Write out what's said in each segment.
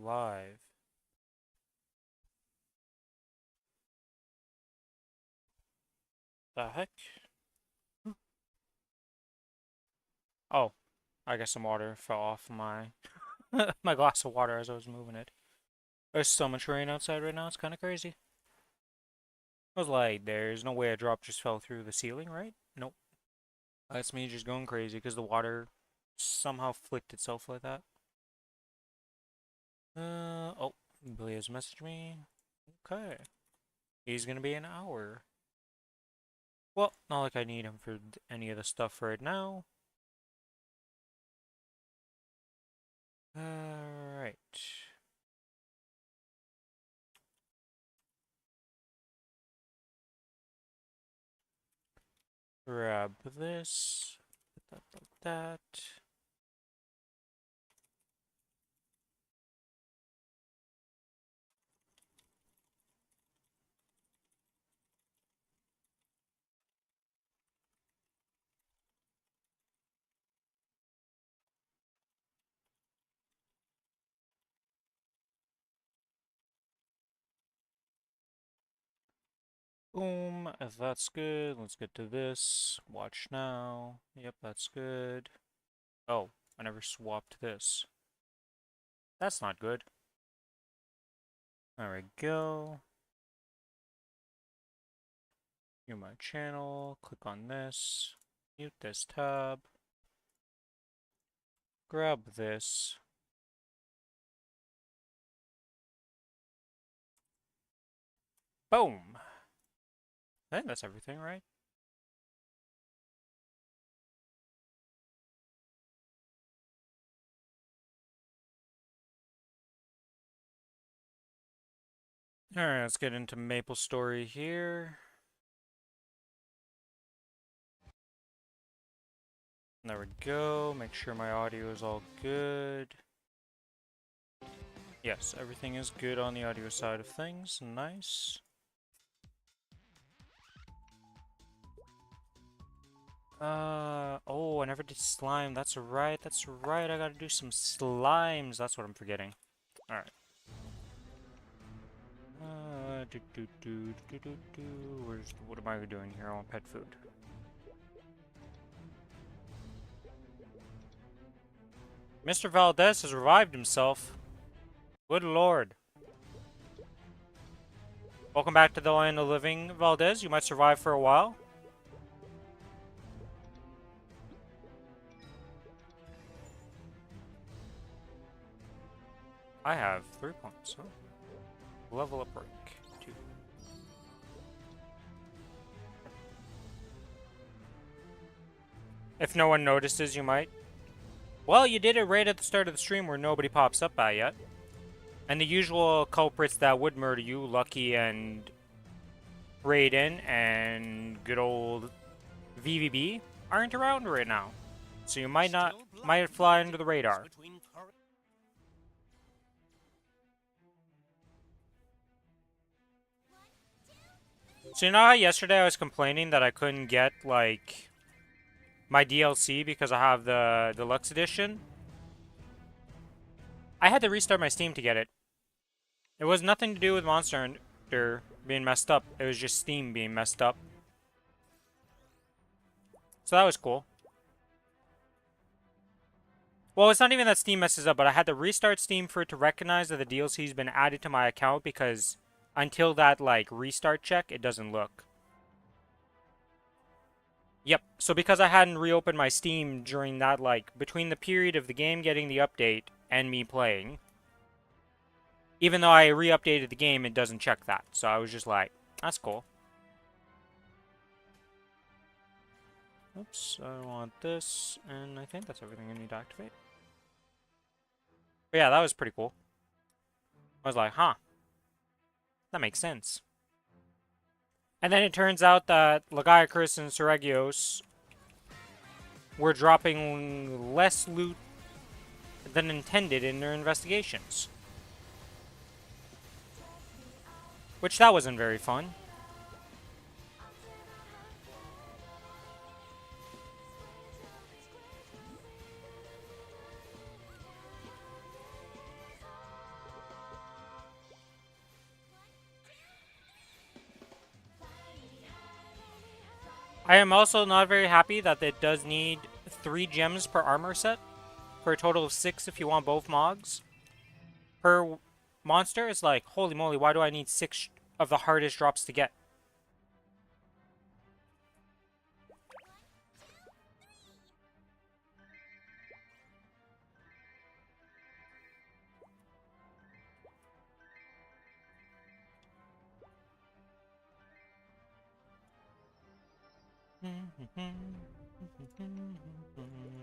live. The heck? Oh, I guess some water fell off my my glass of water as I was moving it. There's so much rain outside right now, it's kind of crazy. I was like, there's no way a drop just fell through the ceiling, right? Nope. That's me just going crazy because the water somehow flicked itself like that. Oh, Billy has messaged me. Okay. He's gonna be an hour. Well, not like I need him for any of the stuff right now. Alright. Grab this. Put that like that. Boom. If that's good, let's get to this. Watch now. Yep, that's good. Oh, I never swapped this. That's not good. There we go. View my channel. Click on this. Mute this tab. Grab this. Boom. I think that's everything, right? Alright, let's get into Maplestory here. There we go. Make sure my audio is all good. Yes, everything is good on the audio side of things. Nice. Oh, I never did slime. That's right, that's right. I gotta do some slimes. That's what I'm forgetting. Alright. What am I doing here? I want pet food. Mr. Valdez has revived himself. Good lord. Welcome back to the land of living, Valdez. You might survive for a while. I have 3 points, huh? Level up rank. 2. If no one notices, you might. Well, you did it right at the start of the stream where nobody pops up by yet. And the usual culprits that would murder you, Lucky and Raiden and good old VVB, aren't around right now. So you might fly under the radar. So you know how yesterday I was complaining that I couldn't get, like, my DLC because I have the deluxe edition? I had to restart my Steam to get it. It was nothing to do with Monster Hunter being messed up. It was just Steam being messed up. So that was cool. Well, it's not even that Steam messes up, but I had to restart Steam for it to recognize that the DLC's been added to my account because until that, like, restart check, it doesn't look. Yep, so because I hadn't reopened my Steam during that, like, between the period of the game getting the update and me playing, even though I re-updated the game, it doesn't check that. So I was just like, that's cool. Oops, I want this, and I think that's everything I need to activate. But yeah, that was pretty cool. I was like, huh. That makes sense. And then it turns out that Lagiacrus and Seregios were dropping less loot than intended in their investigations. Which, that wasn't very fun. I am also not very happy that it does need 3 gems per armor set, for a total of 6 if you want both mogs. Per monster, it's like, holy moly, why do I need 6 of the hardest drops to get?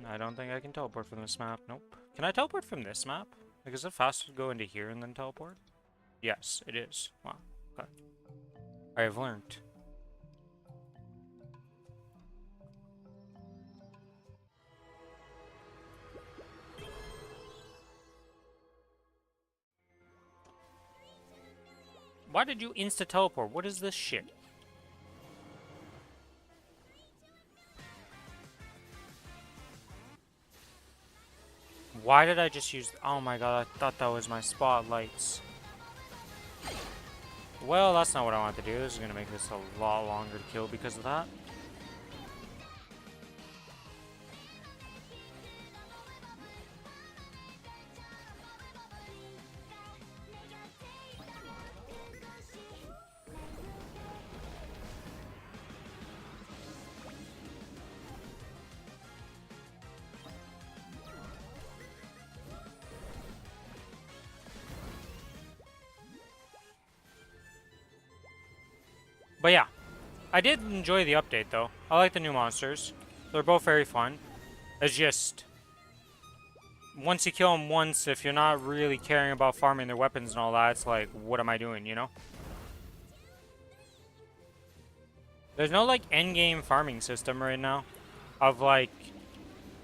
I don't think I can teleport from this map. Nope. Can I teleport from this map? Like, is it faster to go into here and then teleport? Yes, it is. Wow. Okay. I have learned. Why did you insta-teleport? What is this shit? Why did I just use... Oh my god, I thought that was my spotlights. Well, that's not what I want to do. This is going to make this a lot longer to kill because of that. But yeah, I did enjoy the update though. I like the new monsters. They're both very fun. It's just... once you kill them once, if you're not really caring about farming their weapons and all that, it's like, what am I doing, you know? There's no, like, endgame farming system right now. Of, like...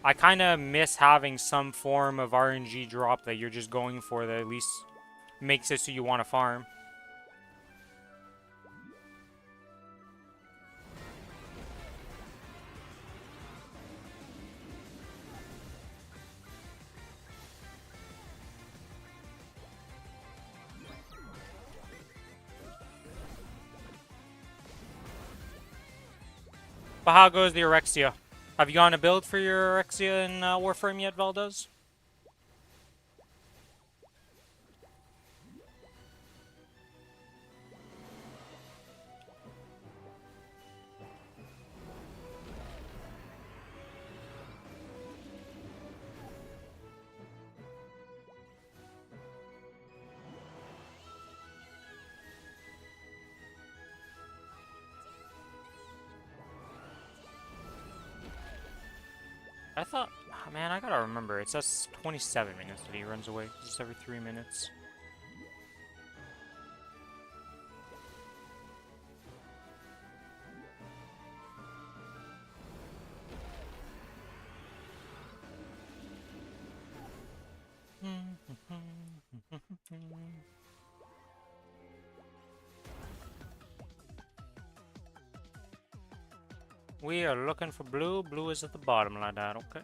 I kind of miss having some form of RNG drop that you're just going for that at least makes it so you want to farm. But how goes the Orexia? Have you gone a build for your Orexia in Warframe yet, Valdez? I thought... Oh, man, I gotta remember. It says 27 minutes that he runs away. Just every 3 minutes. We are looking for blue. Blue is at the bottom like that, okay.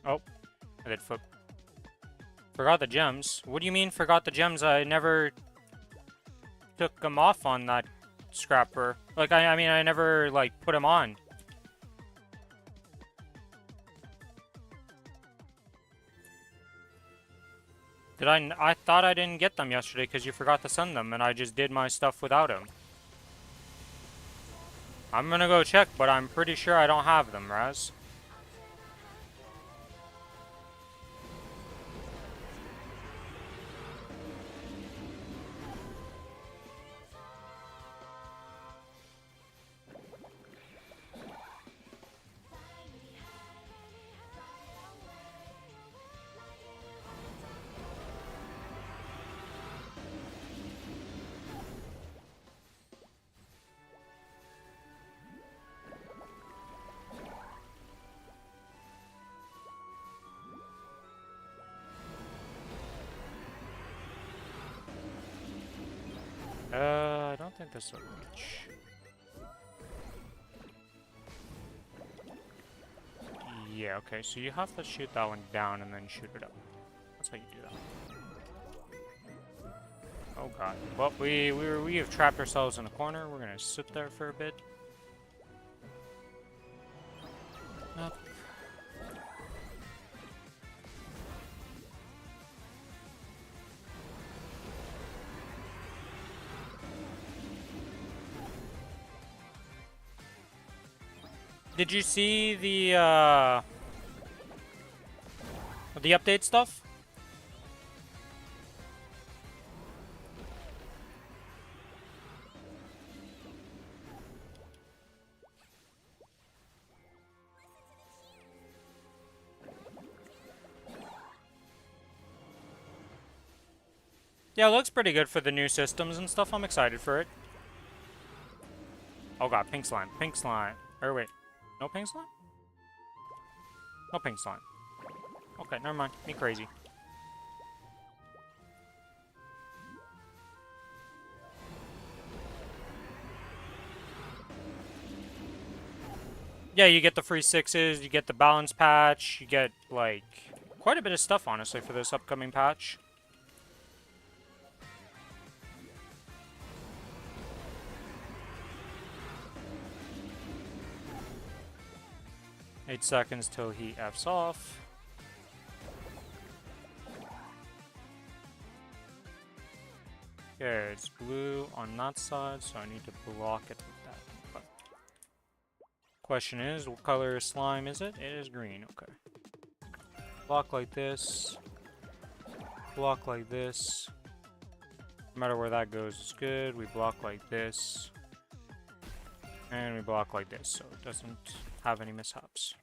Oh, I did flip. Forgot the gems. What do you mean forgot the gems? I never took them off on that scrapper. Like, I mean, I never, like, put them on. Did I thought I didn't get them yesterday because you forgot to send them, and I just did my stuff without them. I'm gonna go check, but I'm pretty sure I don't have them, Raz. think this will reach. Yeah, okay, so you have to shoot that one down and then shoot it up. That's how you do that. Oh god. Well, we have trapped ourselves in a corner. We're gonna sit there for a bit. Nope. Did you see the update stuff? Yeah, it looks pretty good for the new systems and stuff. I'm excited for it. Oh god, pink slime. Pink slime. Or wait. No pink slime? No pink slime. Okay, never mind. Me crazy. Yeah, you get the free 6s, you get the balance patch, you get, like, quite a bit of stuff, honestly, for this upcoming patch. Eight seconds till he F's off. Okay, it's blue on that side, so I need to block it with that. Okay. Question is, what color slime is it? It is green, okay. Block like this. Block like this. No matter where that goes, it's good. We block like this. And we block like this, so it doesn't have any mishaps.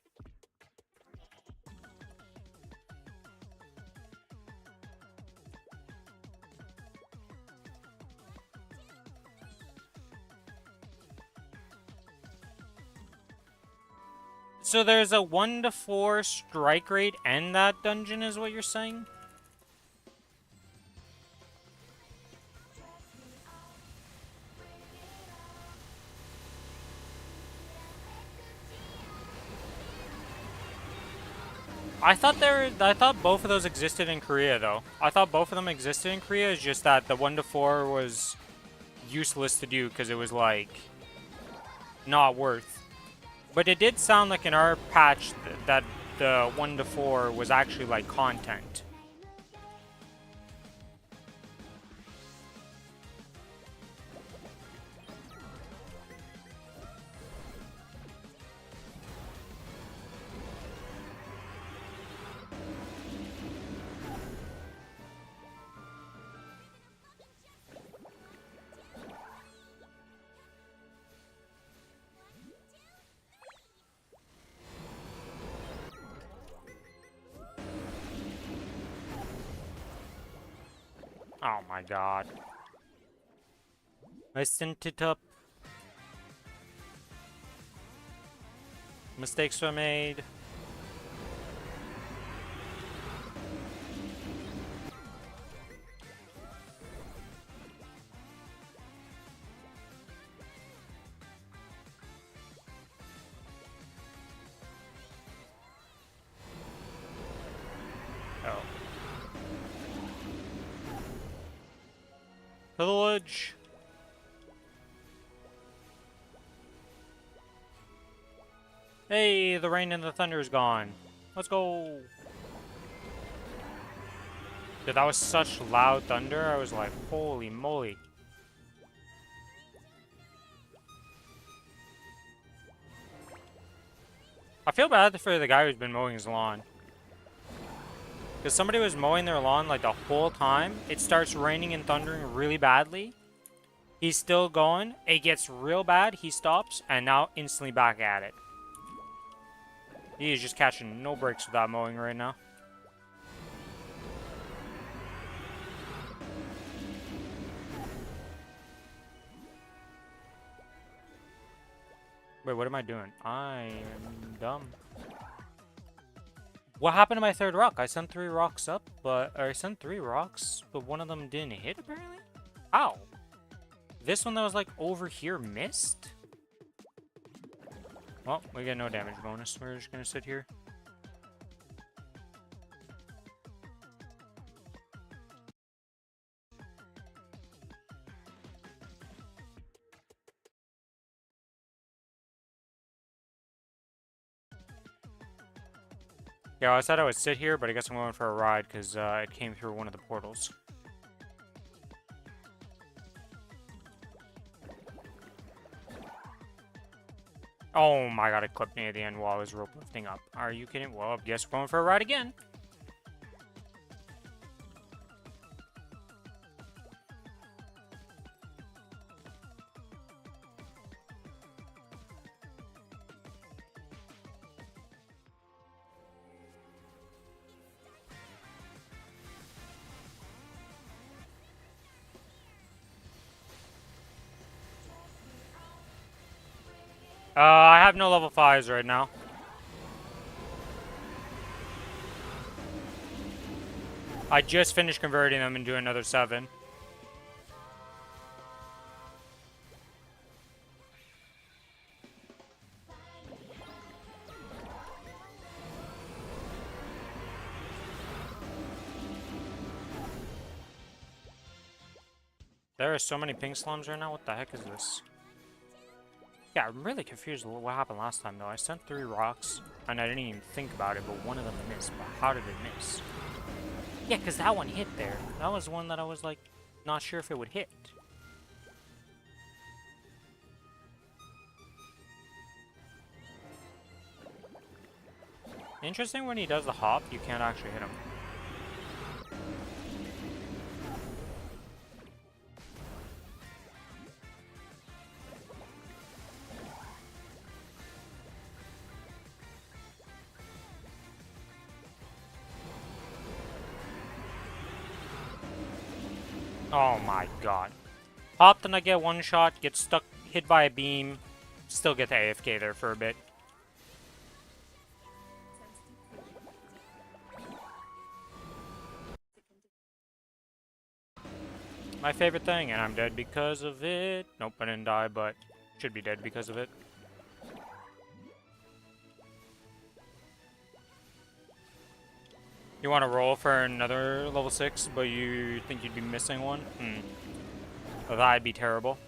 So there's a 1 to 4 strike rate in that dungeon is what you're saying? I thought both of those existed in Korea though. I thought both of them existed in Korea, it's just that the 1 to 4 was useless to do because it was like not worth. But it did sound like in our patch that the 1 to 4 was actually like content. Oh my god. I sent it up. Mistakes were made. Oh. Pillage. Hey, the rain and the thunder is gone. Let's go. Dude, that was such loud thunder. I was like, holy moly. I feel bad for the guy who's been mowing his lawn. Because somebody was mowing their lawn like the whole time. It starts raining and thundering really badly. He's still going. It gets real bad. He stops. And now instantly back at it. He is just catching no breaks with that mowing right now. Wait, what am I doing? I am dumb. What happened to my third rock? I sent 3 rocks up, but... Or I sent 3 rocks, but one of them didn't hit, apparently? How? This one that was like over here missed? Well, we get no damage bonus. We're just gonna sit here. Yeah, I said I would sit here, but I guess I'm going for a ride because it came through one of the portals. Oh my god, it clipped me at the end while I was rope lifting up. Are you kidding? Well, I guess we're going for a ride again. I have no level 5s right now. I just finished converting them into another 7. There are so many pink slums right now. What the heck is this? Yeah, I'm really confused with what happened last time, though. I sent 3 rocks, and I didn't even think about it, but one of them missed. But how did it miss? Yeah, because that one hit there. That was one that I was, like, not sure if it would hit. Interesting, when he does the hop, you can't actually hit him. Oh my god. Hop, then I get one shot, get stuck, hit by a beam, still get the AFK there for a bit. My favorite thing, and I'm dead because of it. Nope, I didn't die, but should be dead because of it. You want to roll for another level 6, but you think you'd be missing one? Well, that'd be terrible.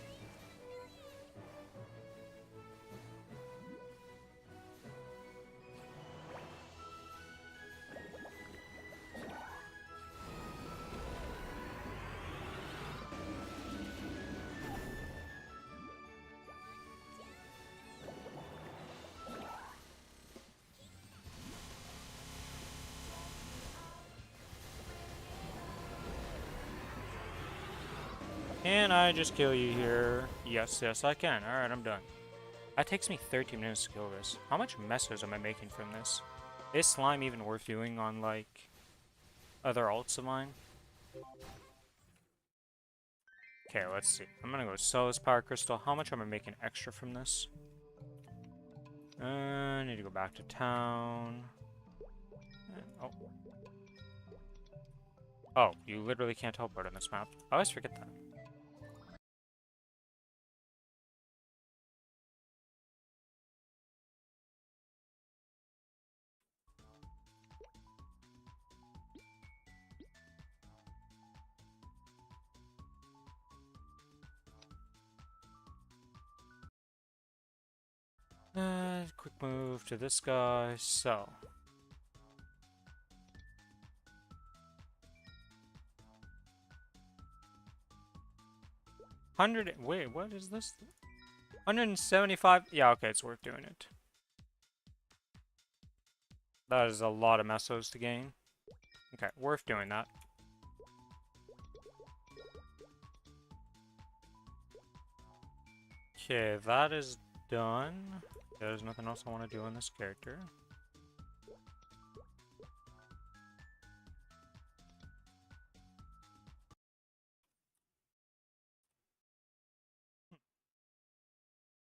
Can I just kill you here? Yes, yes, I can. Alright, I'm done. That takes me 13 minutes to kill this. How much messes am I making from this? Is slime even worth doing on, like, other alts of mine? Okay, let's see. I'm gonna go sell this power crystal. How much am I making extra from this? I need to go back to town. Oh. Oh, you literally can't teleport on this map. I always forget that. Quick move to this guy, so. Wait, what is this? 175? Yeah, okay, it's worth doing it. That is a lot of mesos to gain. Okay, worth doing that. Okay, that is done. There's nothing else I want to do on this character.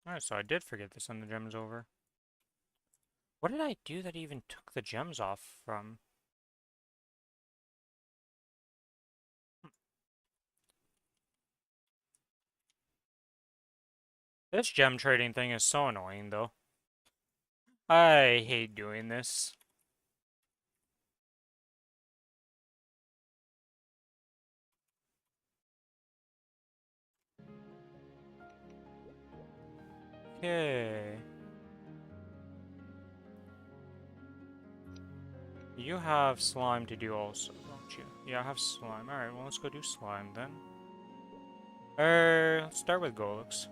Alright, so I did forget to send the gems over. What did I do that even took the gems off from? This gem trading thing is so annoying, though. I hate doing this. Okay. You have slime to do also, don't you? Yeah, I have slime. Alright, well, let's go do slime then. Let's start with Golux.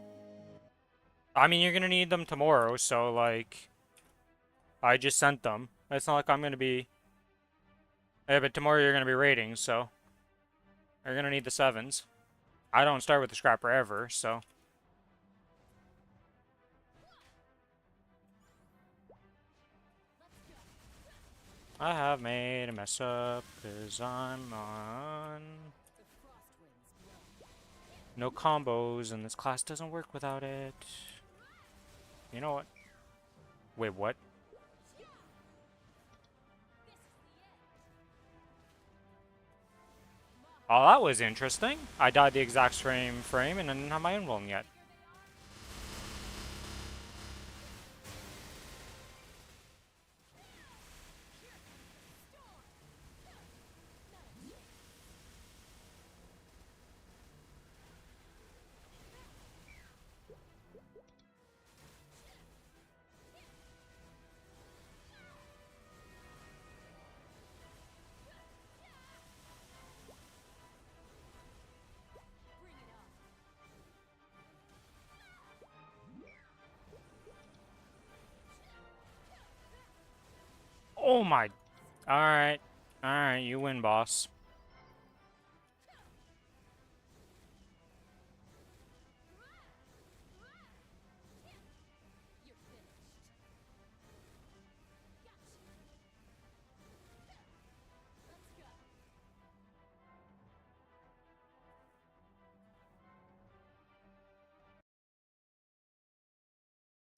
I mean, you're gonna need them tomorrow, so, like, I just sent them. It's not like I'm gonna be... Yeah, but tomorrow you're gonna be raiding, so... You're gonna need the 7s. I don't start with the scrapper ever, so... I have made a mess up, cause I'm on... No combos, and this class doesn't work without it. You know what? Wait, what? Oh, that was interesting. I died the exact same frame, and I didn't have my emblem yet. Oh my... Alright. Alright, you win, boss.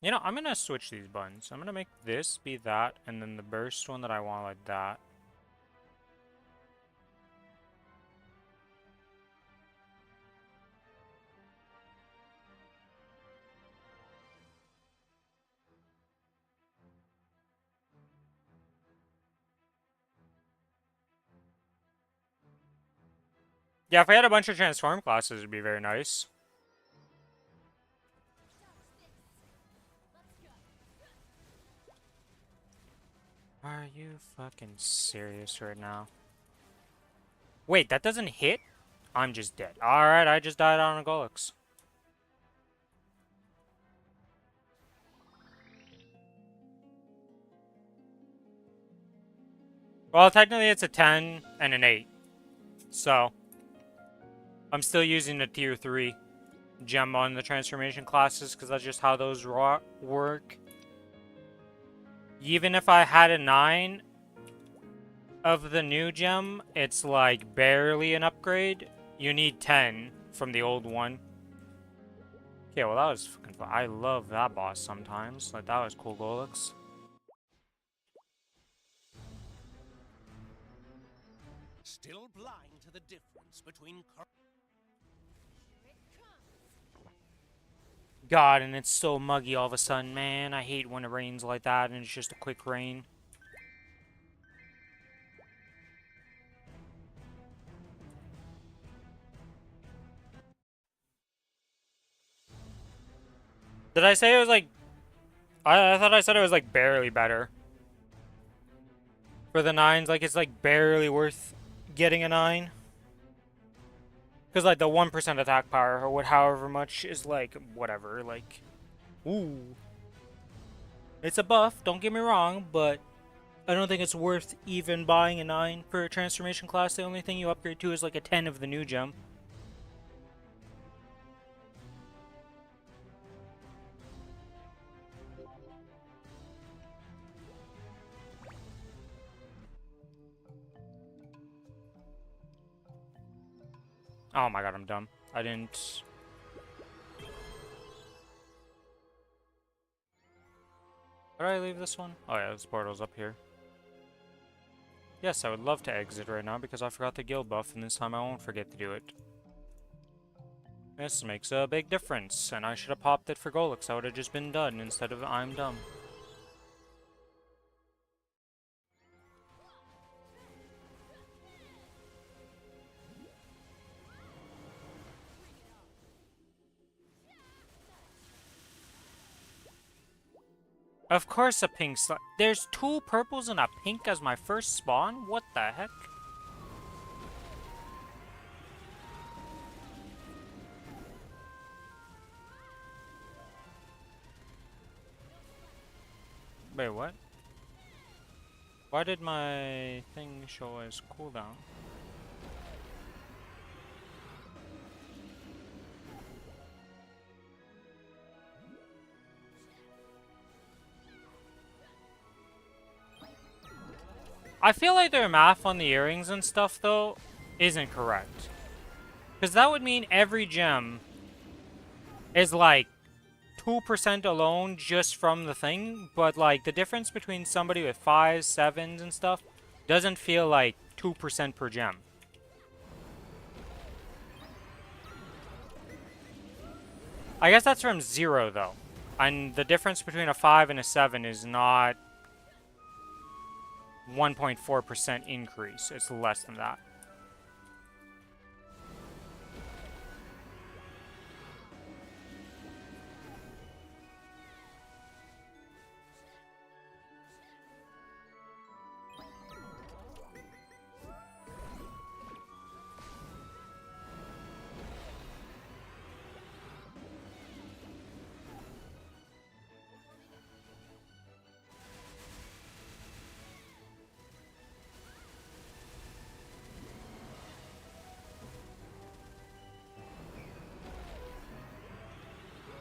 You know, I'm gonna switch these buttons. I'm gonna make this be that, and then the burst one that I want like that. Yeah, if I had a bunch of transform classes, it'd be very nice. Are you fucking serious right now? Wait, that doesn't hit? I'm just dead. Alright, I just died on a Golux. Well, technically it's a 10 and an 8. So, I'm still using the tier 3 gem on the transformation classes because that's just how those work. Even if I had a 9 of the new gem, it's like barely an upgrade. You need 10 from the old one. Okay, well that was fucking fun. I love that boss sometimes. Like, that was cool Golux. Still blind to the difference between... God, and it's so muggy all of a sudden, man. I hate when it rains like that and it's just a quick rain. Did I say it was like... I thought I said it was like barely better. For the 9s, like it's like barely worth getting a 9. Because like the 1% attack power or however much is like whatever, like... Ooh. It's a buff, don't get me wrong, but I don't think it's worth even buying a 9 for a transformation class. The only thing you upgrade to is like a 10 of the new gem. Oh my god, I'm dumb. I didn't... Did I leave this one? Oh yeah, this portal's up here. Yes, I would love to exit right now because I forgot the guild buff and this time I won't forget to do it. This makes a big difference, and I should have popped it for Golux. I would have just been done instead of I'm dumb. Of course a pink There's 2 purples and a pink as my first spawn? What the heck? Wait, what? Why did my thing show as cooldown? I feel like their math on the earrings and stuff, though, isn't correct. Because that would mean every gem is like 2% alone just from the thing, but like the difference between somebody with 5s, 7s, and stuff doesn't feel like 2% per gem. I guess that's from 0, though. And the difference between a 5 and a 7 is not 1.4% increase. It's less than that.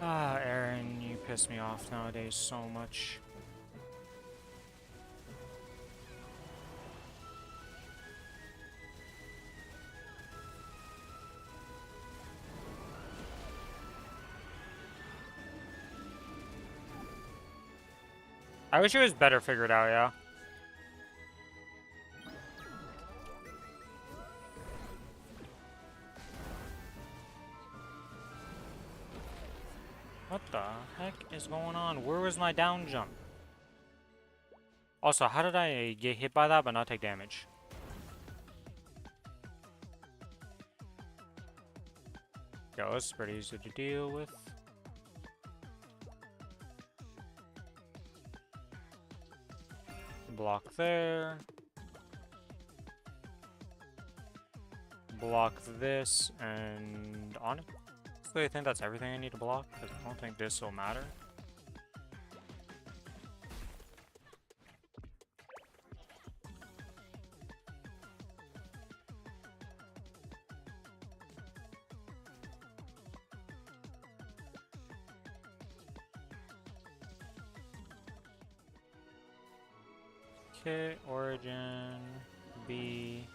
Ah, Aaron, you piss me off nowadays so much. I wish it was better figured out, yeah. What the heck is going on? Where was my down jump? Also, how did I get hit by that but not take damage? Yo, this is pretty easy to deal with. Block there. Block this, and on it. So I think that's everything I need to block, because I don't think this will matter. Okay, origin, B.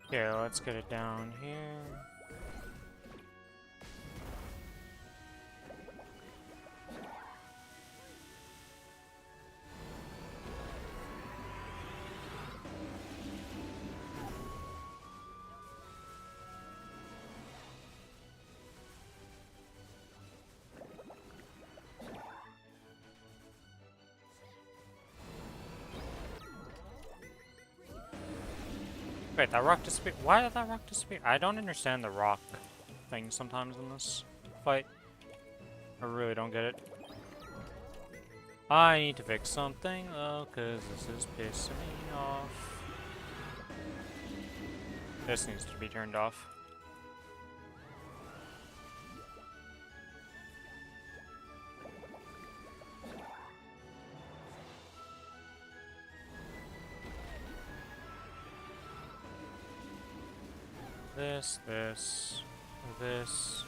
Okay, let's get it down here. Wait, that rock disappeared? Why did that rock disappear? I don't understand the rock thing sometimes in this fight. I really don't get it. I need to fix something though, cause this is pissing me off. This needs to be turned off. This. this.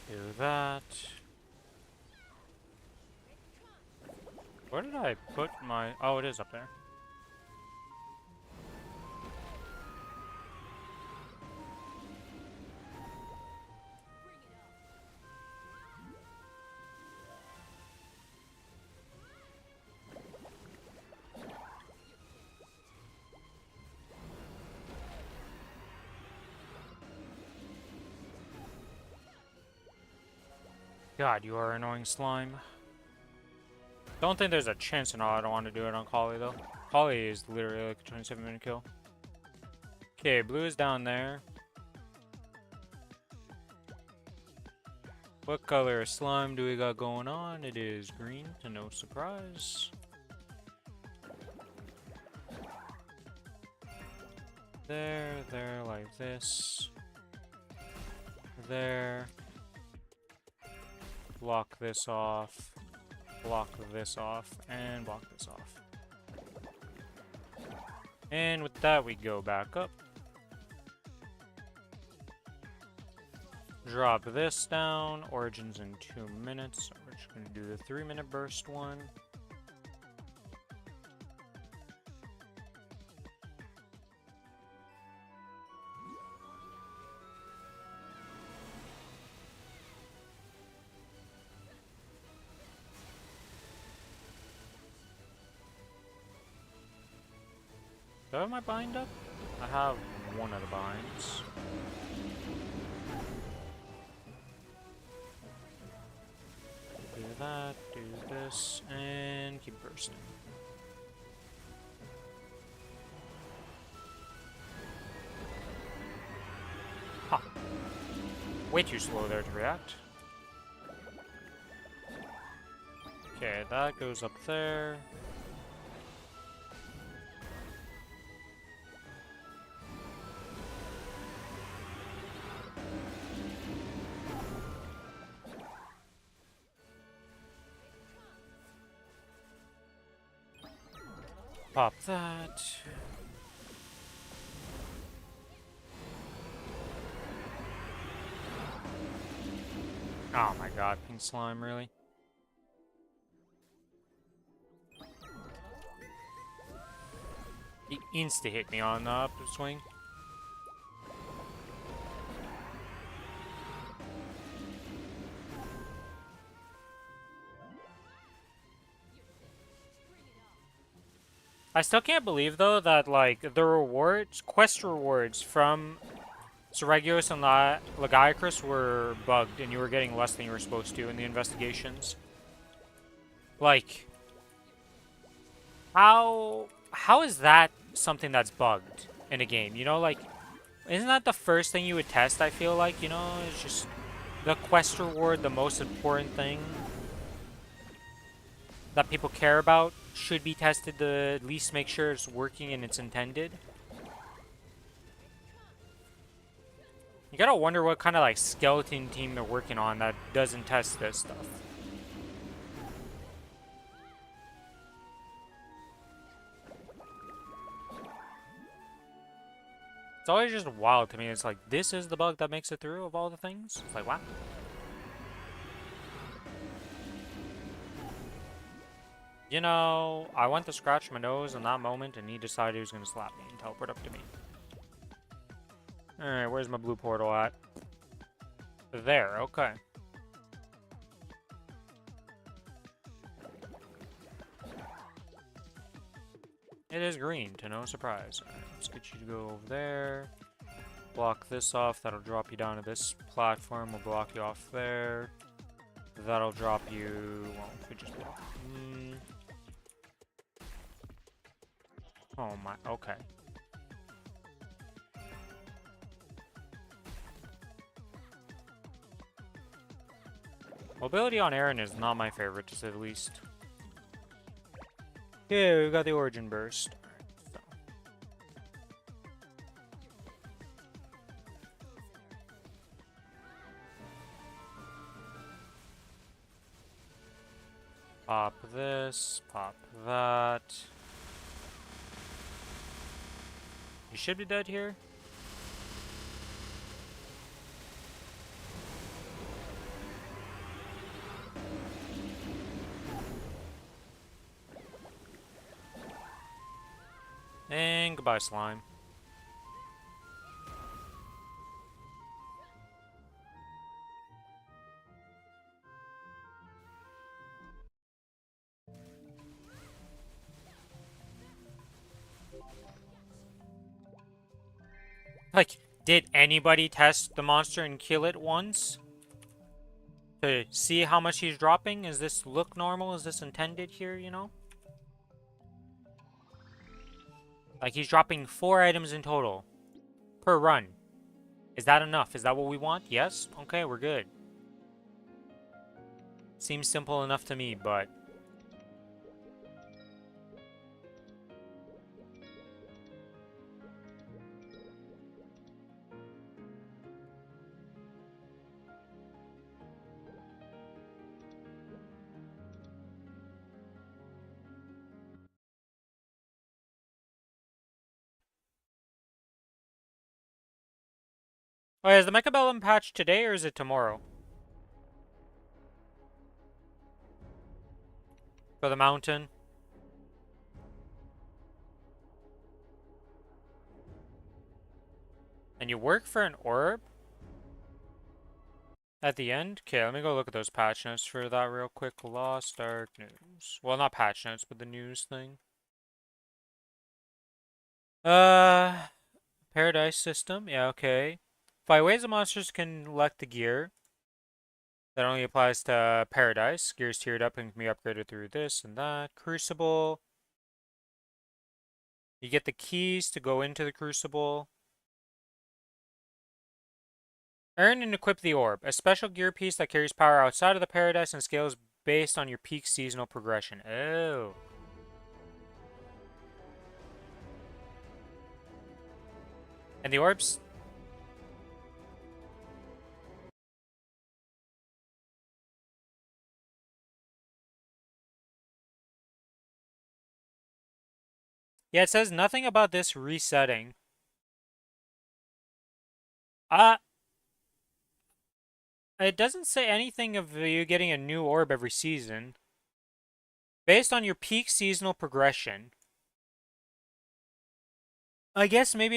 Do that. Where did I put my... Oh, it is up there. God, you are annoying slime. Don't think there's a chance in all I don't want to do it on Collie, though. Collie is literally like a 27-minute kill. Okay, blue is down there. What color of slime do we got going on? It is green, to no surprise. There, like this. There. Block this off. Block this off. And block this off. And with that, we go back up. Drop this down. Origins in 2 minutes. So we're just going to do the 3-minute burst one. Do I have my bind up? I have one of the binds. Do that, do this, and keep bursting. Huh. Way too slow there to react. Okay, that goes up there. Pop that. Oh my god, pink slime, really? He insta-hit me on the upswing. I still can't believe, though, that, like, the rewards, quest rewards from Seregios and Lagiacrus were bugged, and you were getting less than you were supposed to in the investigations. Like, how is that something that's bugged in a game? You know, like, isn't that the first thing you would test, I feel like, you know? It's just the quest reward, the most important thing that people care about should be tested to at least make sure it's working and it's intended. You gotta wonder what kind of like skeleton team they're working on that doesn't test this stuff. It's always just wild to me. It's like, this is the bug that makes it through of all the things? It's like, wow. You know, I went to scratch my nose in that moment, and he decided he was going to slap me and teleport up to me. Alright, where's my blue portal at? There, okay. It is green, to no surprise. Alright, let's get you to go over there. Block this off, that'll drop you down to this platform. We'll block you off there. That'll drop you... well, if we just block... Oh my, okay. Mobility on Aaron is not my favorite, to say the least. Yeah, we got the Origin Burst. this, pop that. You should be dead here. And goodbye, slime. Like, did anybody test the monster and kill it once? To see how much he's dropping? Is this look normal? Is this intended here, you know? Like, he's dropping 4 items in total per run. Is that enough? Is that what we want? Yes? Okay, we're good. Seems simple enough to me, but... Oh, is the Mechabellum patch today or is it tomorrow? For the mountain? And you work for an orb? At the end? Okay, let me go look at those patch notes for that real quick. Lost Ark news. Well, not patch notes, but the news thing. Paradise system. Yeah, okay. 5 ways the monsters can elect the gear. That only applies to Paradise. Gears tiered up and can be upgraded through this and that. Crucible. You get the keys to go into the Crucible. Earn and equip the orb. A special gear piece that carries power outside of the Paradise and scales based on your peak seasonal progression. Oh. And the orbs? Yeah, it says nothing about this resetting. Uh, it doesn't say anything of you getting a new orb every season. Based on your peak seasonal progression. I guess maybe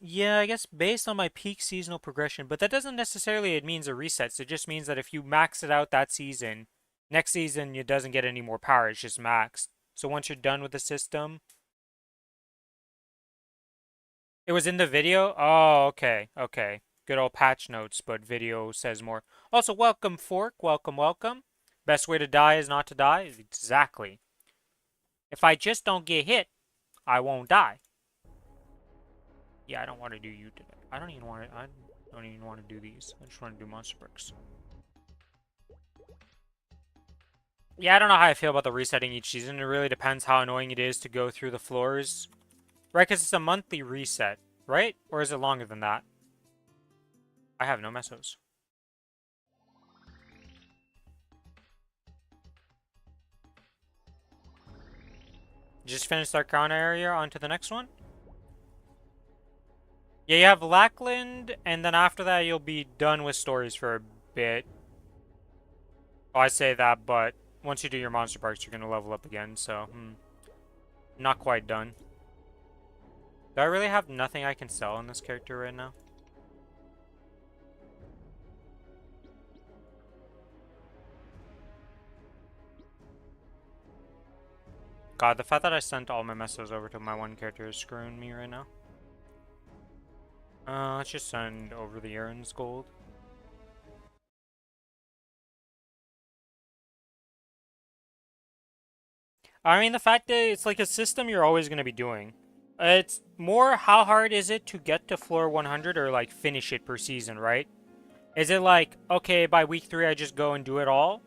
yeah, I guess based on my peak seasonal progression, but that doesn't necessarily it means a reset. It just means that if you max it out that season, next season it doesn't get any more power, it's just maxed. So once you're done with the system, it was in the video? Oh, okay, okay. Good old patch notes, but video says more. Also, welcome, Fork. Welcome, welcome. Best way to die is not to die? Exactly. If I just don't get hit, I won't die. Yeah, I don't want to do you today. I don't even want to. I don't even want to do these. I just want to do monster bricks. Yeah, I don't know how I feel about the resetting each season. It really depends how annoying it is to go through the floors. Right, because it's a monthly reset, right? Or is it longer than that? I have no mesos. Just finish that Crown area, on to the next one? Yeah, you have Lackland, and then after that you'll be done with stories for a bit. Oh, I say that, but once you do your monster parks, you're going to level up again, so, not quite done. Do I really have nothing I can sell in this character right now? God, the fact that I sent all my mesos over to my one character is screwing me right now. Let's just send over the Aaron's gold. I mean, the fact that it's like a system you're always going to be doing. It's more how hard is it to get to floor 100 or like finish it per season, right? Is it like, okay, by week 3 I just go and do it all?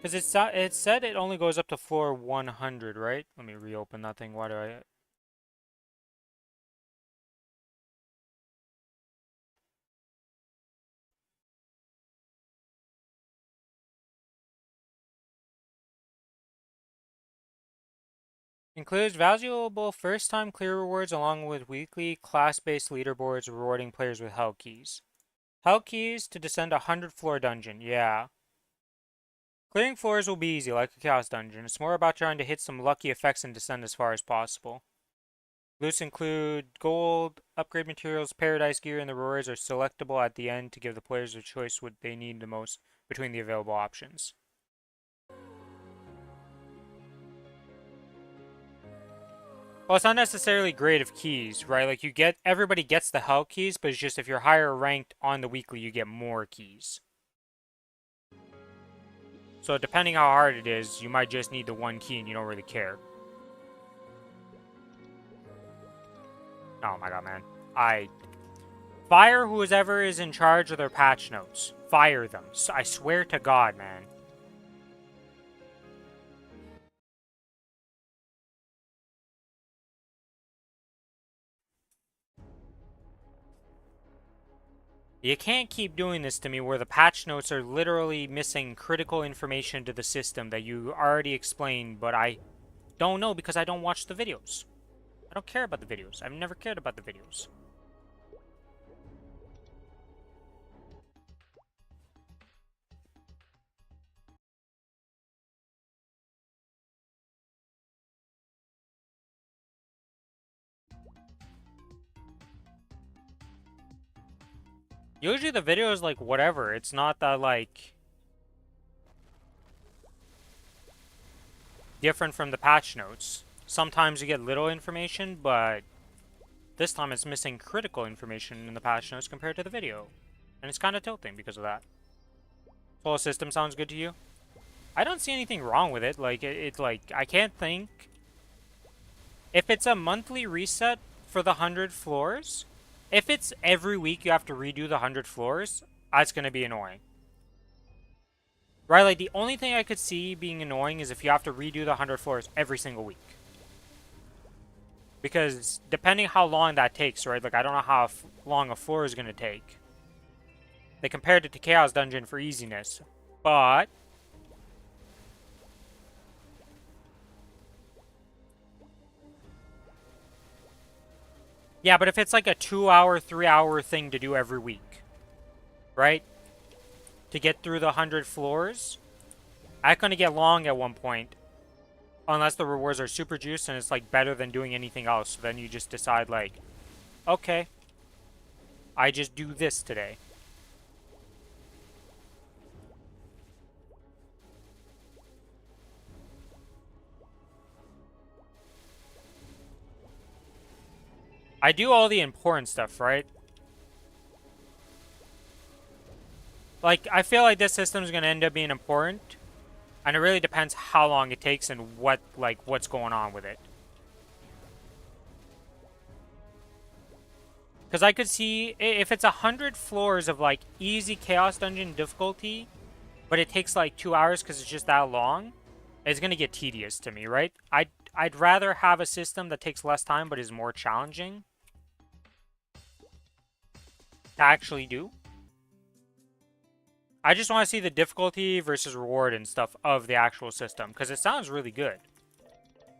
Because it said it only goes up to floor 100, right? Let me reopen that thing. Why do I... Includes valuable first-time clear rewards along with weekly class-based leaderboards rewarding players with hell keys. Hell keys to descend a 100-floor dungeon. Yeah. Clearing floors will be easy, like a chaos dungeon. It's more about trying to hit some lucky effects and descend as far as possible. Loots include gold, upgrade materials, paradise gear, and the rewards are selectable at the end to give the players a choice what they need the most between the available options. Well, it's not necessarily grade of keys, right? Like everybody gets the hell keys, but it's just if you're higher ranked on the weekly, you get more keys. So depending how hard it is, you might just need the one key and you don't really care. Oh my god, man. Fire whoever is in charge of their patch notes. Fire them. I swear to God, man. You can't keep doing this to me where the patch notes are literally missing critical information to the system that you already explained, but I don't know because I don't watch the videos. I don't care about the videos. I've never cared about the videos. Usually the video is like whatever. It's not that like different from the patch notes. Sometimes you get little information, but this time it's missing critical information in the patch notes compared to the video. And it's kind of tilting because of that. Full system sounds good to you? I don't see anything wrong with it. Like, it's like, I can't think. If it's a monthly reset for the 100 floors, if it's every week you have to redo the 100 floors, that's going to be annoying. Right, like, the only thing I could see being annoying is if you have to redo the 100 floors every single week. Because depending how long that takes, right, like, I don't know how long a floor is going to take. They compared it to Chaos Dungeon for easiness. But yeah, but if it's like a 2-hour, 3-hour thing to do every week, right? To get through the 100 floors, that's going to get long at one point. Unless the rewards are super juiced and it's like better than doing anything else. So then you just decide like, okay, I just do this today. I do all the important stuff, right? Like, I feel like this system is going to end up being important. And it really depends how long it takes and what's going on with it. Because I could see, if it's 100 floors of, like, easy Chaos Dungeon difficulty, but it takes, like, 2 hours because it's just that long, it's going to get tedious to me, right? I'd rather have a system that takes less time but is more challenging to actually do. I just want to see the difficulty versus reward and stuff of the actual system, because it sounds really good.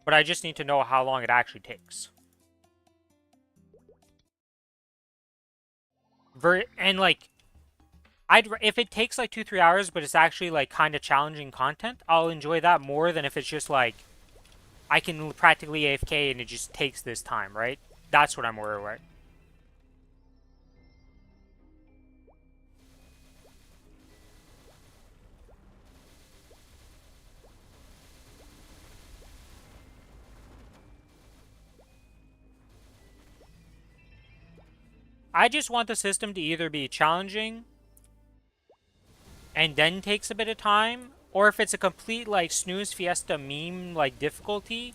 But I just need to know how long it actually takes. And like, if it takes like 2-3 hours, but it's actually like kind of challenging content, I'll enjoy that more than if it's just like I can practically AFK and it just takes this time, right? That's what I'm worried about. I just want the system to either be challenging and then takes a bit of time, or if it's a complete like snooze fiesta meme like difficulty,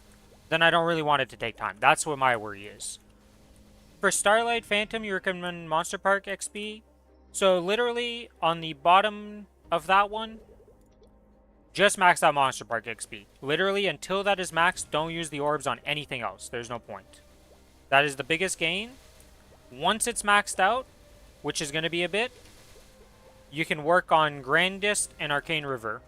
then I don't really want it to take time. That's what my worry is. For Starlight Phantom, you recommend Monster Park XP. So literally on the bottom of that one, just max out Monster Park XP. Literally until that is maxed, don't use the orbs on anything else. There's no point. That is the biggest gain. Once it's maxed out, which is going to be a bit, you can work on Grandest and Arcane River.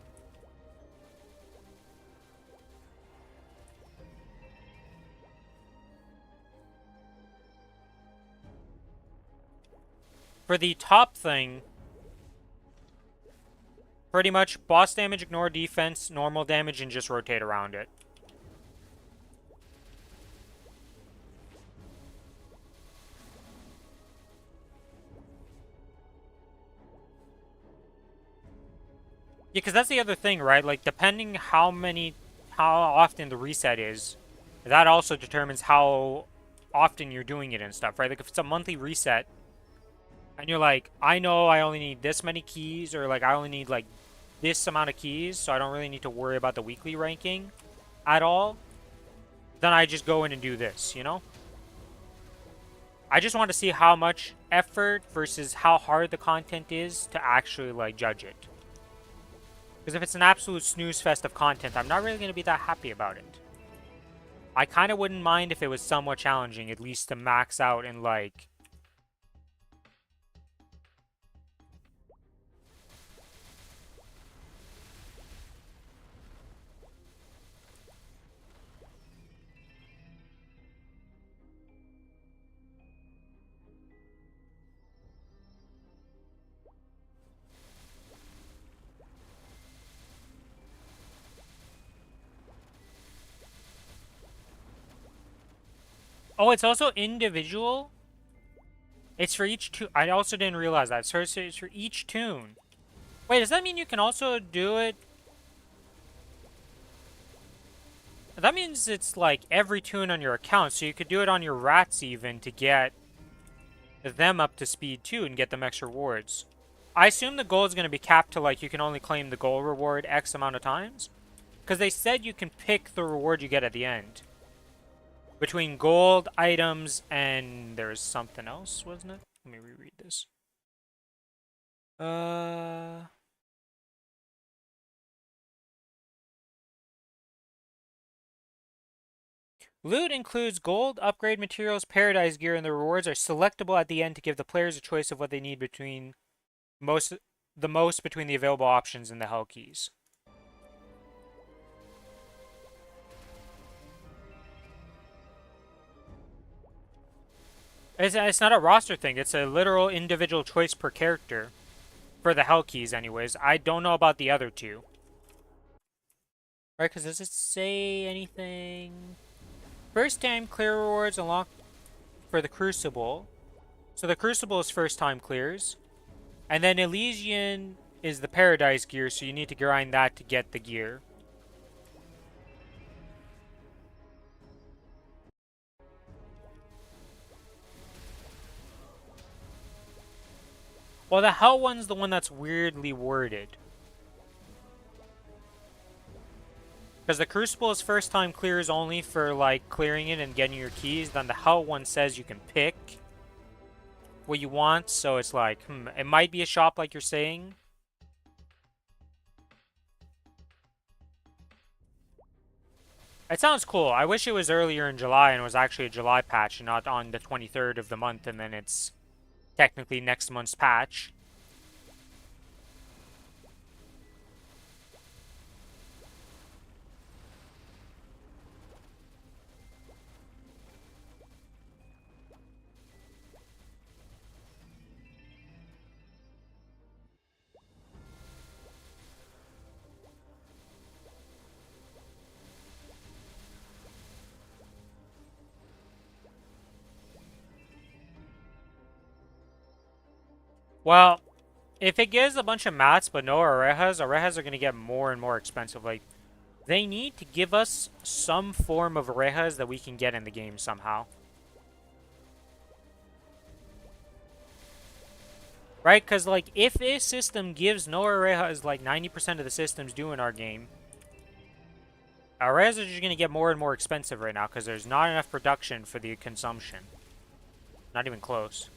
For the top thing, pretty much boss damage, ignore defense, normal damage, and just rotate around it. Yeah, because that's the other thing, right? Like, depending how often the reset is, that also determines how often you're doing it and stuff, right? Like, if it's a monthly reset, and you're like, I know I only need this many keys, or like, I only need like this amount of keys, so I don't really need to worry about the weekly ranking at all, then I just go in and do this, you know? I just want to see how much effort versus how hard the content is to actually like judge it. Because if it's an absolute snooze fest of content, I'm not really going to be that happy about it. I kind of wouldn't mind if it was somewhat challenging, at least to max out and like... Oh, it's also individual? It's for each tune. I also didn't realize that. So it's for each tune. Wait, does that mean you can also do it? That means it's like every tune on your account, so you could do it on your rats even to get them up to speed too and get them extra rewards. I assume the goal is going to be capped to like you can only claim the goal reward X amount of times. Because they said you can pick the reward you get at the end. Between gold, items, and there's something else, wasn't it? Let me reread this. Loot includes gold, upgrade materials, paradise gear, and the rewards are selectable at the end to give the players a choice of what they need between the most between the available options in the hell keys. It's not a roster thing. It's a literal individual choice per character. For the hell keys, anyways. I don't know about the other two. Right, because does it say anything? First time clear rewards unlocked for the Crucible. So the Crucible is first time clears. And then Elysian is the Paradise gear, so you need to grind that to get the gear. Well, the Hell one's the one that's weirdly worded. Because the Crucible is first time clears only for, like, clearing it and getting your keys. Then the Hell one says you can pick what you want. So it's like, it might be a shop like you're saying. It sounds cool. I wish it was earlier in July and it was actually a July patch and not on the 23rd of the month and then it's technically next month's patch. Well, if it gives a bunch of mats but no Orejas, Orejas are going to get more and more expensive. Like, they need to give us some form of Orejas that we can get in the game somehow. Right? Because, like, if this system gives no Orejas like 90% of the systems do in our game, Orejas are just going to get more and more expensive right now because there's not enough production for the consumption. Not even close.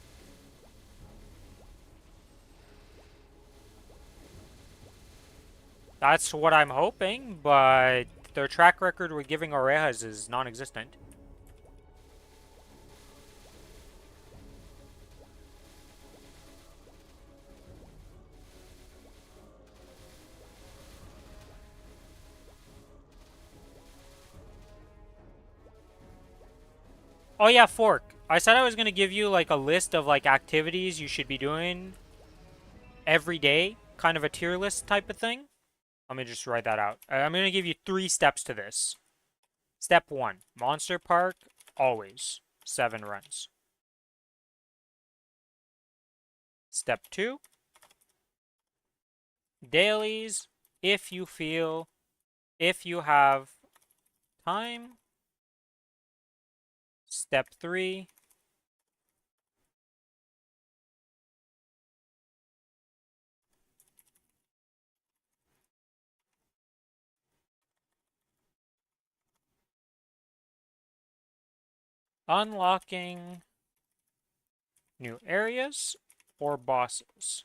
That's what I'm hoping, but their track record with giving Orejas is non-existent. Oh yeah, Fork. I said I was gonna give you like a list of like activities you should be doing every day, kind of a tier list type of thing. Let me just write that out. I'm gonna give you 3 steps to this. Step 1, Monster Park, always 7 runs. Step 2, dailies, if you have time. Step 3, unlocking new areas or bosses.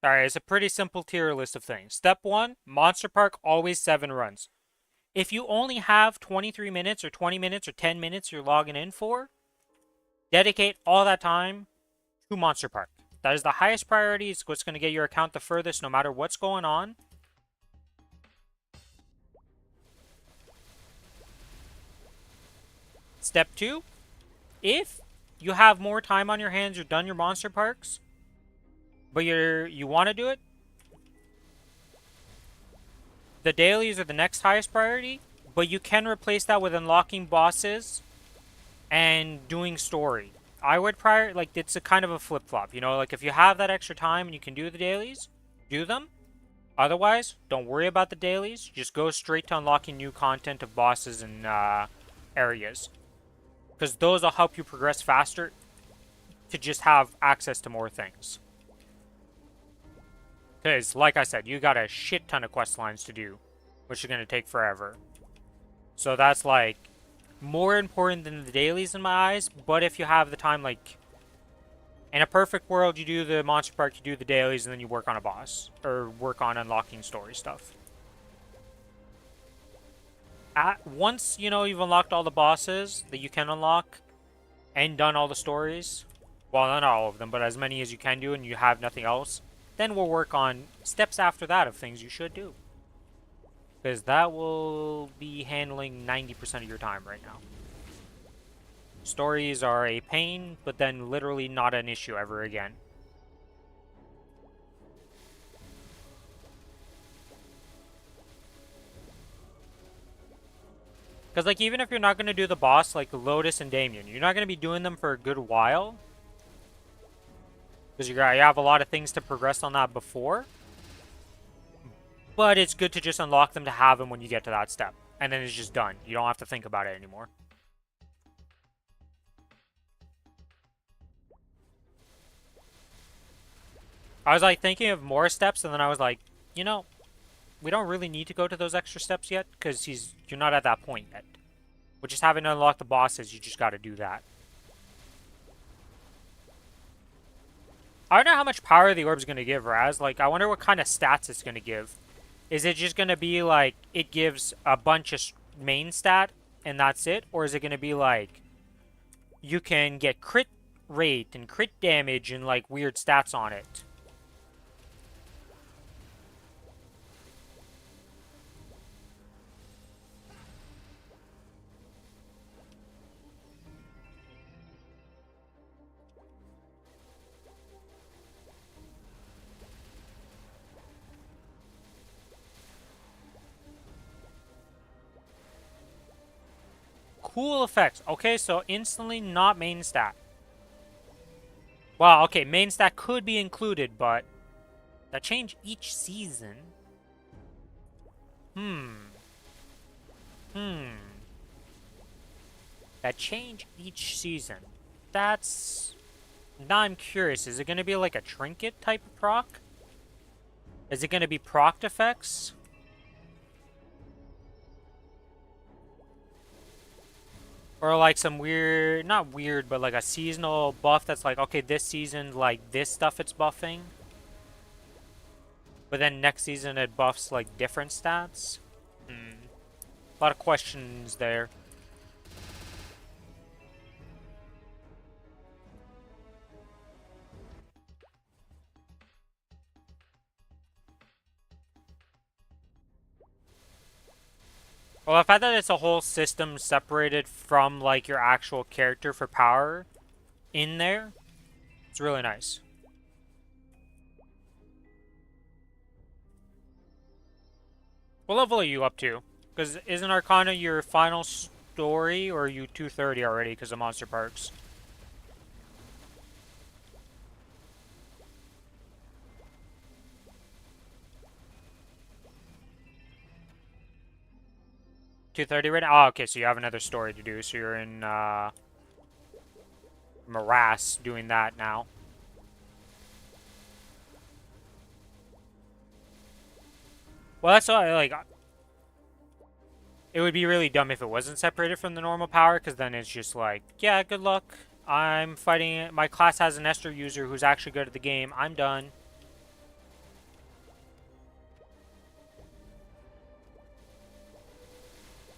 Alright, it's a pretty simple tier list of things. Step 1, Monster Park, always 7 runs. If you only have 23 minutes or 20 minutes or 10 minutes you're logging in for, dedicate all that time to Monster Park. That is the highest priority. It's what's going to get your account the furthest no matter what's going on. Step 2, if you have more time on your hands, you're done your Monster Parks, but you want to do it, the dailies are the next highest priority, but you can replace that with unlocking bosses and doing story. I would like it's a kind of a flip-flop, you know, like if you have that extra time and you can do the dailies, do them. Otherwise, don't worry about the dailies. Just go straight to unlocking new content of bosses and areas. Because those will help you progress faster to just have access to more things. Because, like I said, you got a shit ton of quest lines to do, which is going to take forever. So that's, like, more important than the dailies in my eyes. But if you have the time, like, in a perfect world, you do the Monster Park, you do the dailies, and then you work on a boss. Or work on unlocking story stuff. Once, you know, you've unlocked all the bosses that you can unlock, and done all the stories, well, not all of them, but as many as you can do, and you have nothing else, then we'll work on steps after that of things you should do. Because that will be handling 90% of your time right now. Stories are a pain, but then literally not an issue ever again. Because, like, even if you're not going to do the boss, like Lotus and Damien, you're not going to be doing them for a good while. Because you have a lot of things to progress on that before. But it's good to just unlock them to have them when you get to that step. And then it's just done. You don't have to think about it anymore. I was like thinking of more steps, and then I was like, you know, we don't really need to go to those extra steps yet, because you're not at that point yet. But just having to unlock the bosses, you just got to do that. I don't know how much power the orb's going to give, Raz. Like, I wonder what kind of stats it's going to give. Is it just going to be like, it gives a bunch of main stat, and that's it? Or is it going to be like, you can get crit rate and crit damage and like weird stats on it? Cool effects. Okay, so instantly not main stat. Well, okay, main stat could be included, but that change each season. That change each season. That's... Now I'm curious, is it going to be like a trinket type of proc? Is it going to be proc effects? Or like some weird, not weird, but like a seasonal buff that's like, okay, this season, like this stuff it's buffing. But then next season it buffs like different stats. A lot of questions there. Well, the fact that it's a whole system separated from, like, your actual character for power in there, it's really nice. What level are you up to? Because isn't Arcana your final story, or are you 230 already because of Monster Parks? $230 right now? Oh, okay, so you have another story to do, so you're in, Morass doing that now. Well, that's all, like, it would be really dumb if it wasn't separated from the normal power, because then it's just like, yeah, good luck. I'm fighting, my class has an Esther user who's actually good at the game. I'm done.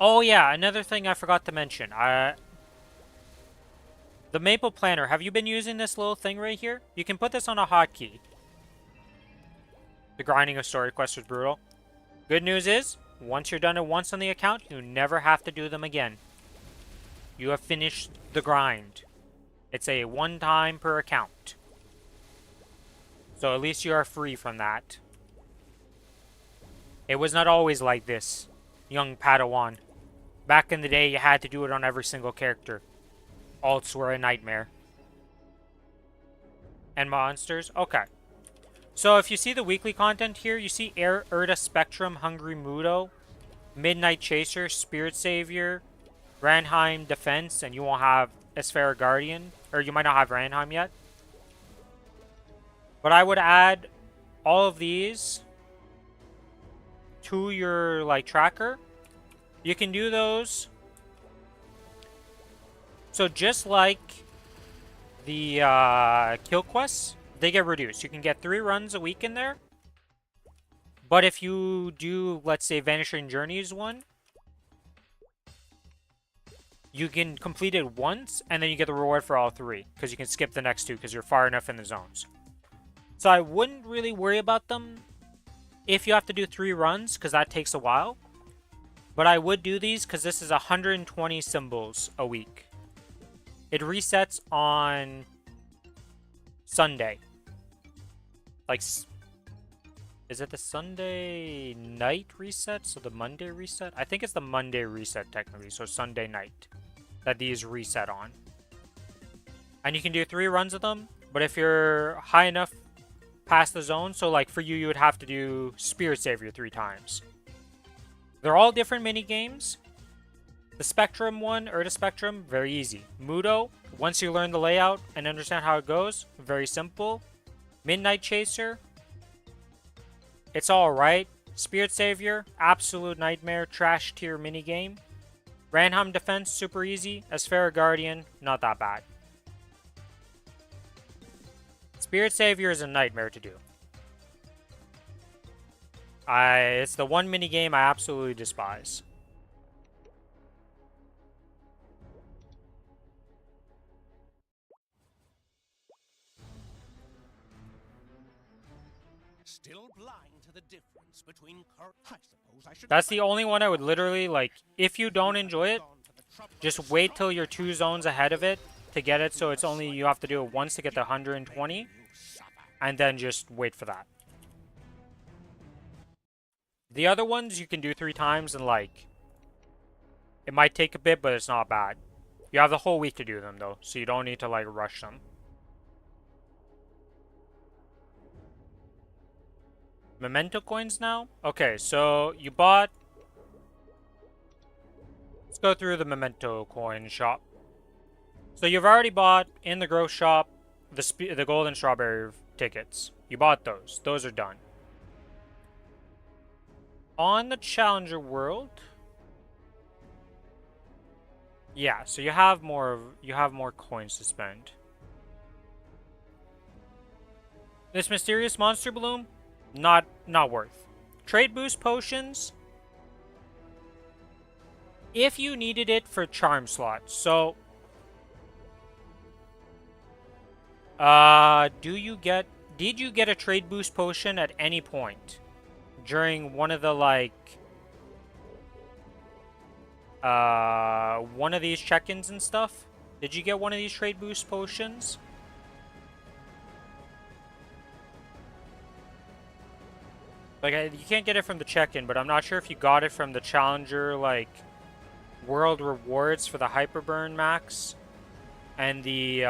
Oh yeah, another thing I forgot to mention. The Maple Planner, have you been using this little thing right here? You can put this on a hotkey. The grinding of story quests was brutal. Good news is, once you're done it once on the account, you never have to do them again. You have finished the grind. It's a one time per account. So at least you are free from that. It was not always like this, young Padawan. Back in the day, you had to do it on every single character. Alts were a nightmare. And monsters? Okay. So if you see the weekly content here, you see Erda Spectrum, Hungry Mudo, Midnight Chaser, Spirit Savior, Ranheim Defense, and you won't have Esfera Guardian. Or you might not have Ranheim yet. But I would add all of these to your, like, tracker. You can do those. So just like the kill quests, they get reduced. You can get 3 runs a week in there. But if you do, let's say, Vanishing Journeys one, you can complete it once, and then you get the reward for all 3. Because you can skip the next 2 because you're far enough in the zones. So I wouldn't really worry about them if you have to do 3 runs, because that takes a while. But I would do these because this is 120 symbols a week. It resets on Sunday. Like, is it the Sunday night reset? So the Monday reset? I think it's the Monday reset technically. So Sunday night that these reset on. And you can do 3 runs of them. But if you're high enough past the zone, so like for you, you would have to do Spirit Savior 3 times. They're all different mini games. The Spectrum one, Erda Spectrum, very easy. Mudo, once you learn the layout and understand how it goes, very simple. Midnight Chaser, it's alright. Spirit Savior, absolute nightmare, trash tier minigame. Ranheim Defense, super easy. Esfera Guardian, not that bad. Spirit Savior is a nightmare to do. It's the one minigame I absolutely despise. Still blind to the difference between I suppose I should. That's the only one I would literally, like, if you don't enjoy it, just wait till you're 2 zones ahead of it to get it, so it's only, you have to do it once to get the 120, and then just wait for that. The other ones you can do 3 times, and, like, it might take a bit, but it's not bad. You have the whole week to do them, though, so you don't need to, like, rush them. Memento coins now? Okay, so you bought... Let's go through the Memento coin shop. So you've already bought, in the growth shop, the golden strawberry tickets. You bought those. Those are done. On the Challenger World... Yeah, so you have more coins to spend. This mysterious monster bloom? Not worth. Trade boost potions. If you needed it for charm slots. So did you get a trade boost potion at any point during one of the, like, one of these check-ins and stuff. Did you get one of these trade boost potions? Like, you can't get it from the check-in, but I'm not sure if you got it from the Challenger, like, World Rewards for the Hyperburn Max. And the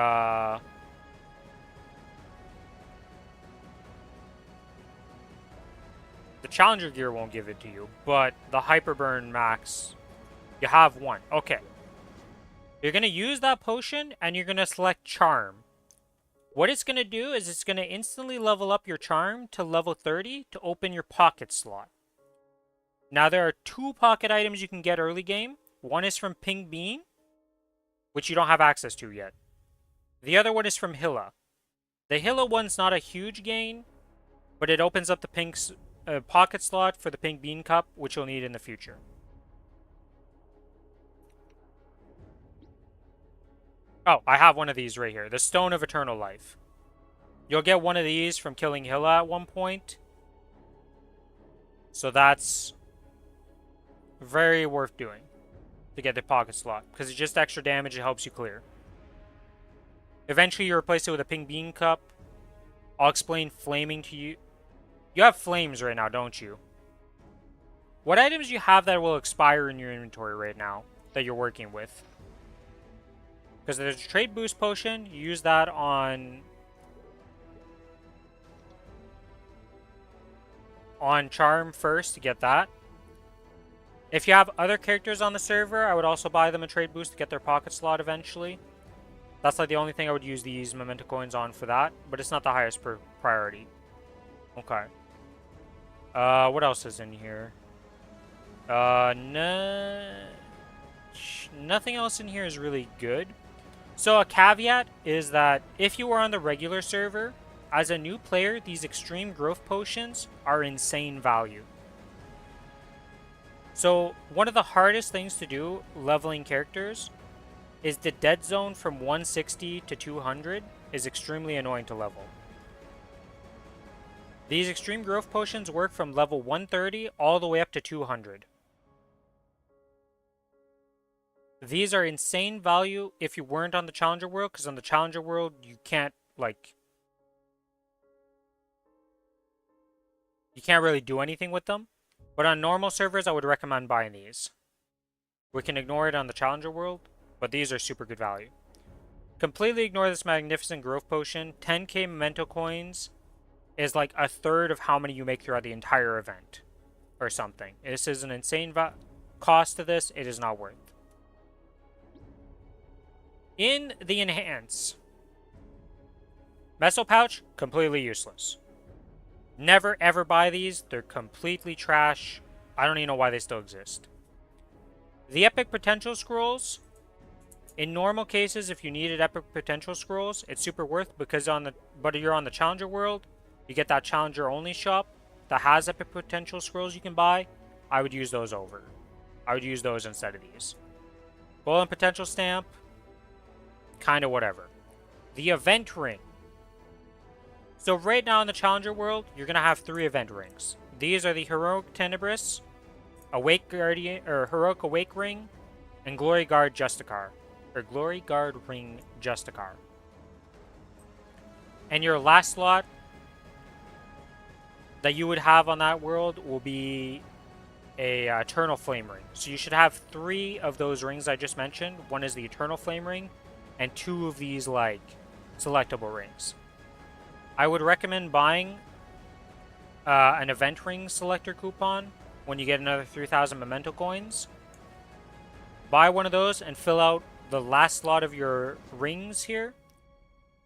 Challenger gear won't give it to you, but the Hyperburn Max, you have one. Okay. You're going to use that potion, and you're going to select Charm. What it's going to do is it's going to instantly level up your Charm to level 30 to open your pocket slot. Now, there are 2 pocket items you can get early game. One is from Pink Bean, which you don't have access to yet. The other one is from Hilla. The Hilla one's not a huge gain, but it opens up the Pink's pocket slot for the Pink Bean Cup, which you'll need in the future. Oh, I have one of these right here. The Stone of Eternal Life. You'll get one of these from killing Hilla at one point. So that's very worth doing to get the pocket slot, because it's just extra damage. It helps you clear. Eventually, you replace it with a Pink Bean Cup. I'll explain flaming to you. You have flames right now, don't you? What items do you have that will expire in your inventory right now that you're working with? Because there's a trade boost potion. You use that on Charm first to get that. If you have other characters on the server, I would also buy them a trade boost to get their pocket slot eventually. That's like the only thing I would use these memento coins on for that, but it's not the highest priority. Okay. What else is in here? Nothing else in here is really good. So a caveat is that if you are on the regular server, as a new player, these extreme growth potions are insane value. So one of the hardest things to do leveling characters is the dead zone from 160 to 200 is extremely annoying to level. These extreme growth potions work from level 130 all the way up to 200. These are insane value if you weren't on the Challenger World, because on the Challenger World, you can't, like... you can't really do anything with them. But on normal servers, I would recommend buying these. We can ignore it on the Challenger World, but these are super good value. Completely ignore this magnificent growth potion. 10k memento coins is like a third of how many you make throughout the entire event. Or something. This is an insane cost to this. It is not worth. In the Enhance. Meso Pouch, completely useless. Never ever buy these. They're completely trash. I don't even know why they still exist. The Epic Potential Scrolls. In normal cases, if you needed Epic Potential Scrolls, it's super worth, because but you're on the Challenger World, you get that Challenger only shop that has Epic Potential Scrolls you can buy. I would use those over. I would use those instead of these. Golden Potential Stamp. Kind of whatever. The Event Ring. So right now in the Challenger World, you're going to have 3 event rings. These are the Heroic Tenebris, Awake Guardian, or Heroic Awake Ring, and Glory Guard Justicar. Or Glory Guard Ring Justicar. And your last slot that you would have on that world will be a Eternal Flame Ring. So you should have 3 of those rings I just mentioned. One is the Eternal Flame Ring, and 2 of these, like, selectable rings. I would recommend buying an event ring selector coupon when you get another 3,000 memento coins. Buy one of those and fill out the last slot of your rings here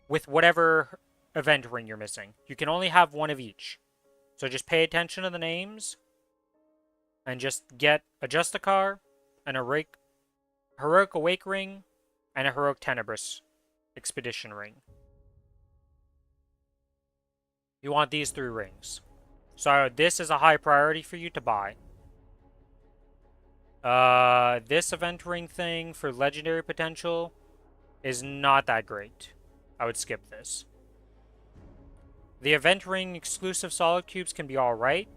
with whatever event ring you're missing. You can only have one of each. So just pay attention to the names and just get a Justicar, an Heroic Awake Ring, and a Heroic Tenebris Expedition Ring. You want these 3 rings. So this is a high priority for you to buy. This event ring thing for legendary potential is not that great. I would skip this. The event ring exclusive solid cubes can be alright.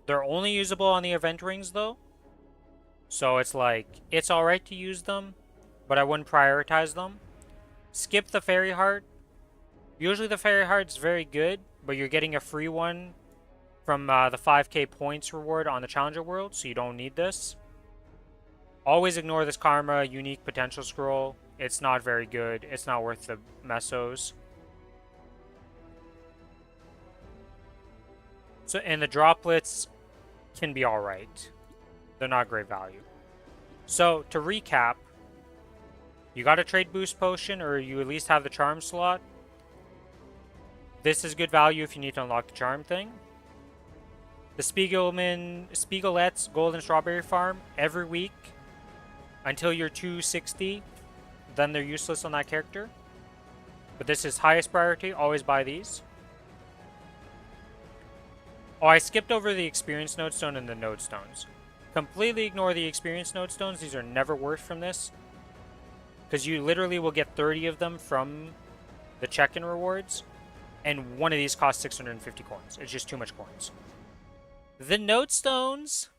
They're only usable on the event rings though. So it's like, it's alright to use them, but I wouldn't prioritize them. Skip the Fairy Heart. Usually the Fairy Heart's very good, but you're getting a free one from the 5k points reward on the Challenger World, so you don't need this. Always ignore this Karma unique potential scroll. It's not very good. It's not worth the mesos. So, and the droplets can be alright. They're not great value. So, to recap, you got a trade boost potion, or you at least have the charm slot. This is good value if you need to unlock the charm thing. The Spiegelet's Golden Strawberry Farm every week until you're 260. Then they're useless on that character. But this is highest priority. Always buy these. Oh, I skipped over the Experience Nodestone and the Nodestones. Completely ignore the Experience Nodestones. These are never worth from this. Because you literally will get 30 of them from the check-in rewards. And one of these costs 650 coins. It's just too much coins. The Nodestones,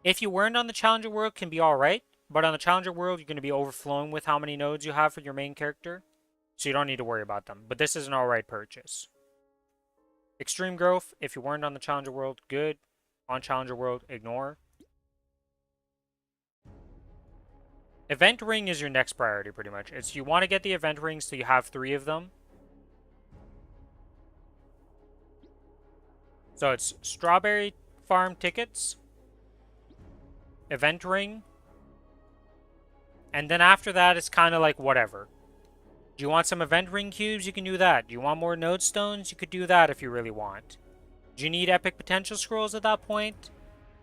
if you weren't on the Challenger World, can be alright. But on the Challenger World, you're going to be overflowing with how many nodes you have for your main character. So you don't need to worry about them. But this is an alright purchase. Extreme Growth, if you weren't on the Challenger World, good. On Challenger World, ignore. Event Ring is your next priority, pretty much. It's you want to get the Event Rings so you have 3 of them. So it's Strawberry Farm tickets, Event Ring, and then after that, it's kind of like whatever. Do you want some Event Ring cubes? You can do that. Do you want more Node Stones? You could do that if you really want. Do you need Epic Potential Scrolls at that point?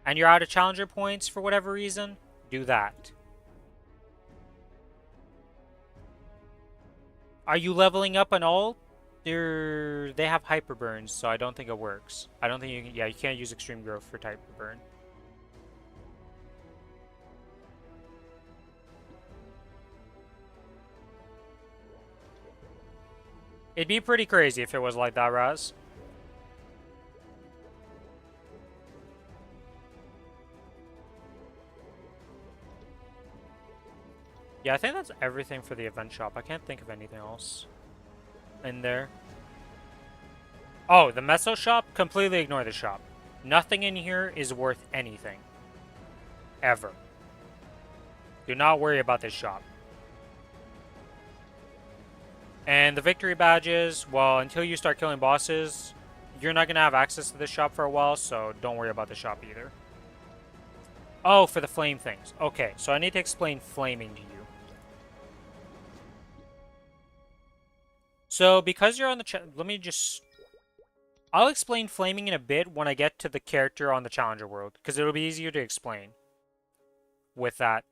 And you're out of Challenger points for whatever reason? Do that. Are you leveling up on all? They have Hyper Burns, so I don't think it works. I don't think you can, yeah, you can't use Extreme Growth for Hyper Burn. It'd be pretty crazy if it was like that, Raz. Yeah, I think that's everything for the event shop. I can't think of anything else in there. Oh, the Meso shop? Completely ignore the shop. Nothing in here is worth anything. Ever. Do not worry about this shop. And the victory badges, well, until you start killing bosses, you're not going to have access to this shop for a while, so don't worry about the shop either. Oh, for the flame things. Okay, so I need to explain flaming to you. So, because you're on the... let me just... I'll explain flaming in a bit when I get to the character on the Challenger World, because it'll be easier to explain with that.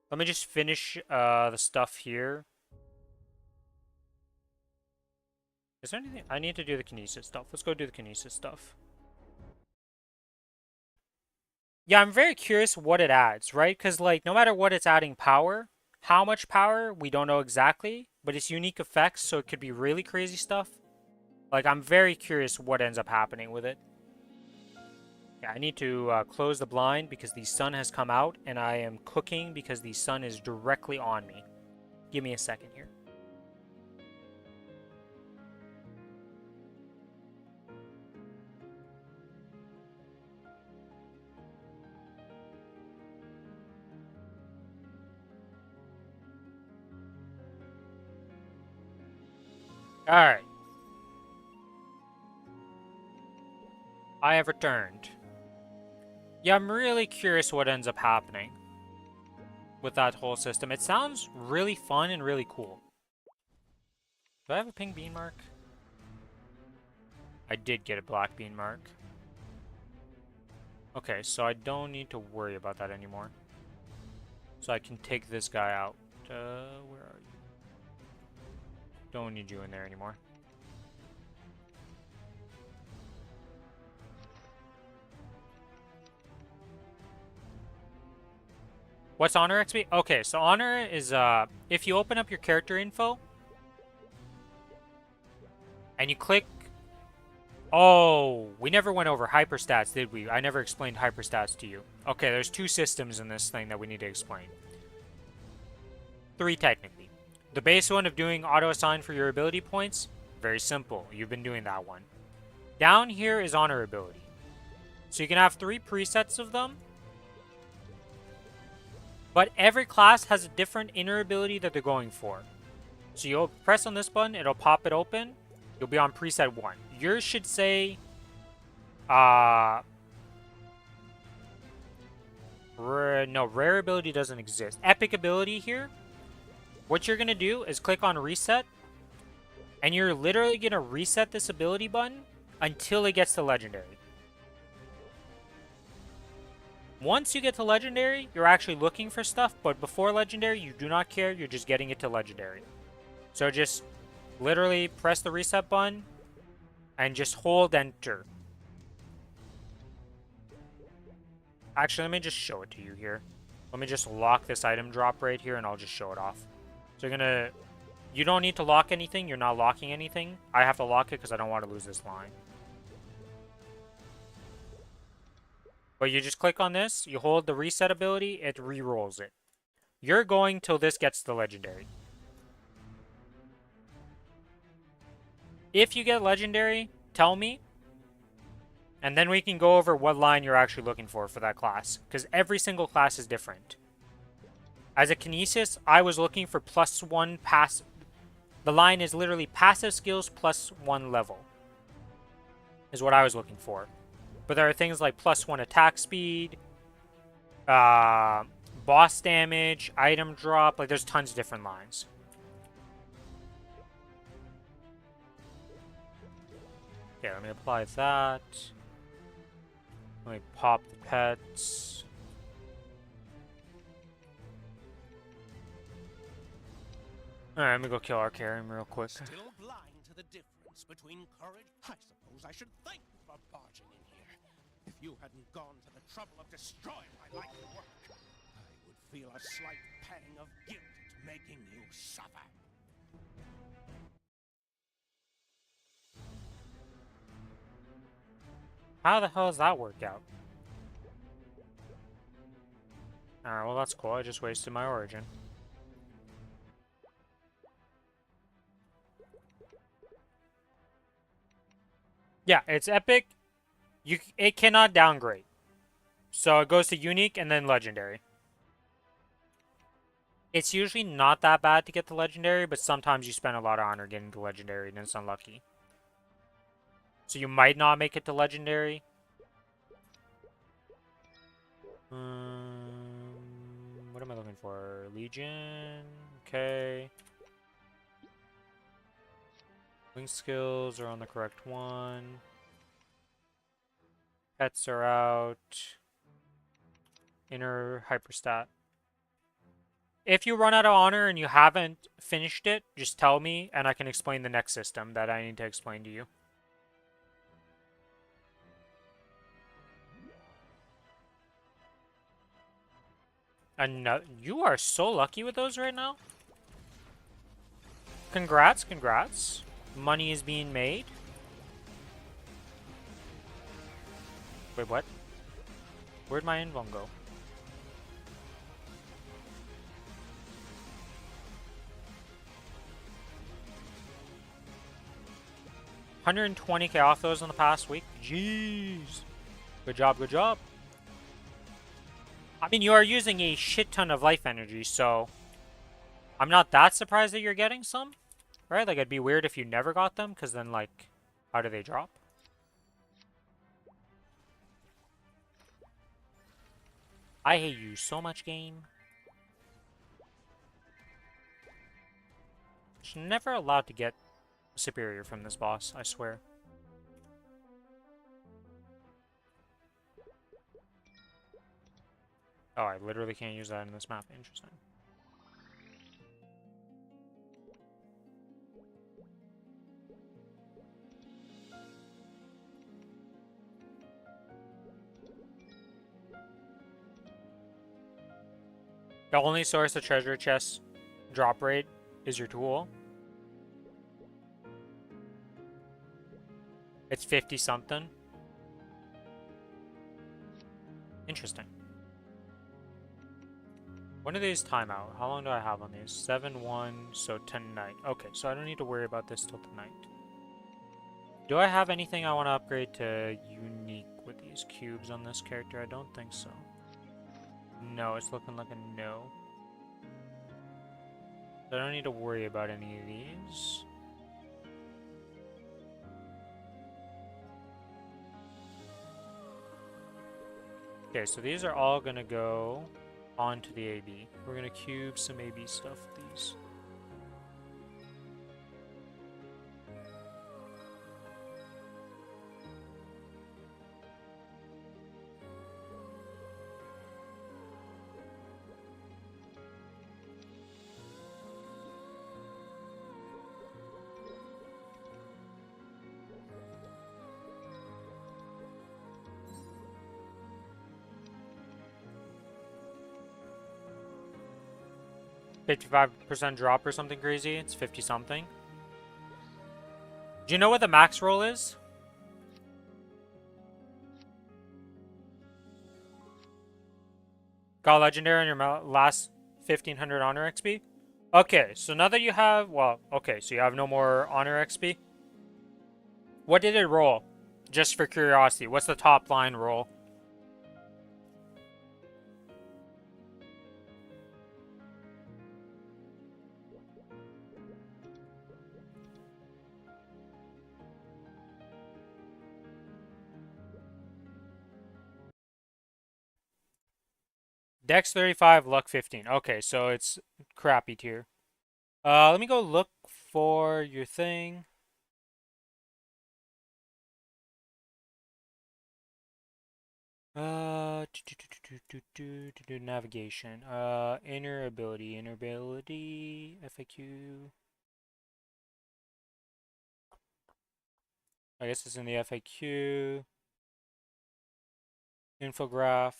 Let me just finish the stuff here. Is there anything? I need to do the Kinesis stuff. Let's go do the Kinesis stuff. Yeah, I'm very curious what it adds, right? Because, like, no matter what it's adding power, how much power, we don't know exactly. But it's unique effects, so it could be really crazy stuff. Like, I'm very curious what ends up happening with it. Yeah, I need to close the blind because the sun has come out, and I am cooking because the sun is directly on me. Give me a second here. Alright. I have returned. Yeah, I'm really curious what ends up happening with that whole system. It sounds really fun and really cool. Do I have a pink bean mark? I did get a black bean mark. Okay, so I don't need to worry about that anymore. So I can take this guy out. Where are you? Don't need you in there anymore. What's Honor XP? Okay, so Honor is, if you open up your character info, and you click Oh, we never went over hyperstats, did we? I never explained hyperstats to you. Okay, there's two systems in this thing that we need to explain. Three, technically. The base one of doing auto-assign for your ability points, very simple. You've been doing that one. Down here is honor ability. So you can have 3 presets of them. But every class has a different inner ability that they're going for. So you'll press on this button, it'll pop it open. You'll be on preset 1. Yours should say... no, rare ability doesn't exist. Epic ability here. What you're going to do is click on reset. And you're literally going to reset this ability button until it gets to legendary. Once you get to legendary, you're actually looking for stuff. But before legendary, you do not care. You're just getting it to legendary. So just literally press the reset button and just hold enter. Actually, let me just show it to you here. Let me just lock this item drop right here and I'll just show it off. So you're gonna... You don't need to lock anything. You're not locking anything. I have to lock it because I don't want to lose this line. But you just click on this. You hold the reset ability. It re-rolls it. You're going till this gets to legendary. If you get legendary, tell me. And then we can go over what line you're actually looking for that class. Because every single class is different. As a Kinesis, I was looking for +1 pass. The line is literally passive skills +1 level. Is what I was looking for. But there are things like +1 attack speed, boss damage, item drop. Like, there's tons of different lines. Okay, let me apply that. Let me pop the pets. Alright, let me go kill our Karim real quick. Still blind to the difference between courage. I suppose I should thank you for barging in here. If you hadn't gone to the trouble of destroying my life work, I would feel a slight pang of guilt at making you suffer. How the hell does that work out? Alright, well that's cool. I just wasted my origin. Yeah, it's epic. It cannot downgrade. So it goes to unique and then legendary. It's usually not that bad to get the legendary, but sometimes you spend a lot of honor getting the legendary and it's unlucky. So you might not make it to legendary. What am I looking for? Legion. Okay. Wing skills are on the correct one. Pets are out. Inner hyperstat. If you run out of honor and you haven't finished it, just tell me and I can explain the next system that I need to explain to you. And you are so lucky with those right now. Congrats, congrats. Money is being made. Wait, what? Where'd my invuln go? $120K off those in the past week. Jeez. Good job, good job. I mean, you are using a shit ton of life energy, so I'm not that surprised that you're getting some, right? Like, it'd be weird if you never got them, because then, like, how do they drop? I hate you so much, game. Just never allowed to get superior from this boss, I swear. Oh, I literally can't use that in this map. Interesting. The only source of treasure chest drop rate is your tool. It's 50 something. Interesting. When do these time out? How long do I have on these? 7-1, so tonight. Okay, so I don't need to worry about this till tonight. Do I have anything I want to upgrade to unique with these cubes on this character? I don't think so. No, it's looking like a no. So I don't need to worry about any of these. Okay, so these are all gonna go onto the AB. We're gonna cube some AB stuff with these. $55% drop or something crazy. It's 50 something. Do you know what the max roll is? Got legendary on your last 1500 honor XP? Okay, so now that you have, well, okay, so you have no more honor XP. What did it roll? Just for curiosity, what's the top line roll? Dex 35, luck 15. Okay, so it's crappy tier. Let me go look for your thing. Navigation. Inner ability, FAQ. I guess it's in the FAQ. Infograph.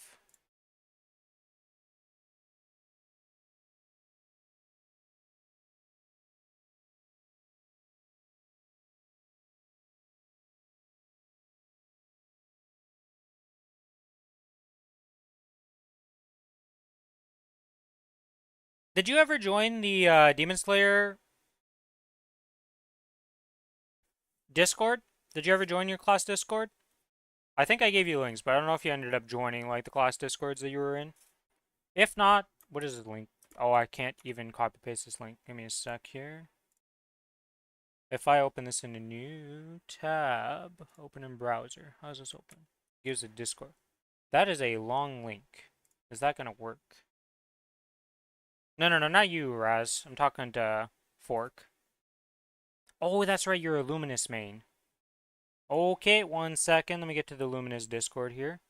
Did you ever join the Demon Slayer Discord? Did you ever join your class Discord? I think I gave you links, but I don't know if you ended up joining like the class Discords that you were in. If not, what is the link? Oh, I can't even copy paste this link. Give me a sec here. If I open this in a new tab, open in browser. How does this open? Gives a Discord. That is a long link. Is that gonna work? No, not you, Raz. I'm talking to Fork. Oh, that's right, you're a Luminous main. Okay, 1 second. Let me get to the Luminous Discord here.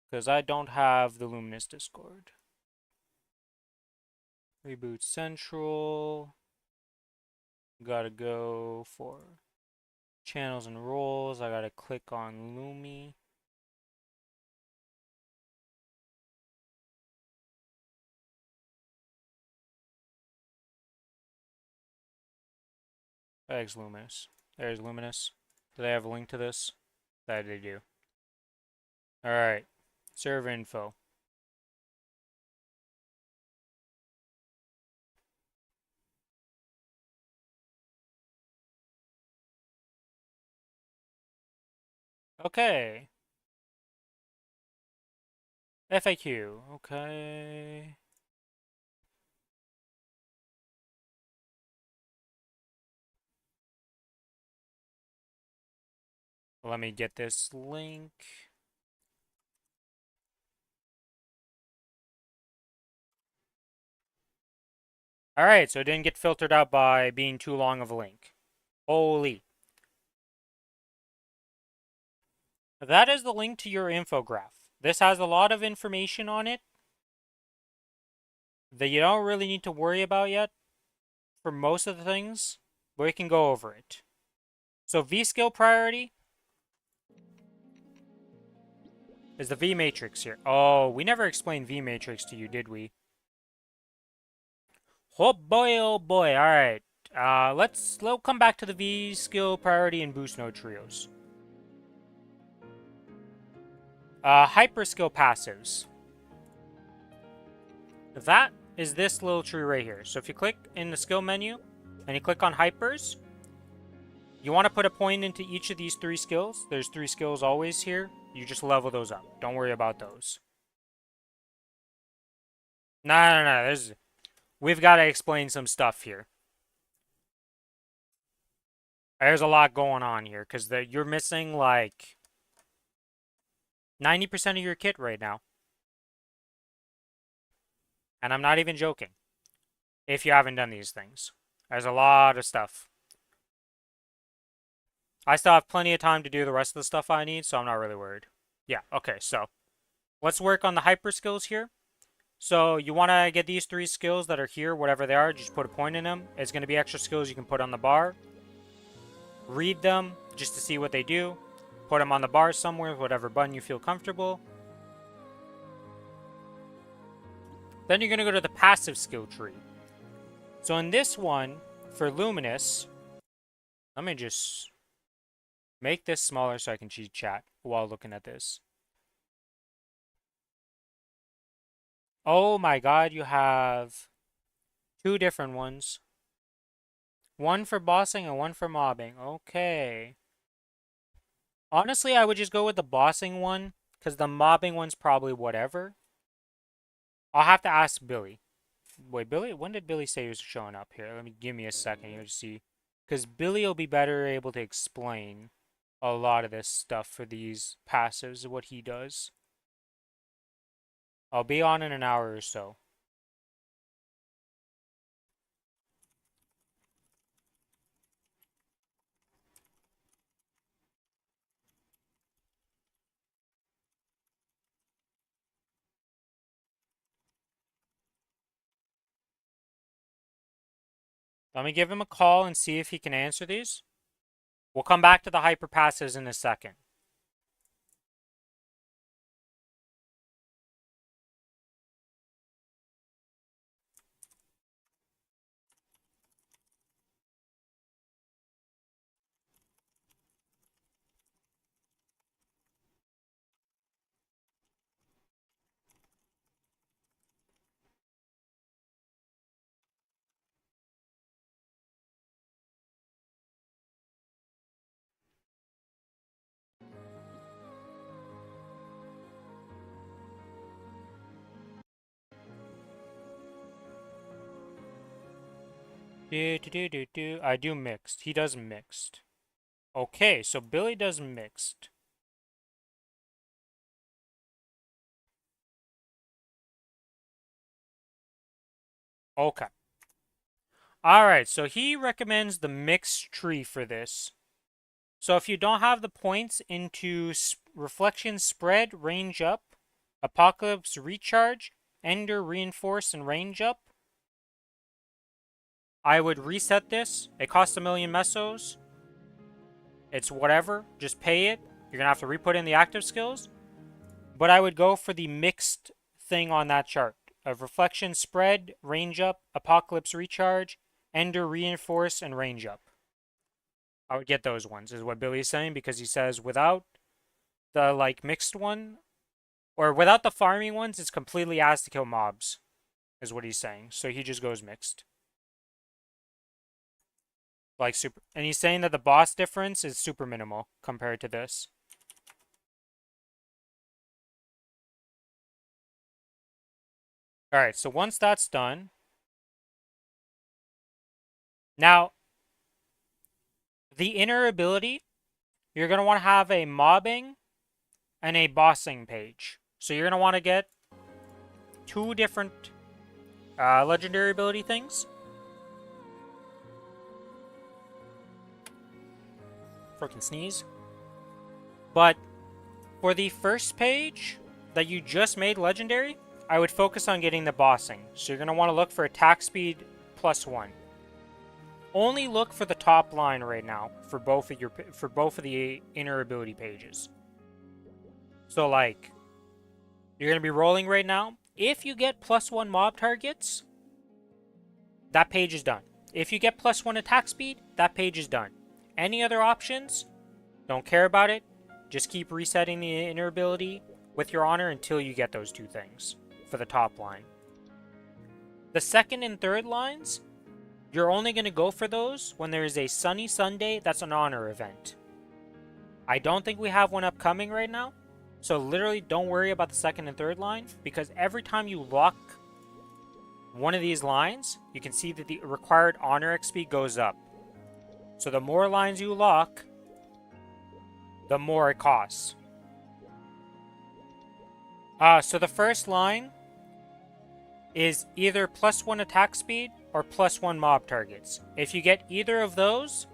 Because I don't have the Luminous Discord. Reboot Central. Gotta go for channels and roles. I gotta click on Lumi. There's Luminous. There's Luminous. Do they have a link to this? That they do. Alright. Server info. Okay. FAQ. Okay. Let me get this link. Alright, so it didn't get filtered out by being too long of a link. Holy. That is the link to your infograph. This has a lot of information on it that you don't really need to worry about yet for most of the things, but we can go over it. So V-skill priority is the V-matrix here. Oh, we never explained V-matrix to you, did we? Oh boy, alright. Let's come back to the V skill priority and boost node trios. Hyper skill passives. That is this little tree right here. So if you click in the skill menu and you click on hypers, you want to put a point into each of these 3 skills. There's 3 skills always here. You just level those up. Don't worry about those. No. We've got to explain some stuff here. There's a lot going on here because you're missing like 90% of your kit right now. And I'm not even joking. If you haven't done these things, there's a lot of stuff. I still have plenty of time to do the rest of the stuff I need, so I'm not really worried. Yeah, okay, so let's work on the hyper skills here. So you want to get these 3 skills that are here, whatever they are, just put a point in them. It's going to be extra skills you can put on the bar. Read them just to see what they do. Put them on the bar somewhere, whatever button you feel comfortable. Then you're going to go to the passive skill tree. So in this one, for Luminous, let me just make this smaller so I can cheat chat while looking at this. Oh my god, you have 2 different ones. One for bossing and one for mobbing. Okay. Honestly, I would just go with the bossing one, because the mobbing one's probably whatever. I'll have to ask Billy. Wait, Billy? When did Billy say he was showing up here? Give me a second here to see. Because Billy will be better able to explain a lot of this stuff for these passives, what he does. I'll be on in an hour or so. Let me give him a call and see if he can answer these. We'll come back to the hyper passives in a second. I do mixed. He does mixed. Okay, so Billy does mixed. Okay. Alright, so he recommends the mixed tree for this. So if you don't have the points into Reflection Spread, Range Up, Apocalypse Recharge, Ender Reinforce, and Range Up, I would reset this. It costs 1,000,000 mesos. It's whatever. Just pay it. You're going to have to re-put in the active skills. But I would go for the mixed thing on that chart of Reflection Spread, Range Up, Apocalypse Recharge, Ender Reinforce, and Range Up. I would get those ones, is what Billy's saying, because he says without the, like, mixed one, or without the farming ones, it's completely asked to kill mobs, is what he's saying. So he just goes mixed. Like, super. And he's saying that the boss difference is super minimal compared to this. Alright, so once that's done, now, the inner ability, you're going to want to have a mobbing and a bossing page. So you're going to want to get 2 different legendary ability things. Freaking sneeze. But for the first page that you just made legendary, I would focus on getting the bossing. So you're going to want to look for attack speed +1. Only look for the top line right now for both of the inner ability pages. So like, you're going to be rolling right now. If you get +1 mob targets, that page is done. If you get +1 attack speed, that page is done. Any other options, don't care about it. Just keep resetting the inner ability with your honor until you get those two things for the top line. The second and third lines, you're only going to go for those when there is a sunny Sunday that's an honor event. I don't think we have one upcoming right now, so literally don't worry about the second and third line, because every time you lock one of these lines, you can see that the required honor XP goes up. So the more lines you lock, the more it costs. So the first line is either +1 attack speed or +1 mob targets. If you get either of those,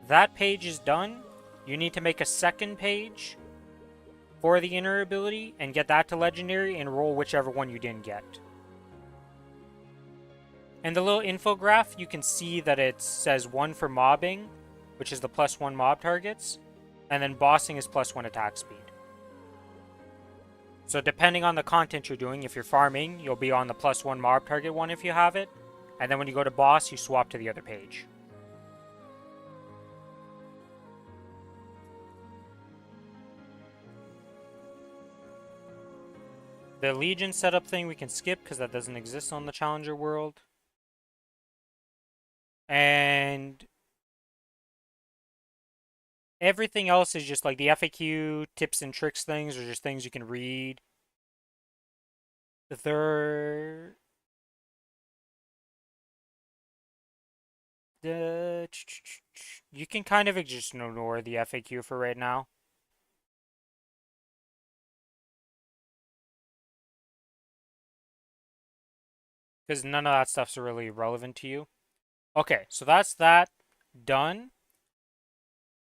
that page is done. You need to make a second page for the inner ability and get that to legendary and roll whichever one you didn't get. And the little infograph, you can see that it says 1 for mobbing, which is the +1 mob targets, and then bossing is +1 attack speed. So depending on the content you're doing, if you're farming, you'll be on the +1 mob target one if you have it, and then when you go to boss, you swap to the other page. The Legion setup thing we can skip because that doesn't exist on the Challenger world. And everything else is just like the FAQ tips and tricks things, or just things you can read. The third... You can kind of just ignore the FAQ for right now. Because none of that stuff's really relevant to you. Okay, so that's that done.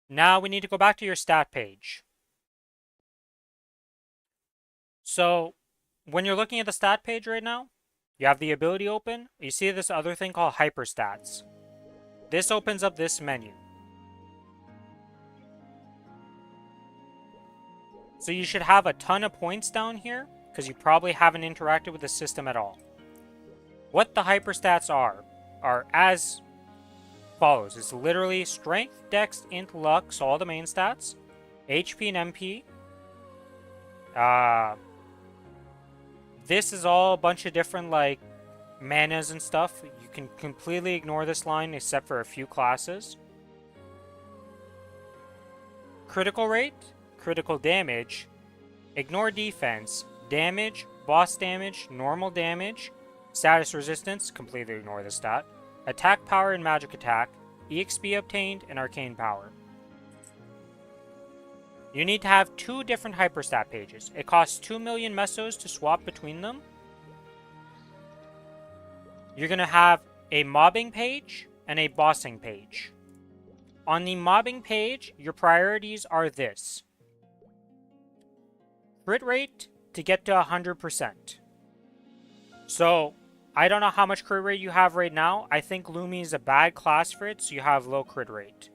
Now we need to go back to your stat page. So when you're looking at the stat page right now, you have the ability open. You see this other thing called hyperstats. This opens up this menu. So you should have a ton of points down here because you probably haven't interacted with the system at all. What the hyperstats are as follows. It's literally strength, dex, int, luck, so all the main stats, HP and MP. This is all a bunch of different like manas and stuff. You can completely ignore this line except for a few classes. Critical rate, critical damage, ignore defense, damage, boss damage, normal damage, status resistance, completely ignore the stat, attack power and magic attack, EXP obtained, and arcane power. You need to have 2 different hyperstat pages. It costs 2 million mesos to swap between them. You're going to have a mobbing page and a bossing page. On the mobbing page, your priorities are this. Crit rate to get to 100%. So, I don't know how much crit rate you have right now. I think Lumi is a bad class for it, so you have low crit rate.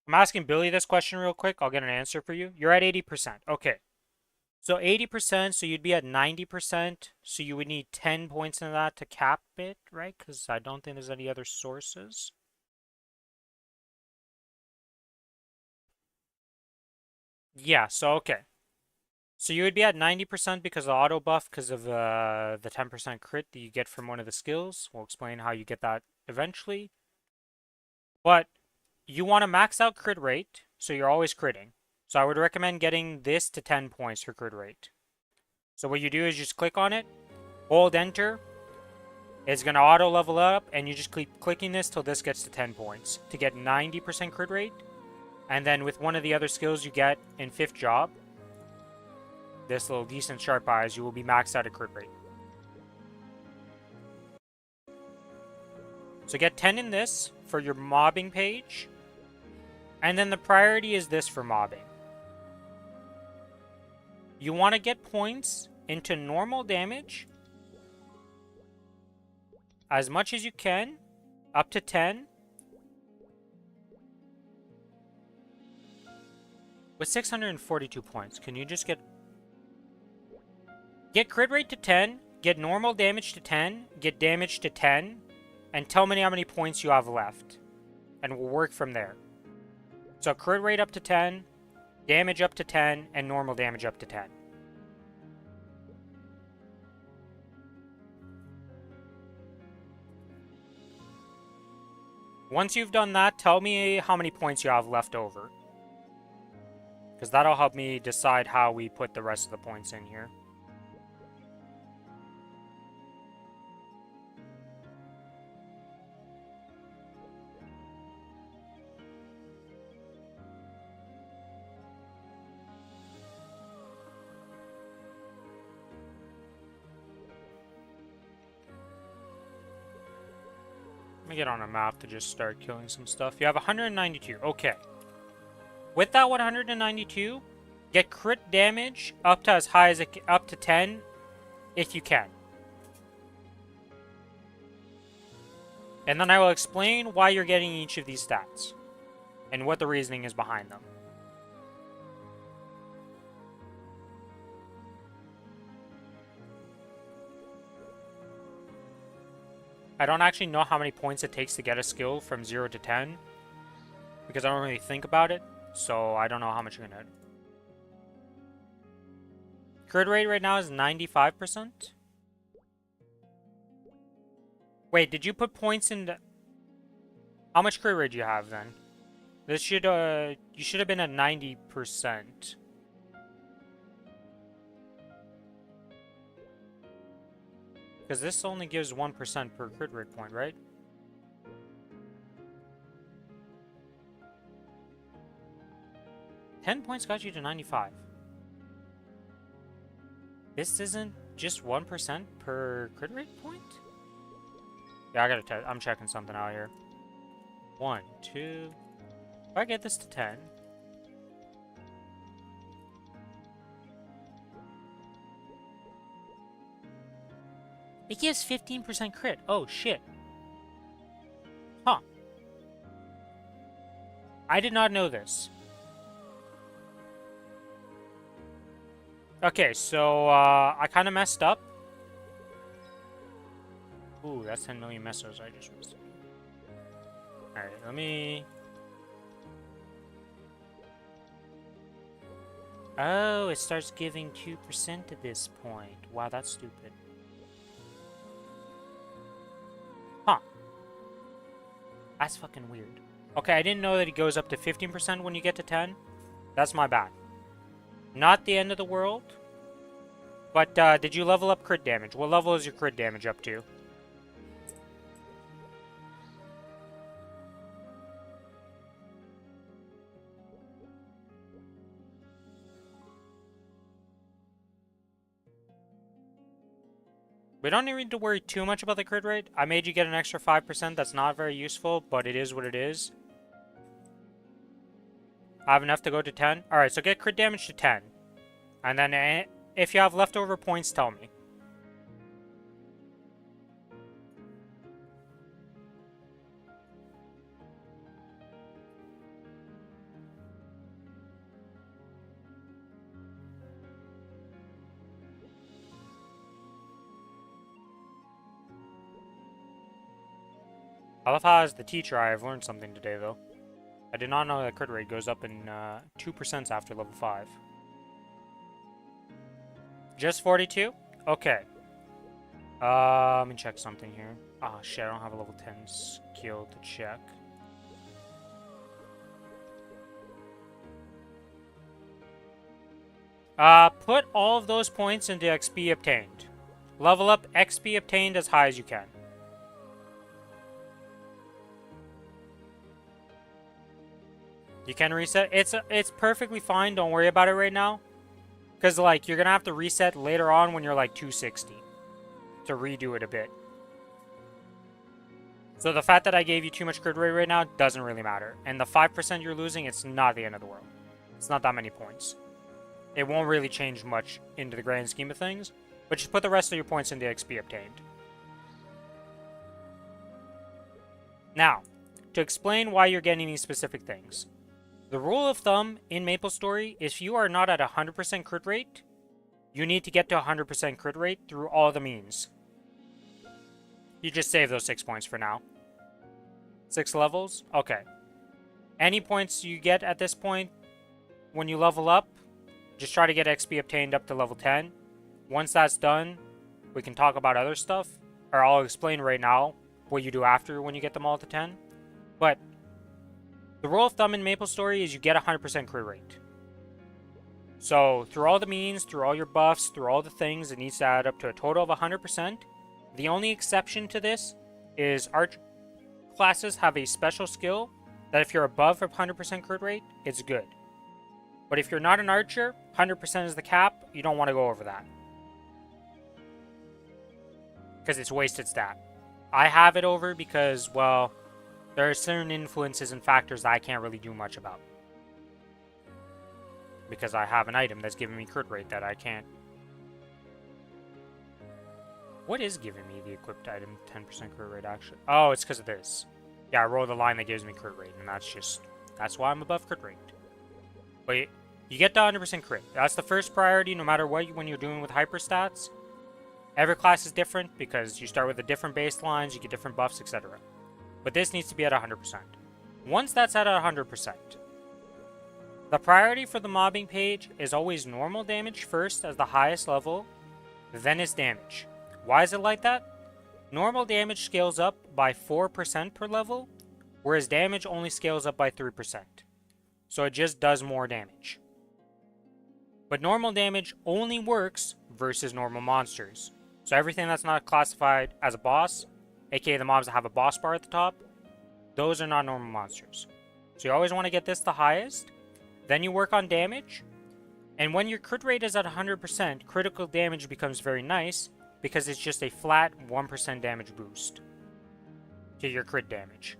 I'm asking Billy this question real quick. I'll get an answer for you. You're at 80%. Okay. So 80%, so you'd be at 90%. So you would need 10 points in that to cap it, right? Because I don't think there's any other sources. Yeah, so okay. So you would be at 90% because of auto buff, because of the 10% crit that you get from one of the skills. We'll explain how you get that eventually. But you want to max out crit rate, so you're always critting. So I would recommend getting this to 10 points for crit rate. So what you do is just click on it, hold enter. It's going to auto level up, and you just keep clicking this till this gets to 10 points to get 90% crit rate. And then with one of the other skills you get in 5th job, this little decent sharp eyes, you will be maxed out at crit rate. So get 10 in this for your mobbing page. And then the priority is this for mobbing. You want to get points into normal damage as much as you can, up to 10. With 642 points, can you just get crit rate to 10, get normal damage to 10, get damage to 10, and tell me how many points you have left. And we'll work from there. So crit rate up to 10, damage up to 10, and normal damage up to 10. Once you've done that, tell me how many points you have left over. Because that'll help me decide how we put the rest of the points in here. Let me get on a map to just start killing some stuff. You have 192. Okay. With that 192, get crit damage up to as high as up to 10 if you can. And then I will explain why you're getting each of these stats and what the reasoning is behind them. I don't actually know how many points it takes to get a skill from 0 to 10 because I don't really think about it, so I don't know how much you're gonna. Crit rate right now is 95%. Wait, did you put points in the... How much crit rate do you have then? This should, you should have been at 90%. Because this only gives 1% per crit rate point, right? $10 points got you to 95. This isn't just 1% per crit rate point? Yeah, I gotta test. I'm checking something out here. 1, 2. If I get this to 10. It gives 15% crit. Oh, shit. Huh. I did not know this. Okay, so, I kind of messed up. Ooh, that's 10 million mesos I just missed. Alright, let me... Oh, it starts giving 2% at this point. Wow, that's stupid. Huh. That's fucking weird. Okay, I didn't know that it goes up to 15% when you get to 10. That's my bad. Not the end of the world. But, did you level up crit damage? What level is your crit damage up to? We don't need to worry too much about the crit rate. I made you get an extra 5%. That's not very useful, but it is what it is. I have enough to go to 10. Alright, so get crit damage to 10. And then if you have leftover points, tell me. I love how as the teacher I have learned something today, though. I did not know that crit rate goes up in 2% after level 5. Just 42? Okay. Let me check something here. Oh shit, I don't have a level 10 skill to check. Put all of those points into XP obtained. Level up XP obtained as high as you can. You can reset. It's perfectly fine. Don't worry about it right now. Because, like, you're going to have to reset later on when you're, like, 260. To redo it a bit. So the fact that I gave you too much crit rate right now doesn't really matter. And the 5% you're losing, it's not the end of the world. It's not that many points. It won't really change much into the grand scheme of things. But just put the rest of your points into XP obtained. Now, to explain why you're getting these specific things. The rule of thumb in Maplestory is if you are not at 100% crit rate, you need to get to 100% crit rate through all the means. You just save those 6 points for now. 6 levels? Okay. Any points you get at this point, when you level up, just try to get XP obtained up to level 10. Once that's done, we can talk about other stuff. Or I'll explain right now what you do after when you get them all to 10. But the rule of thumb in Maplestory is you get 100% crit rate. So through all the means, through all your buffs, through all the things, it needs to add up to a total of 100%. The only exception to this is archer classes have a special skill that if you're above 100% crit rate, it's good. But if you're not an archer, 100% is the cap, you don't want to go over that. Because it's wasted stat. I have it over because, well, there are certain influences and factors that I can't really do much about. Because I have an item that's giving me crit rate that I can't. What is giving me the equipped item 10% crit rate actually? Oh, it's because of this. Yeah, I roll the line that gives me crit rate, and that's why I'm above crit rate. But you get to 100% crit. That's the first priority no matter what when you're doing with hyper stats. Every class is different because you start with the different baselines, you get different buffs, etc. But this needs to be at 100%. Once that's at 100%, the priority for the mobbing page is always normal damage first as the highest level, then is damage. Why is it like that? Normal damage scales up by 4% per level, whereas damage only scales up by 3%. So it just does more damage. But normal damage only works versus normal monsters. So everything that's not classified as a boss, aka the mobs that have a boss bar at the top, those are not normal monsters. So you always want to get this the highest, then you work on damage, and when your crit rate is at 100%, critical damage becomes very nice because it's just a flat 1% damage boost to your crit damage.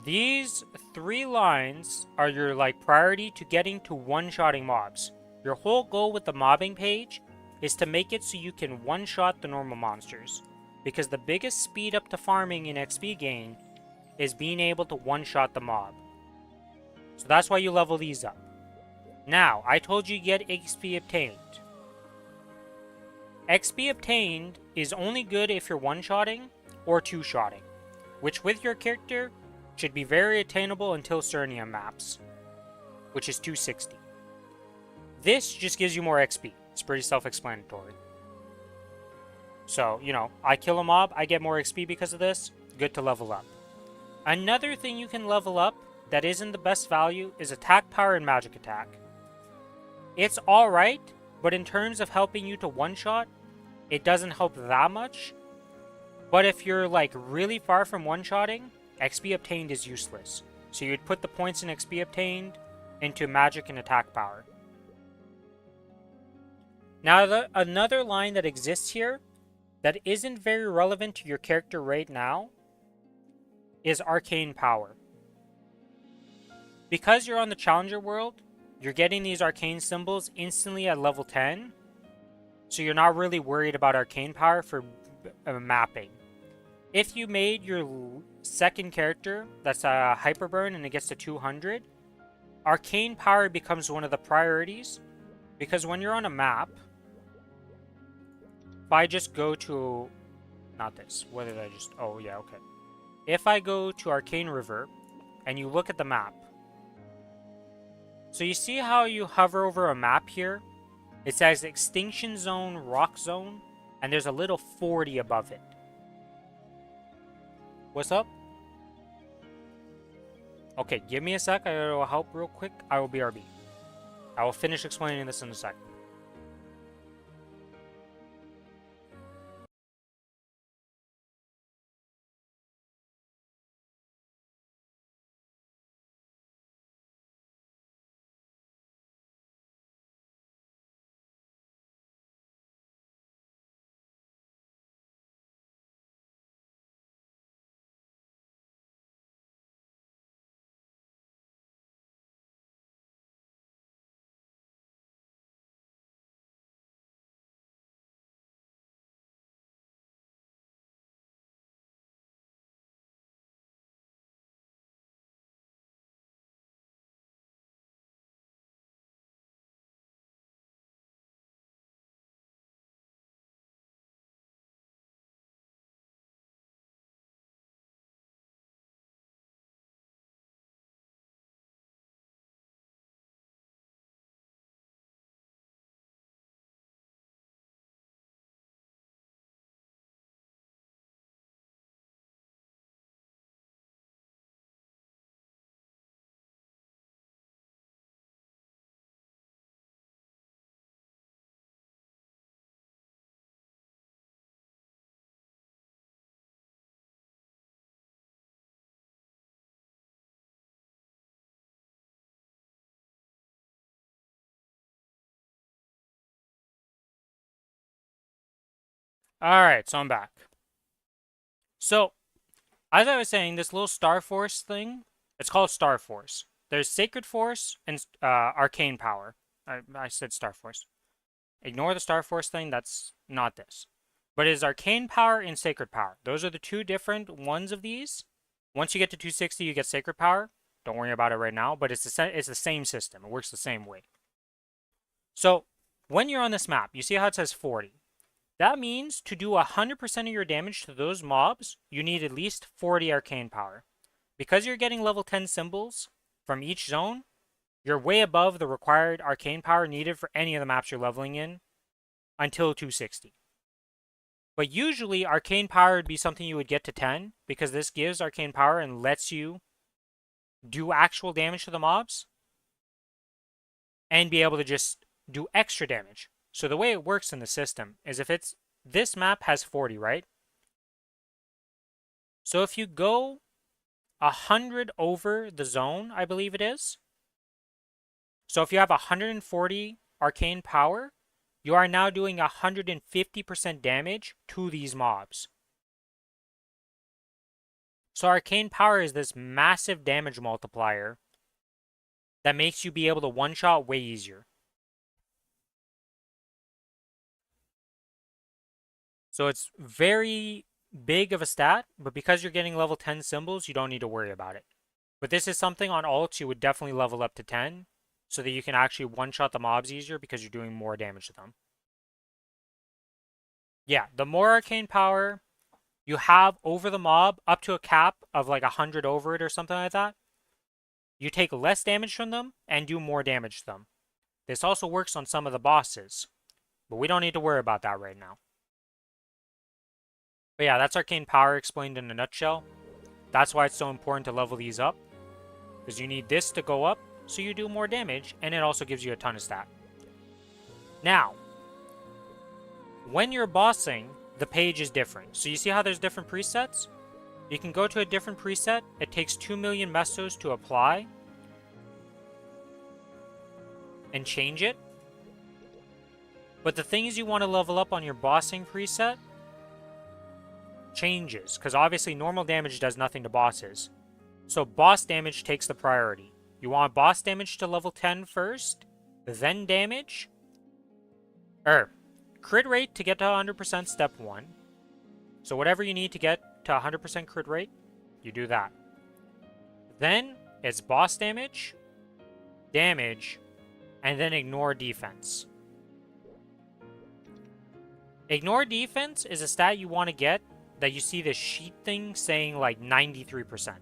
These 3 lines are your priority to getting to one-shotting mobs. Your whole goal with the mobbing page is to make it so you can one-shot the normal monsters. Because the biggest speed up to farming in XP gain is being able to one-shot the mob. So that's why you level these up. Now, I told you get XP obtained. XP obtained is only good if you're one-shotting or two-shotting, which with your character should be very attainable until Cernium maps, which is 260. This just gives you more XP. It's pretty self-explanatory. So, I kill a mob, I get more XP because of this. Good to level up. Another thing you can level up that isn't the best value is attack power and magic attack. It's alright, but in terms of helping you to one-shot, it doesn't help that much. But if you're really far from one-shotting, XP obtained is useless. So you'd put the points in XP obtained into magic and attack power. Now, another line that exists here that isn't very relevant to your character right now is arcane power. Because you're on the challenger world, you're getting these arcane symbols instantly at level 10, so you're not really worried about arcane power for mapping. If you made your second character that's a hyperburn and it gets to 200, arcane power becomes one of the priorities, because when you're on a map, if I just go to, not this, what did I just, oh yeah, okay. If I go to Arcane River and you look at the map, so you see how you hover over a map here? It says Extinction Zone, Rock Zone, and there's a little 40 above it. What's up? Okay, give me a sec. I will help real quick. I will BRB. I will finish explaining this in a sec. Alright, so I'm back. So, as I was saying, this little Star Force thing, it's called Star Force. There's Sacred Force and Arcane Power. I said Star Force. Ignore the Star Force thing, that's not this. But it is Arcane Power and Sacred Power. Those are the two different ones of these. Once you get to 260, you get Sacred Power. Don't worry about it right now, but it's the same system. It works the same way. So, when you're on this map, you see how it says 40. That means to do 100% of your damage to those mobs, you need at least 40 Arcane Power. Because you're getting level 10 symbols from each zone, you're way above the required Arcane Power needed for any of the maps you're leveling in until 260. But usually, Arcane Power would be something you would get to 10, because this gives Arcane Power and lets you do actual damage to the mobs and be able to just do extra damage. So the way it works in the system is if it's this map has 40, right? So if you go 100 over the zone, I believe it is. So if you have 140 arcane power, you are now doing 150% damage to these mobs. So arcane power is this massive damage multiplier that makes you be able to one-shot way easier. So it's very big of a stat, but because you're getting level 10 symbols, you don't need to worry about it. But this is something on ults you would definitely level up to 10, so that you can actually one-shot the mobs easier because you're doing more damage to them. Yeah, the more arcane power you have over the mob, up to a cap of like 100 over it or something like that, you take less damage from them and do more damage to them. This also works on some of the bosses, but we don't need to worry about that right now. But yeah, that's arcane power explained in a nutshell. That's why it's so important to level these up, because you need this to go up so you do more damage, and it also gives you a ton of stat. Now, when you're bossing, the page is different. So you see how there's different presets? You can go to a different preset. It takes 2 million mesos to apply and change it. But the things you want to level up on your bossing preset changes, because obviously normal damage does nothing to bosses. So boss damage takes the priority. You want boss damage to level 10 first, then damage. Crit rate to get to 100% step 1. So whatever you need to get to 100% crit rate, you do that. Then it's boss damage, and then ignore defense. Ignore defense is a stat you want to get that you see this sheet thing saying like 93%.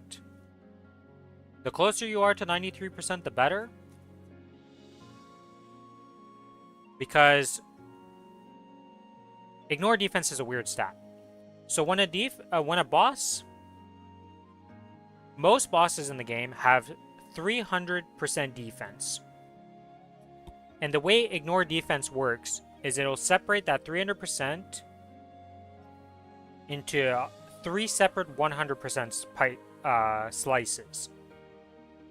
The closer you are to 93%, the better. Because ignore defense is a weird stat. So when a boss, most bosses in the game have 300% defense. And the way ignore defense works is it'll separate that 300% into 3 separate 100% slices.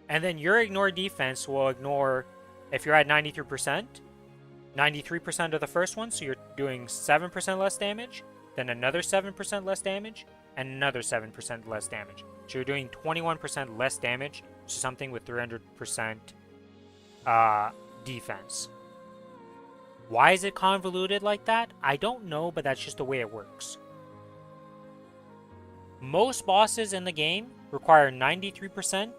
And then your ignore defense will ignore, if you're at 93%, 93% of the first one, so you're doing 7% less damage, then another 7% less damage, and another 7% less damage. So you're doing 21% less damage to something with 300% defense. Why is it convoluted like that? I don't know, but that's just the way it works. Most bosses in the game require 93%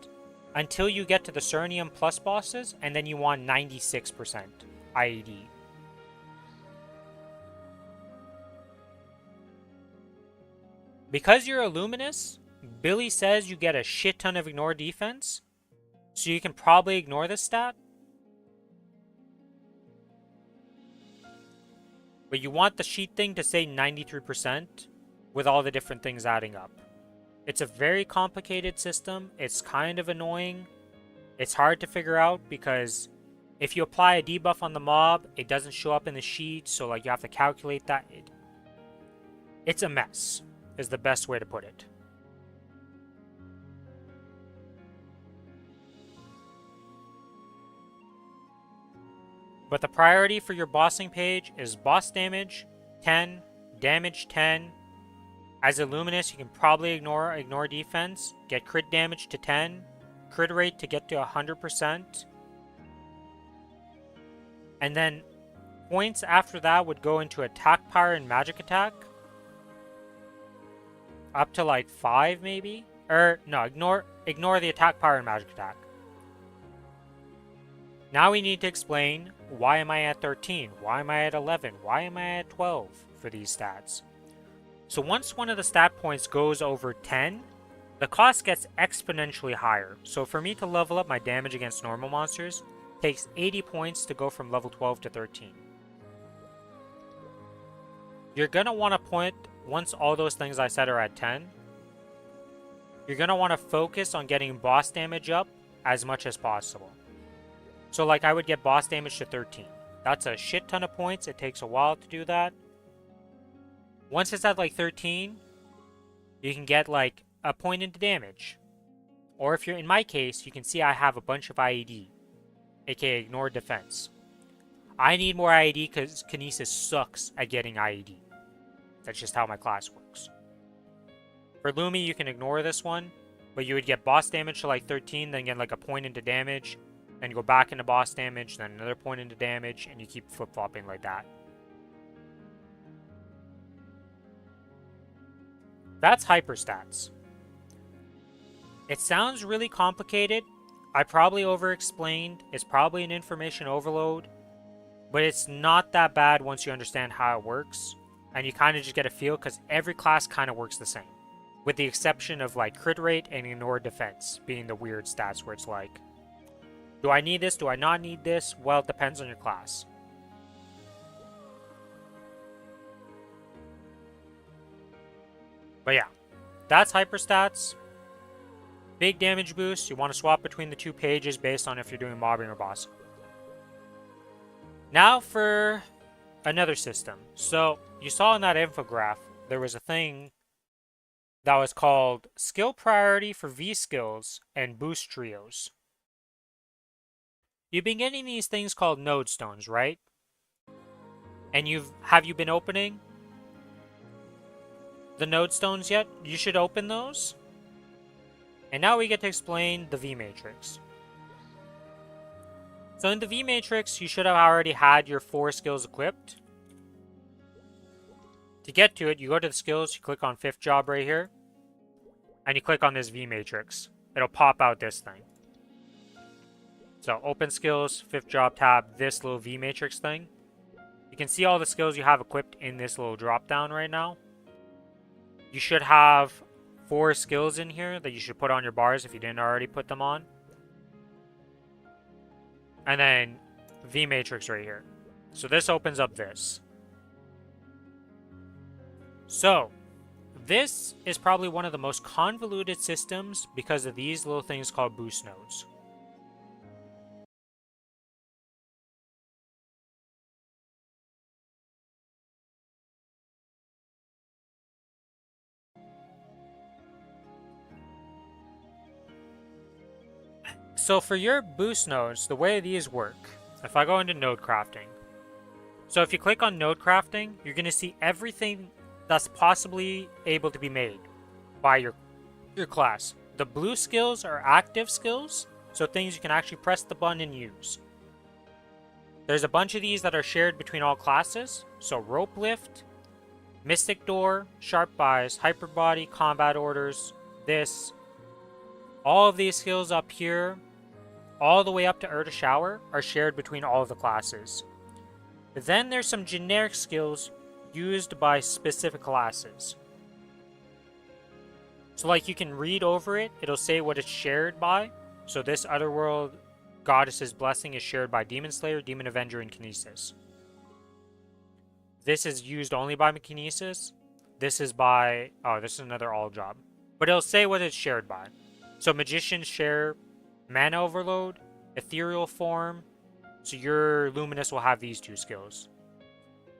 until you get to the Cernium Plus bosses, and then you want 96% IED. Because you're a Luminous, Billy says you get a shit ton of ignore defense, so you can probably ignore this stat. But you want the sheet thing to say 93% with all the different things adding up. It's a very complicated system. It's kind of annoying. It's hard to figure out because if you apply a debuff on the mob, it doesn't show up in the sheet, so like you have to calculate that. It's a mess, is the best way to put it. But the priority for your bossing page is boss damage 10, damage 10. As a Luminous, you can probably ignore defense, get crit damage to 10, crit rate to get to 100%. And then points after that would go into attack power and magic attack. Up to like 5 maybe? Or no, ignore the attack power and magic attack. Now we need to explain, why am I at 13? Why am I at 11? Why am I at 12 for these stats? So once one of the stat points goes over 10, the cost gets exponentially higher. So for me to level up my damage against normal monsters, it takes 80 points to go from level 12 to 13. You're going to want to point, once all those things I said are at 10, you're going to want to focus on getting boss damage up as much as possible. So like I would get boss damage to 13. That's a shit ton of points. It takes a while to do that. Once it's at like 13, you can get like a point into damage. Or if you're in my case, you can see I have a bunch of IED, aka ignore defense. I need more IED because Kinesis sucks at getting IED. That's just how my class works. For Lumi, you can ignore this one, but you would get boss damage to like 13, then get like a point into damage, then go back into boss damage, then another point into damage, and you keep flip-flopping like that. That's hyperstats. It sounds really complicated. I probably over-explained. It's probably an information overload. But it's not that bad once you understand how it works. And you kind of just get a feel because every class kind of works the same. With the exception of like crit rate and ignore defense being the weird stats where it's like, do I need this? Do I not need this? Well, it depends on your class. But yeah, that's hyperstats. Big damage boost. You want to swap between the two pages based on if you're doing mobbing or bossing. Now for another system. So you saw in that infograph, there was a thing that was called skill priority for V skills and boost trios. You've been getting these things called node stones, right? And have you been opening the node stones yet? You should open those. And now we get to explain the V matrix. So in the V matrix, you should have already had your 4 skills equipped. To get to it, you go to the skills, you click on 5th job right here, and you click on this V matrix. It'll pop out this thing. So open skills, 5th job tab, this little V matrix thing. You can see all the skills you have equipped in this little drop down right now. You should have 4 skills in here that you should put on your bars if you didn't already put them on. And then V matrix right here. So this opens up this. So this is probably one of the most convoluted systems because of these little things called boost nodes. So for your boost nodes, the way these work, if I go into node crafting, so if you click on node crafting, you're going to see everything that's possibly able to be made by your class. The blue skills are active skills, so things you can actually press the button and use. There's a bunch of these that are shared between all classes, so rope lift, mystic door, sharp buys, hyper body, combat orders, this. All of these skills up here, all the way up to Urta Shower, are shared between all of the classes. Then there's some generic skills used by specific classes. So like you can read over it, it'll say what it's shared by. So this Otherworld Goddess's Blessing is shared by Demon Slayer, Demon Avenger, and Kinesis. This is used only by Kinesis. This is by... oh, this is another all job. But it'll say what it's shared by. So Magicians share Mana Overload, Ethereal Form. So your Luminous will have these 2 skills.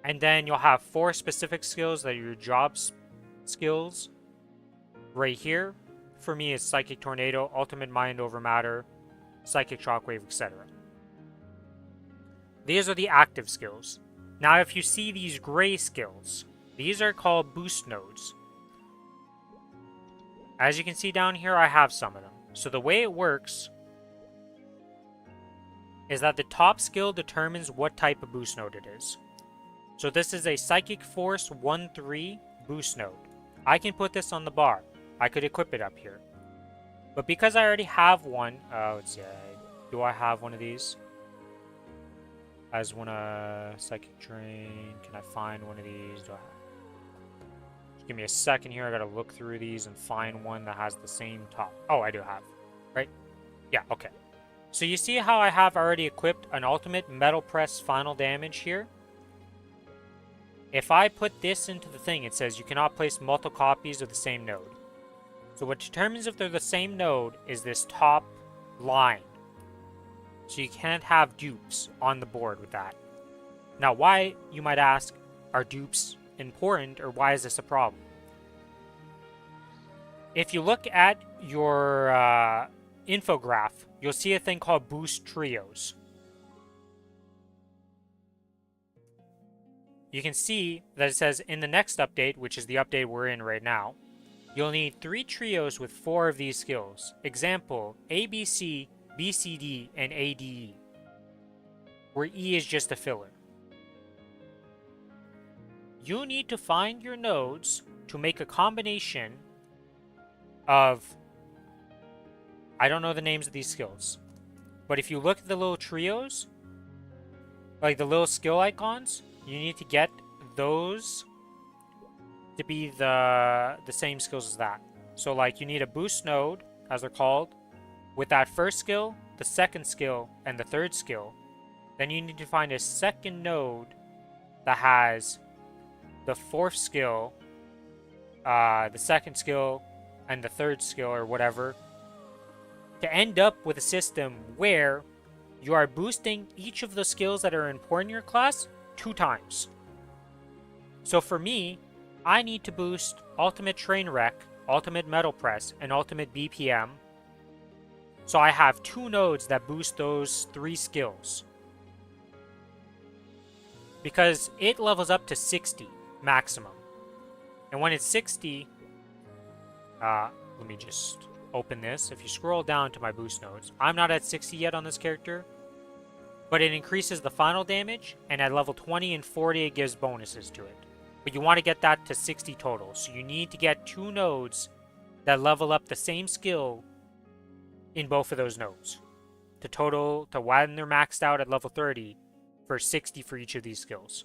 And then you'll have 4 specific skills that are your job skills. Right here. For me, it's Psychic Tornado, Ultimate Mind Over Matter, Psychic Shockwave, etc. These are the active skills. Now, if you see these gray skills These are called boost nodes. As you can see down here, I have some of them. So the way it works is that the top skill determines what type of boost node it is. So this is a Psychic Force 1-3 boost node. I can put this on the bar. I could equip it up here. But because I already have one, let's see, do I have one of these? As one Psychic Drain, can I find one of these? Do I have... Just give me a second here, I gotta look through these and find one that has the same top. Oh, I do have, right? Yeah, okay. So you see how I have already equipped an ultimate Metal Press final damage here? If I put this into the thing, it says you cannot place multiple copies of the same node. So what determines if they're the same node is this top line. So you can't have dupes on the board with that. Now why, you might ask, are dupes important or why is this a problem? If you look at your infograph, you'll see a thing called Boost Trios. You can see that it says in the next update, which is the update we're in right now, you'll need 3 trios with 4 of these skills. Example, ABC, BCD, and ADE, where E is just a filler. You need to find your nodes to make a combination of... I don't know the names of these skills, but if you look at the little trios, like the little skill icons, you need to get those to be the same skills as that. So like you need a boost node, as they're called, with that first skill, the second skill, and the third skill. Then you need to find a second node that has the fourth skill, the second skill, and the third skill or whatever, to end up with a system where you are boosting each of the skills that are important in your class 2 times. So for me, I need to boost Ultimate Trainwreck, Ultimate Metal Press, and Ultimate BPM. So I have 2 nodes that boost those 3 skills. Because it levels up to 60 maximum. And when it's 60, let me just open this. If you scroll down to my boost nodes, I'm not at 60 yet on this character, but it increases the final damage, and at level 20 and 40 it gives bonuses to it. But you want to get that to 60 total, so you need to get 2 nodes that level up the same skill in both of those nodes to total to when they're maxed out at level 30 for 60 for each of these skills.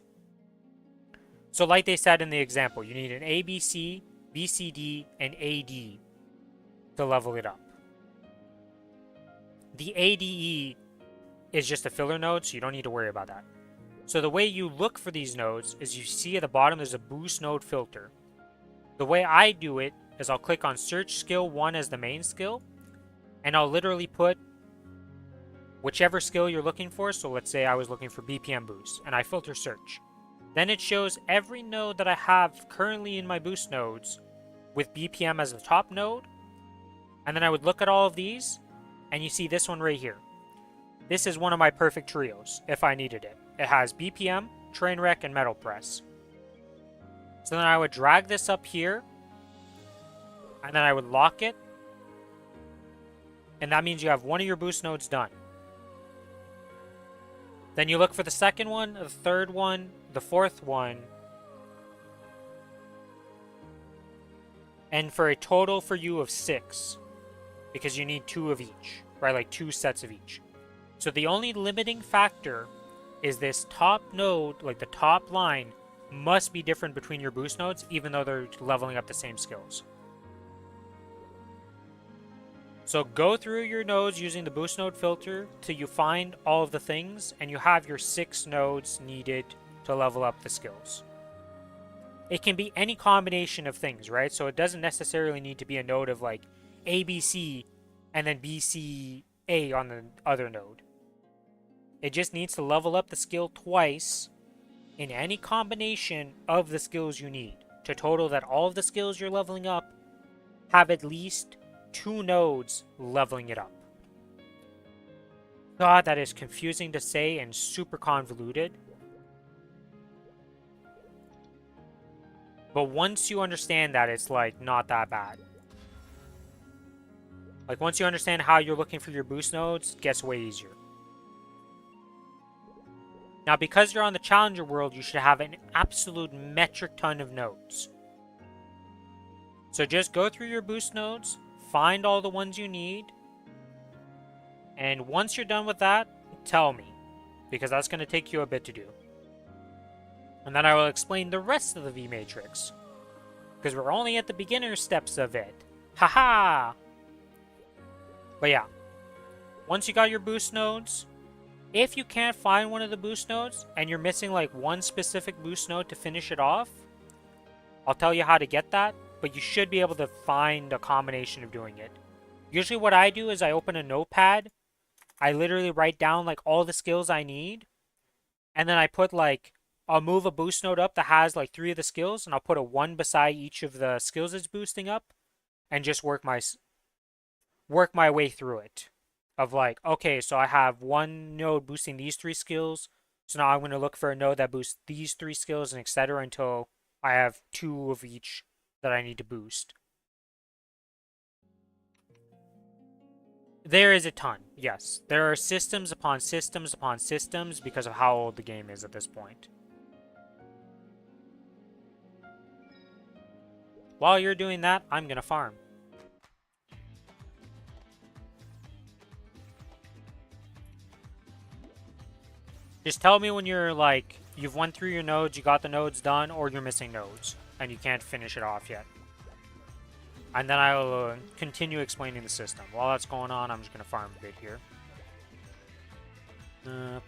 So like they said in the example, you need an ABC, BCD, and AD to level it up. The ADE is just a filler node, so you don't need to worry about that. So the way you look for these nodes is you see at the bottom there's a boost node filter. The way I do it is I'll click on search skill 1 as the main skill, and I'll literally put whichever skill you're looking for. So let's say I was looking for BPM boost, and I filter search. Then it shows every node that I have currently in my boost nodes with BPM as the top node. And then I would look at all of these, and you see this one right here. This is one of my perfect trios, if I needed it. It has BPM, Trainwreck, and Metal Press. So then I would drag this up here, and then I would lock it, and that means you have one of your boost nodes done. Then you look for the second one, the third one, the fourth one, and for a total for you of 6, because you need 2 of each, right? Like 2 sets of each. So the only limiting factor is this top node, like the top line, must be different between your boost nodes, even though they're leveling up the same skills. So go through your nodes using the boost node filter till you find all of the things, and you have your 6 nodes needed to level up the skills. It can be any combination of things, right? So it doesn't necessarily need to be a node of like ABC and then BCA on the other node. It just needs to level up the skill twice in any combination of the skills you need to total that all of the skills you're leveling up have at least 2 nodes leveling it up. God, that is confusing to say and super convoluted. But once you understand that, it's like not that bad. Like once you understand how you're looking for your boost nodes, it gets way easier. Now, because you're on the Challenger world, you should have an absolute metric ton of nodes. So just go through your boost nodes, find all the ones you need, and once you're done with that, tell me, because that's going to take you a bit to do. And then I will explain the rest of the V Matrix, because we're only at the beginner steps of it. Haha! But yeah, once you got your boost nodes, if you can't find one of the boost nodes, and you're missing like one specific boost node to finish it off, I'll tell you how to get that, but you should be able to find a combination of doing it. Usually what I do is I open a notepad, I literally write down like all the skills I need, and then I put like, I'll move a boost node up that has like 3 of the skills, and I'll put a 1 beside each of the skills it's boosting up, and just work my way through it. Of like, okay, so I have one node boosting these 3 skills, so now I'm going to look for a node that boosts these 3 skills, and etc. until I have 2 of each that I need to boost. There is a ton, yes. There are systems upon systems upon systems because of how old the game is at this point. While you're doing that, I'm gonna farm. Just tell me when you're like, you've went through your nodes, you got the nodes done, or you're missing nodes, and you can't finish it off yet. And then I will continue explaining the system. While that's going on, I'm just going to farm a bit here.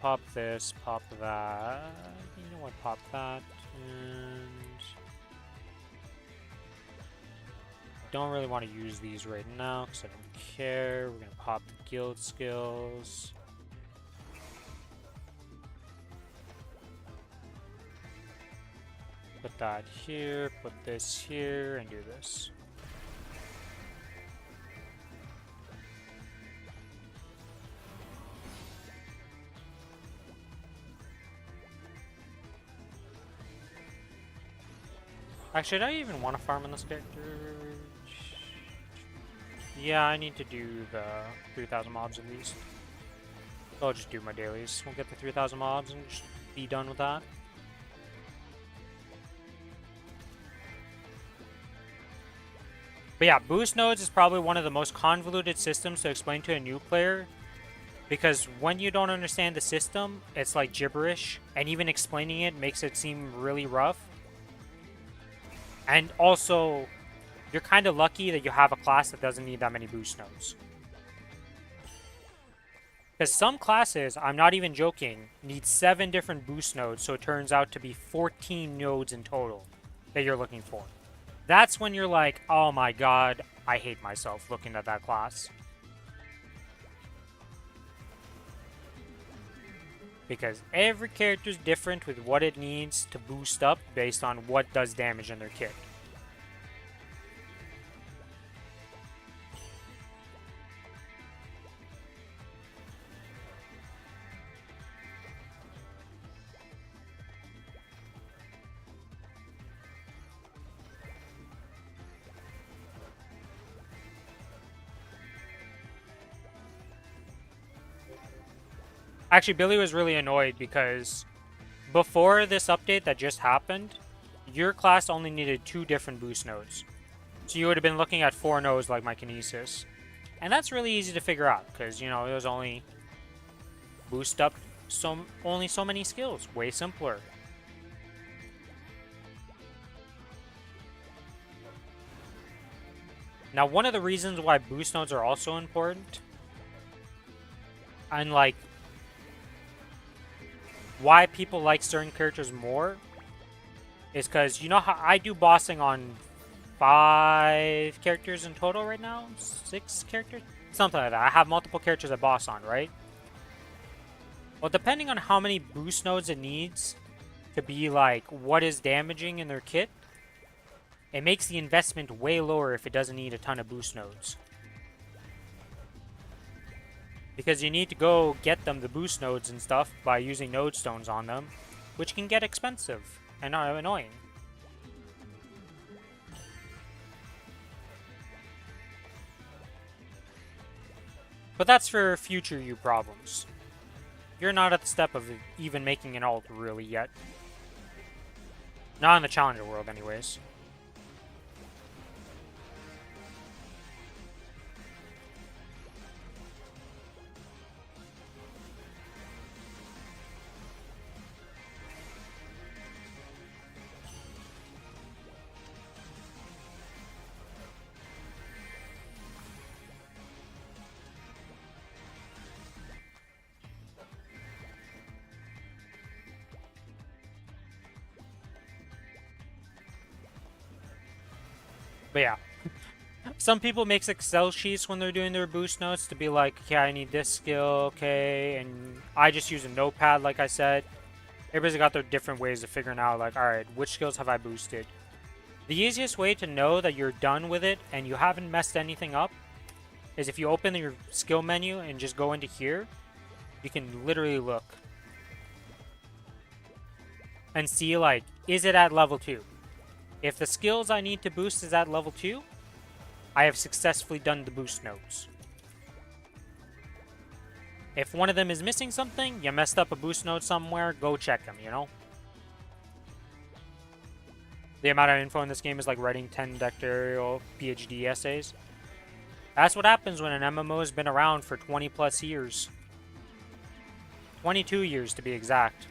Pop this, pop that. You know what, pop that. And don't really want to use these right now because I don't care. We're going to pop the guild skills. Put that here, put this here, and do this. Actually, do I even want to farm on this character? Yeah, I need to do the 3,000 mobs at least. So I'll just do my dailies. We'll get the 3,000 mobs and just be done with that. But yeah, boost nodes is probably one of the most convoluted systems to explain to a new player. Because when you don't understand the system, it's like gibberish. And even explaining it makes it seem really rough. And also, you're kind of lucky that you have a class that doesn't need that many boost nodes. Because some classes, I'm not even joking, need 7 different boost nodes, so it turns out to be 14 nodes in total that you're looking for. That's when you're like, oh my god, I hate myself looking at that class. Because every character is different with what it needs to boost up based on what does damage in their kit. Actually, Billy was really annoyed because before this update that just happened, your class only needed 2 different boost nodes. So you would have been looking at 4 nodes like my Kinesis. And that's really easy to figure out because, you know, it was only boost up only so many skills. Way simpler. Now, one of the reasons why boost nodes are also important, and like why people like certain characters more, is because you know how I do bossing on 5 characters in total right now? 6 characters? Something like that. I have multiple characters I boss on, right? Well, depending on how many boost nodes it needs to be like what is damaging in their kit, it makes the investment way lower if it doesn't need a ton of boost nodes. Because you need to go get them the boost nodes and stuff by using node stones on them, which can get expensive and annoying. But that's for future you problems. You're not at the step of even making an ult really yet. Not in the Challenger world, anyways. But yeah. Some people make Excel sheets when they're doing their boost notes to be like, okay, I need this skill, okay, and I just use a notepad, like I said. Everybody's got their different ways of figuring out, like, alright, which skills have I boosted? The easiest way to know that you're done with it and you haven't messed anything up is if you open your skill menu and just go into here, you can literally look and see, like, is it at level 2? If the skills I need to boost is at level 2, I have successfully done the boost notes. If one of them is missing something, you messed up a boost note somewhere, go check them, you know? The amount of info in this game is like writing 10 doctoral PhD essays. That's what happens when an MMO has been around for 20 plus years. 22 years to be exact.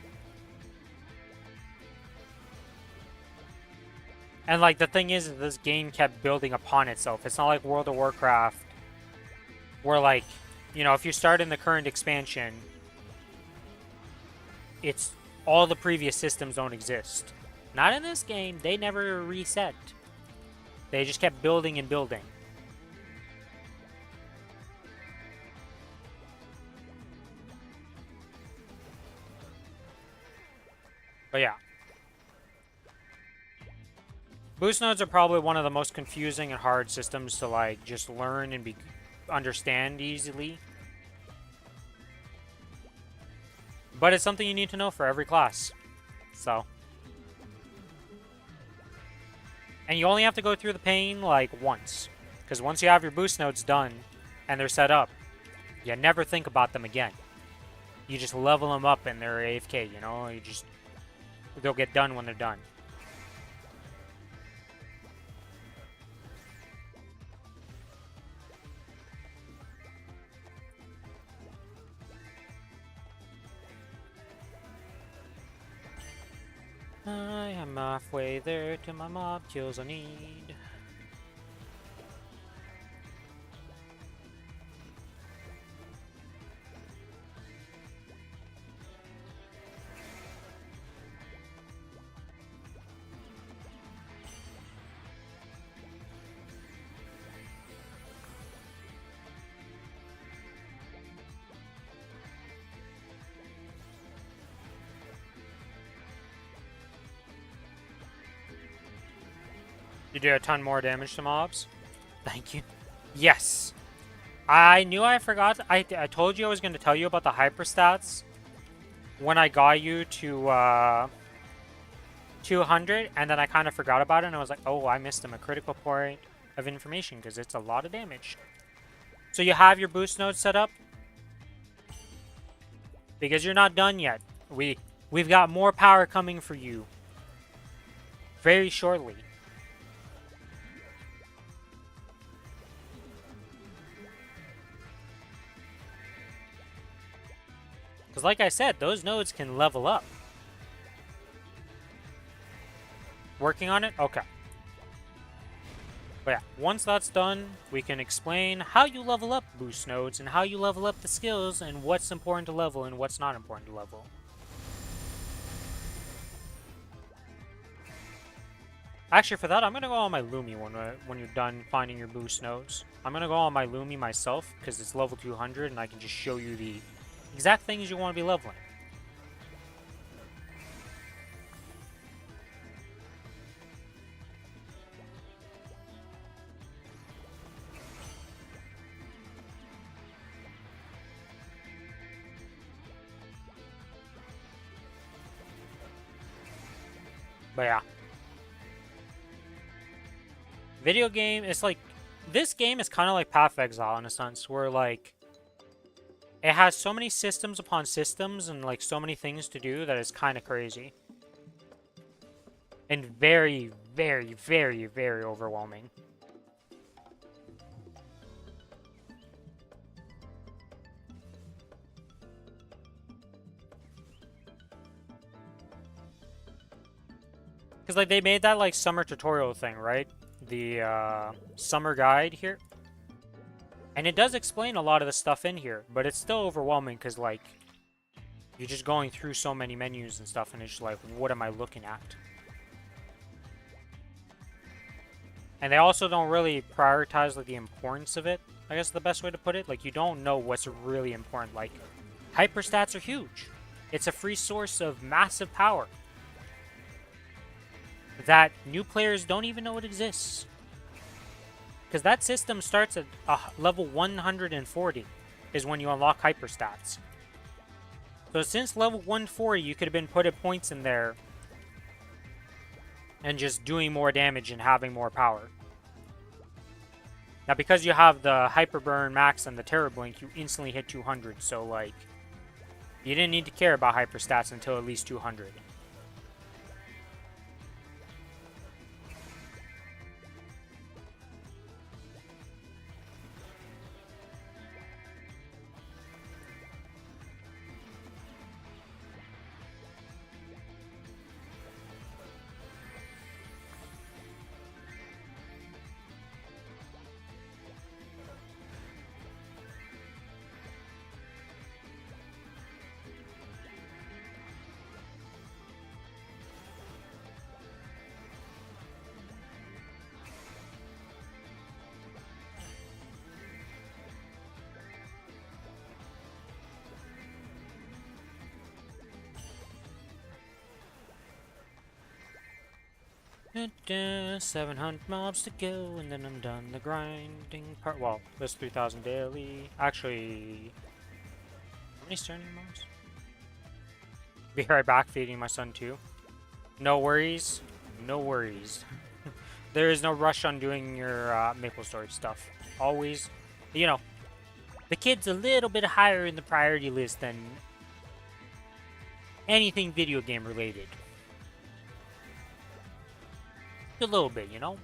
And like the thing is, this game kept building upon itself. It's not like World of Warcraft, where like, you know, if you start in the current expansion, it's all the previous systems don't exist. Not in this game. They never reset. They just kept building and building. But yeah. Boost nodes are probably one of the most confusing and hard systems to like just learn and understand easily. But it's something you need to know for every class. So. And you only have to go through the pain like once. Because once you have your boost nodes done and they're set up, you never think about them again. You just level them up and they're AFK, you know? They'll get done when they're done. I am halfway there to my mob kills I need. You do a ton more damage to mobs. Thank you. Yes. I knew I forgot. I told you I was going to tell you about the hyperstats when I got you to 200, and then I kind of forgot about it, and I was like, oh, I missed them a critical point of information because it's a lot of damage. So you have your boost node set up because you're not done yet. We've got more power coming for you very shortly. Because like I said, those nodes can level up. Working on it? Okay. But yeah, once that's done, we can explain how you level up boost nodes and how you level up the skills and what's important to level and what's not important to level. Actually, for that, I'm going to go on my Lumi when you're done finding your boost nodes. I'm going to go on my Lumi myself because it's level 200 and I can just show you the exact things you want to be leveling. But yeah. Video game, it's like, this game is kind of like Path of Exile in a sense, where like, It has so many systems upon systems and like so many things to do that it's kind of crazy. And very, very, very, very overwhelming. Because like they made that like summer tutorial thing, right? The summer guide here. And it does explain a lot of the stuff in here, but it's still overwhelming because like you're just going through so many menus and stuff and it's just like, what am I looking at? And they also don't really prioritize like the importance of it. I guess the best way to put it. Like you don't know what's really important. Like hyperstats are huge. It's a free source of massive power that new players don't even know it exists. Because that system starts at level 140 is when you unlock hyperstats. So since level 140, you could have been putting points in there and just doing more damage and having more power. Now, because you have the Hyper Burn Max and the Terror Blink, you instantly hit 200. So, like, you didn't need to care about hyper stats until at least 200. Da-da, 700 mobs to go, and then I'm done the grinding part. Well, there's 3,000 daily. Actually, how many starting mobs? Be right back feeding my son too. No worries. No worries. There is no rush on doing your Maplestory stuff. Always, you know, the kid's a little bit higher in the priority list than anything video game related. A little bit, you know?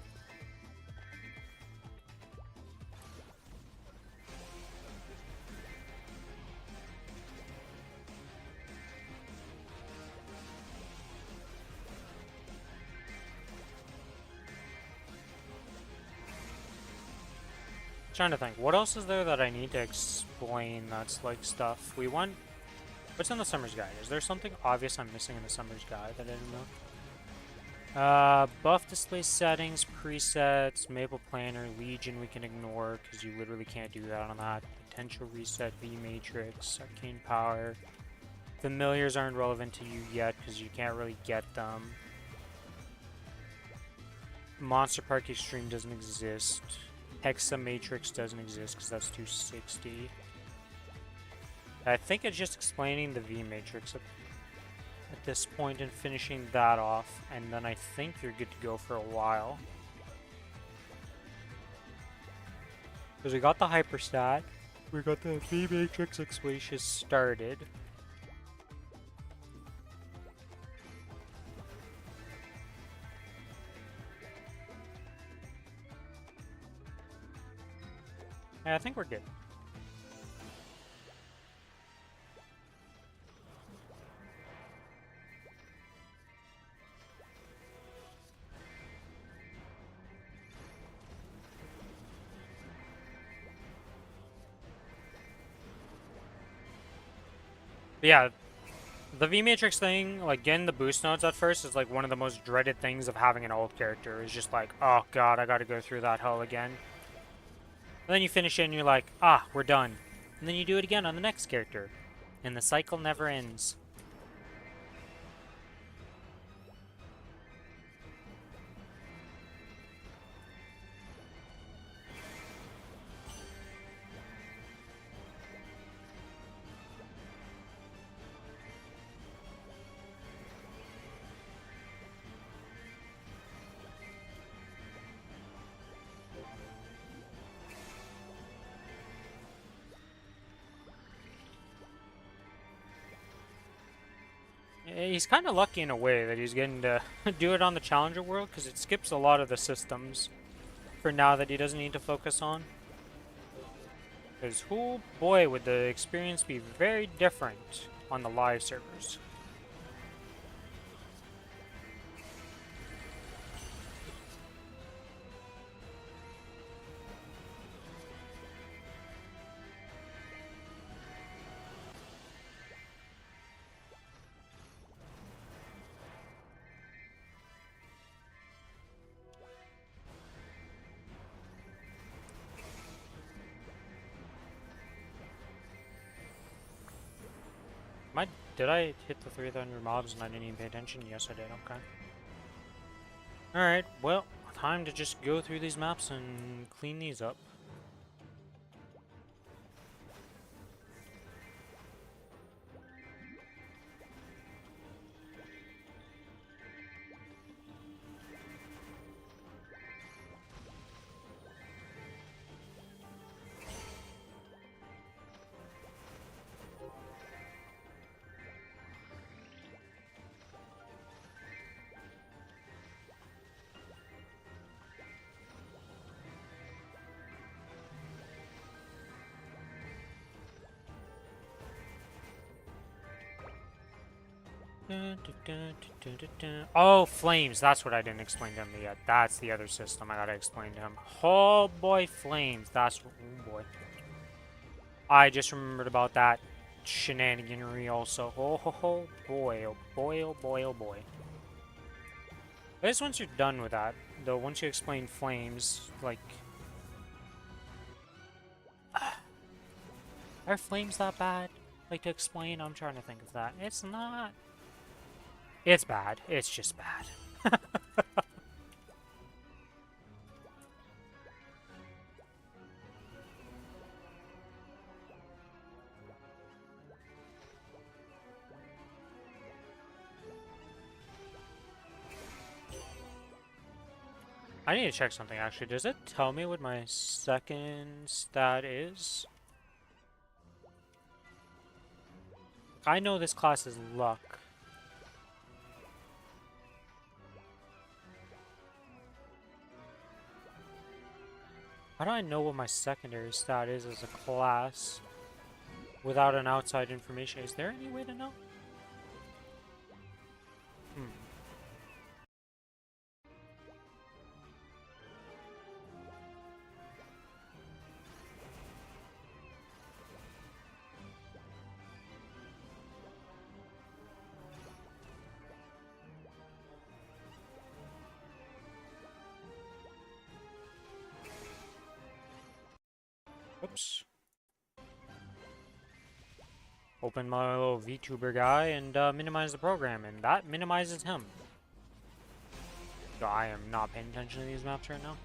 Trying to think, what else is there that I need to explain that's like stuff? We want... What's in the Summer's Guide? Is there something obvious I'm missing in the Summer's Guide that I didn't know? Buff display settings, presets, Maple Planner, Legion we can ignore because you literally can't do that on that. Potential reset, V Matrix, Arcane Power. Familiars aren't relevant to you yet because you can't really get them. Monster Park Extreme doesn't exist. Hexa Matrix doesn't exist because that's 260. I think it's just explaining the V Matrix at this point and finishing that off, and then I think you're good to go for a while. Because we got the Hyperstat, we got the V Matrix explanation started. Yeah, I think we're good. But yeah, the V-Matrix thing, like getting the boost nodes at first is like one of the most dreaded things of having an old character. It's just like, oh god, I gotta go through that hell again. And then you finish it and you're like, ah, we're done. And then you do it again on the next character. And the cycle never ends. He's kind of lucky in a way that he's getting to do it on the Challenger world, because it skips a lot of the systems for now that he doesn't need to focus on. Because, oh boy, would the experience be very different on the live servers. Did I hit the 300 mobs and I didn't even pay attention? Yes, I did. Okay. Alright, well, time to just go through these maps and clean these up. Oh, flames. That's what I didn't explain to him yet. That's the other system I gotta explain to him. Oh boy, flames. That's... Oh boy. I just remembered about that shenaniganery also. Oh boy, oh boy, oh boy, oh boy. I guess once you're done with that, though, once you explain flames, like... Are flames that bad? Like, to explain? I'm trying to think of that. It's not. It's bad. It's just bad. I need to check something, actually. Does it tell me what my second stat is? I know this class is luck. How do I know what my secondary stat is as a class without an outside information? Is there any way to know? Hmm. Oops. Open my little VTuber guy and minimize the program, and that minimizes him. So I am not paying attention to these maps right now.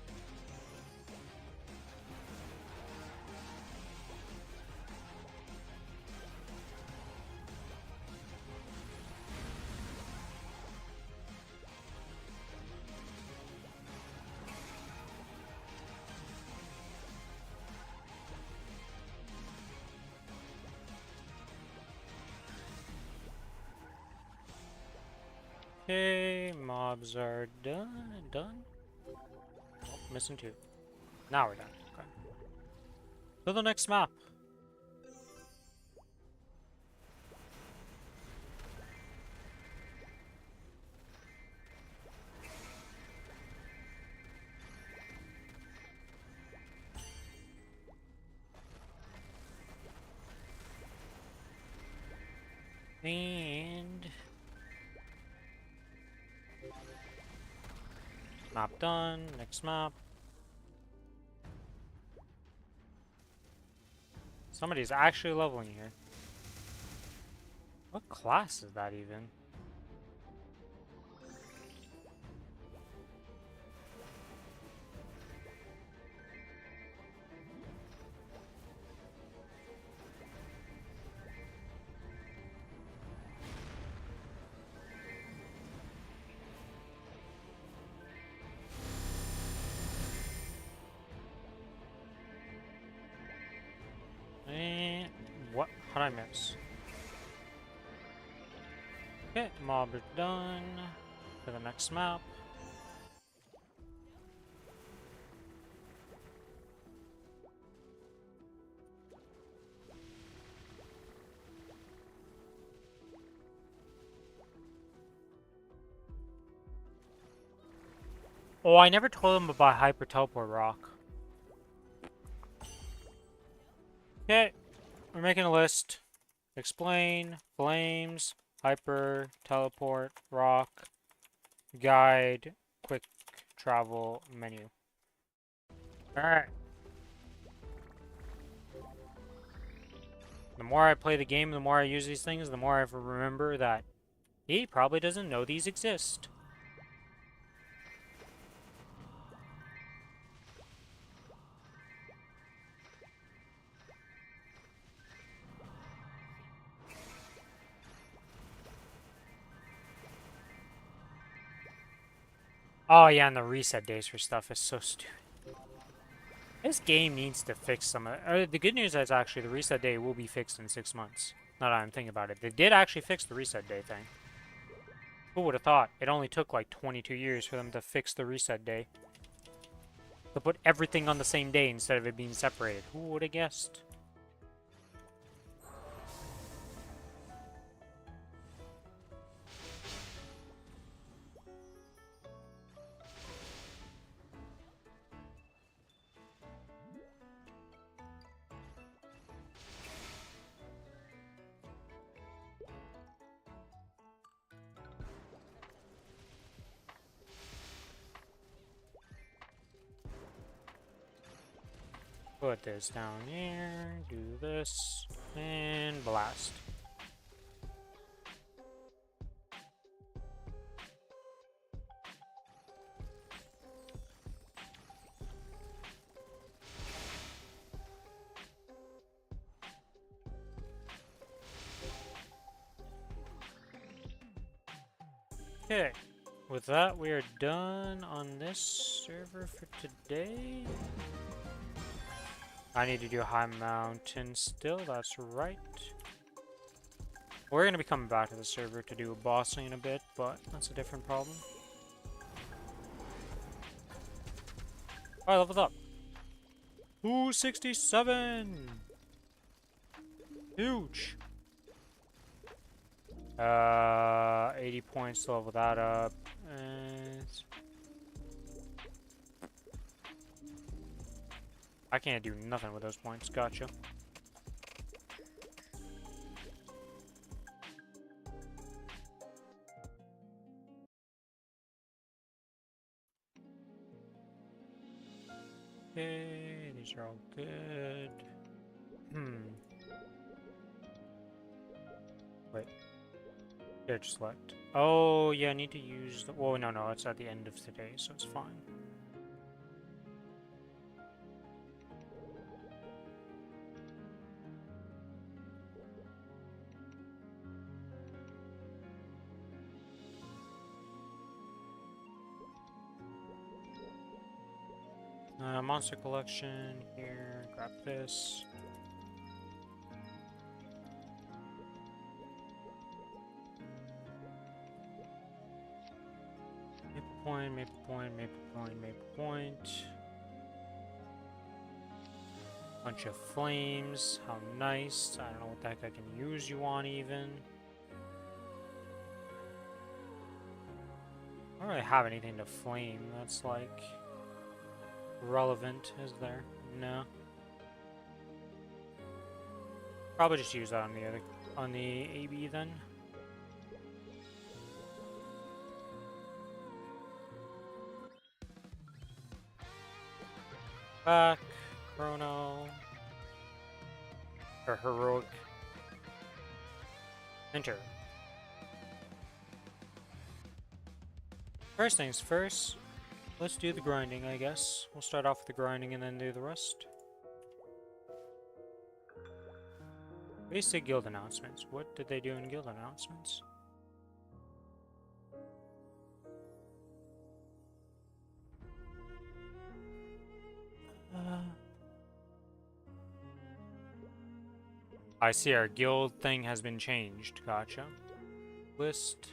Okay, mobs are done. Oh, missing two. Now we're done. Okay. To the next map. And map done. Next map. Somebody's actually leveling here. What class is that even? And what? How'd I miss? Okay, mob is done. To the next map. Oh, I never told him about Hyper Teleport Rock. Okay, we're making a list. Explain, Flames, Hyper, Teleport, Rock, Guide, Quick Travel, Menu. Alright. The more I play the game, the more I use these things, the more I remember that he probably doesn't know these exist. Oh yeah, and the reset days for stuff is so stupid. This game needs to fix some of it. The good news is actually the reset day will be fixed in 6 months. Now that I'm thinking about it. They did actually fix the reset day thing. Who would have thought? It only took like 22 years for them to fix the reset day. To put everything on the same day instead of it being separated. Who would have guessed? Put this down here, do this, and blast. Okay, with that we are done on this server for today. I need to do High Mountain still, that's right. We're going to be coming back to the server to do a bossing in a bit, but that's a different problem. Alright, leveled up. Ooh, 67! Huge! 80 points to level that up. I can't do nothing with those points, gotcha. Okay, these are all good. Wait. Here, just select. Oh, yeah, I need to use the... Oh, no, it's at the end of today, so it's fine. Monster collection, here, grab this. Maple point, maple point, maple point, maple point. Bunch of flames, how nice. I don't know what the heck I can use you on even. I don't really have anything to flame that's like relevant, is there? No. Probably just use that on the AB then. Back, Chrono, or Heroic. Enter. First things first, let's do the grinding, I guess. We'll start off with the grinding and then do the rest. Basic guild announcements. What did they do in guild announcements? I see our guild thing has been changed. Gotcha. list.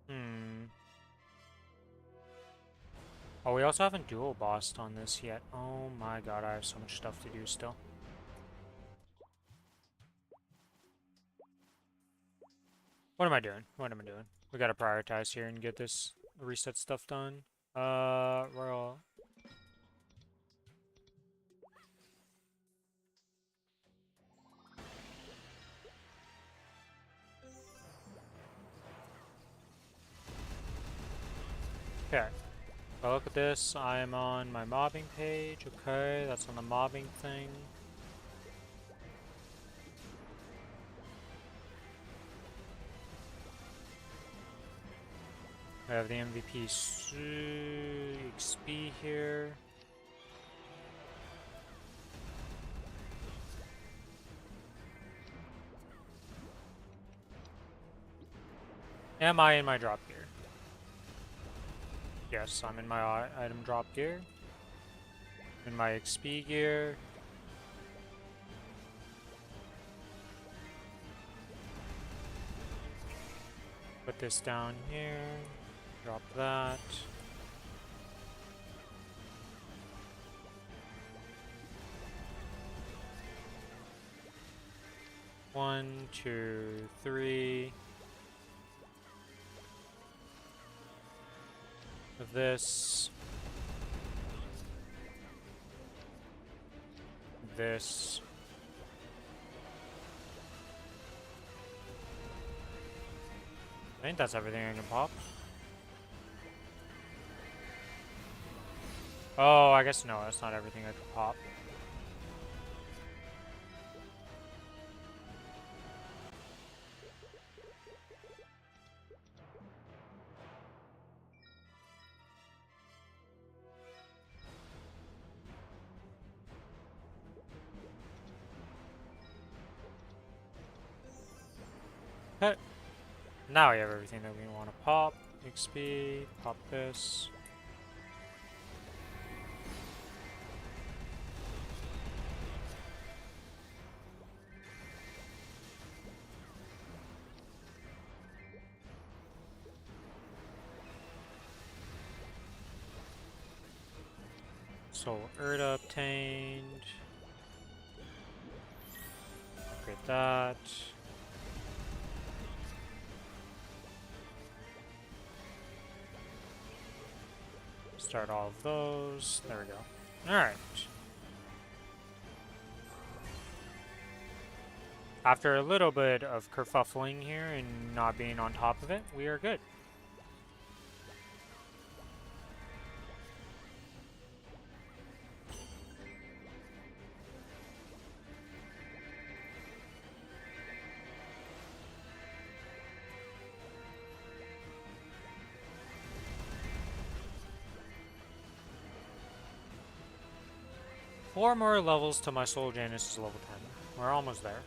Hmm. Oh, we also haven't dual bossed on this yet. Oh my god, I have so much stuff to do still. What am I doing? What am I doing? We gotta prioritize here and get this reset stuff done. Royal. Okay. So look at this. I am on my mobbing page. Okay, that's on the mobbing thing. I have the MVP XP here. Am I in my drop gear? Yes, I'm in my item drop gear. In my XP gear. Put this down here. Drop that. One, two, three. Of this. This. I think that's everything I can pop. Oh, I guess no, that's not everything I can pop. Okay. Now we have everything that we want to pop. XP, pop this. Soul Erda obtained. Upgrade that. Start all of those. There we go. Alright. After a little bit of kerfuffling here and not being on top of it, we are good. 4 more levels to my Soul Janus is level 10. We're almost there.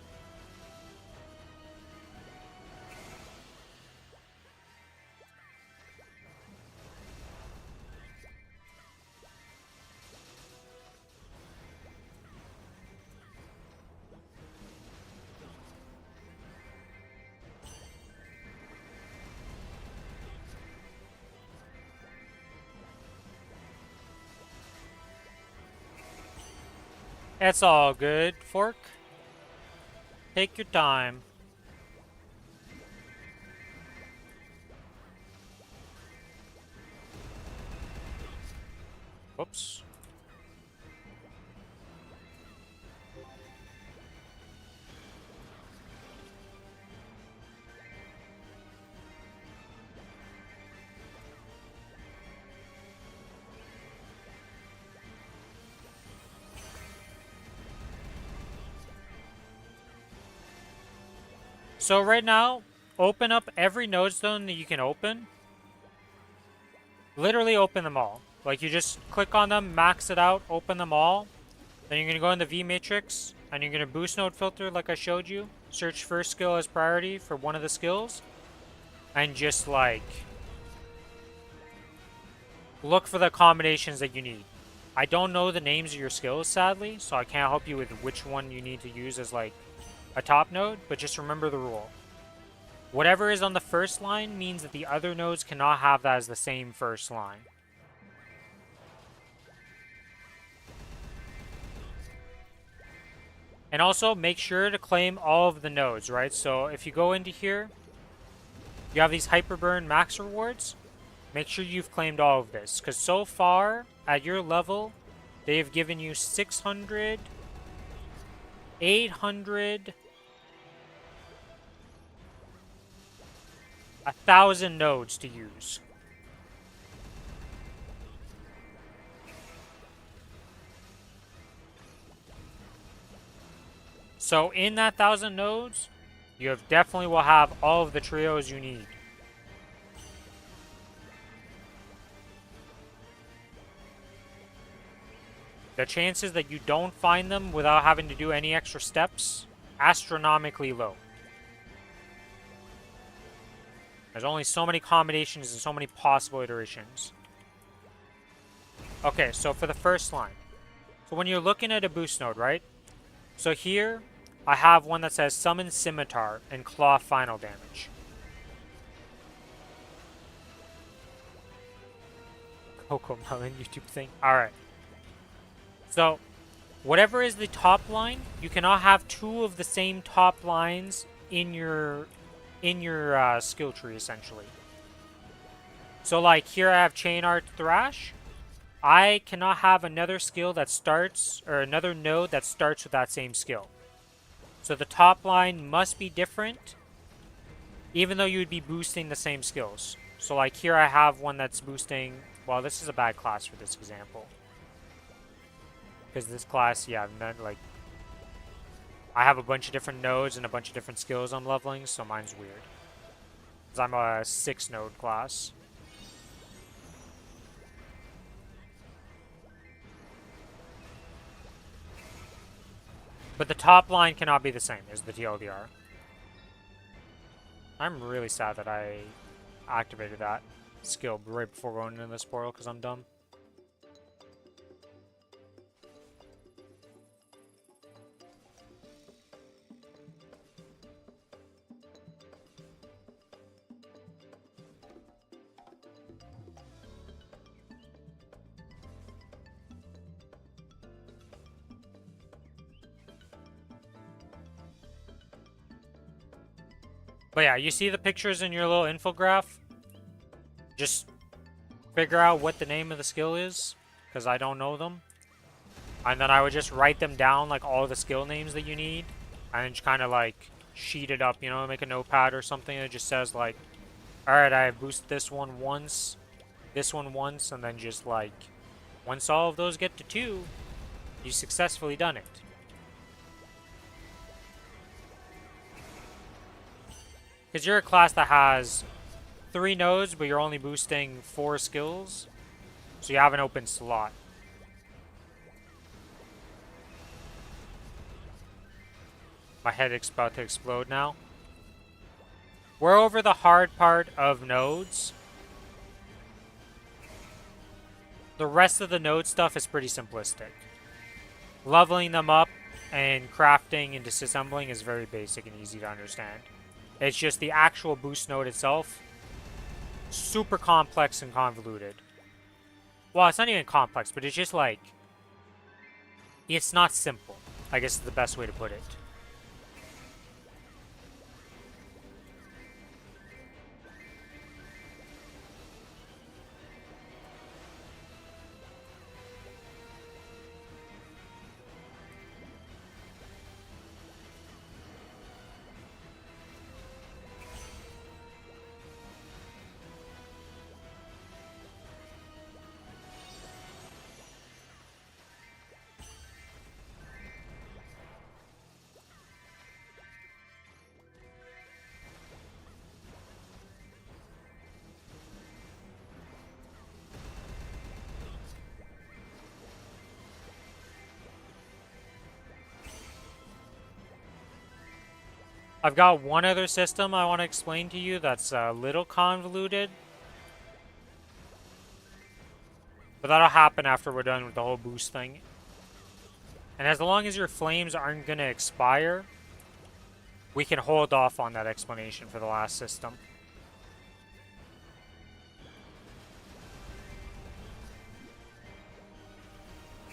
It's all good, Fork. Take your time. Whoops. So right now, open up every node stone that you can open. Literally open them all. Like you just click on them, max it out, open them all. Then you're gonna go in the V matrix and you're going to boost node filter like I showed you. Search first skill as priority for one of the skills. And just like look for the combinations that you need. I don't know the names of your skills, sadly, so I can't help you with which one you need to use as like a top node, but just remember the rule. Whatever is on the first line means that the other nodes cannot have that as the same first line. And also, make sure to claim all of the nodes, right? So if you go into here, you have these Hyperburn max rewards. Make sure you've claimed all of this, because so far, at your level, they have given you 600, 800, 1,000 nodes to use. So in that 1,000 nodes, you have definitely will have all of the trios you need. The chances that you don't find them without having to do any extra steps, astronomically low. There's only so many combinations and so many possible iterations. Okay, so for the first line. So when you're looking at a boost node, right? So here, I have one that says Summon Scimitar and Claw Final Damage. Coco Melon YouTube thing. Alright. So, whatever is the top line, you cannot have two of the same top lines in your skill tree, essentially. So, like, here I have Chain Art Thrash. I cannot have another skill that starts, or another node that starts with that same skill. So the top line must be different, even though you would be boosting the same skills. So like here I have one that's boosting, well, this is a bad class for this example. Because this class, yeah, like, I have a bunch of different nodes and a bunch of different skills I'm leveling, so mine's weird. Because I'm a 6 node class. But the top line cannot be the same as the TLDR. I'm really sad that I activated that skill right before going into this portal because I'm dumb. But yeah, you see the pictures in your little infograph? Just figure out what the name of the skill is, because I don't know them. And then I would just write them down, like all the skill names that you need, and just kind of like sheet it up, you know, make a notepad or something that just says like, alright, I boosted this one once, and then just like, once all of those get to 2, you successfully done it. Because you're a class that has 3 nodes, but you're only boosting 4 skills. So you have an open slot. My head's about to explode now. We're over the hard part of nodes. The rest of the node stuff is pretty simplistic. Leveling them up and crafting and disassembling is very basic and easy to understand. It's just the actual boost node itself, super complex and convoluted. Well, it's not even complex, but it's just like, it's not simple, I guess is the best way to put it. I've got one other system I want to explain to you that's a little convoluted. But that'll happen after we're done with the whole boost thing. And as long as your flames aren't going to expire, we can hold off on that explanation for the last system.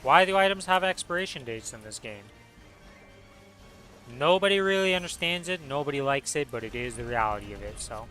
Why do items have expiration dates in this game? Nobody really understands it, nobody likes it, but it is the reality of it, so.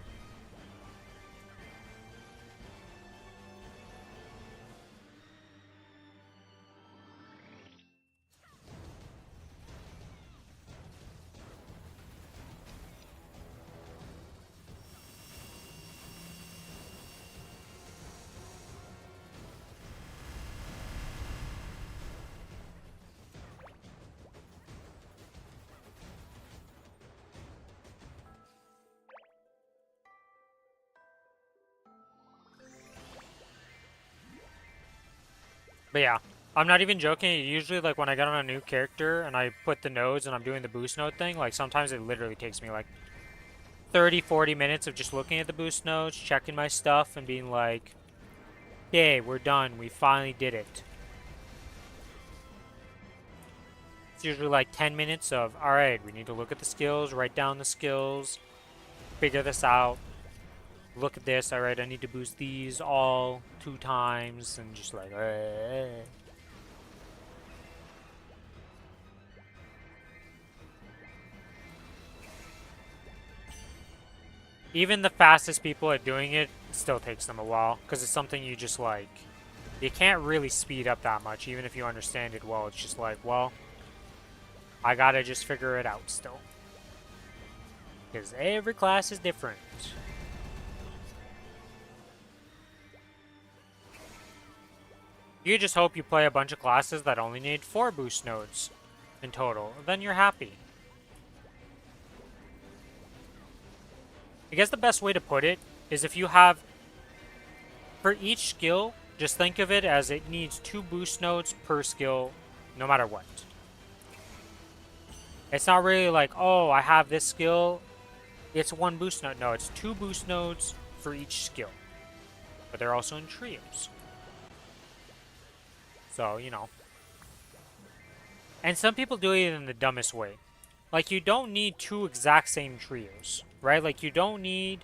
But yeah, I'm not even joking. Usually, like, when I get on a new character and I put the nodes and I'm doing the boost node thing, like, sometimes it literally takes me, like, 30, 40 minutes of just looking at the boost nodes, checking my stuff, and being like, okay, we're done. We finally did it. It's usually like 10 minutes of, alright, we need to look at the skills, write down the skills, figure this out. Look at this, alright, I need to boost these all 2 times, and just like, Even the fastest people at doing it still takes them a while, because it's something you just like, you can't really speed up that much, even if you understand it well. It's just like, well, I gotta just figure it out still. Because every class is different. You just hope you play a bunch of classes that only need 4 boost nodes in total. Then you're happy. I guess the best way to put it is if you have, for each skill, just think of it as it needs 2 boost nodes per skill, no matter what. It's not really like, oh, I have this skill, it's 1 boost node. No, it's 2 boost nodes for each skill. But they're also in trios. So, you know. And some people do it in the dumbest way. Like, you don't need 2 exact same trios, right? Like, you don't need...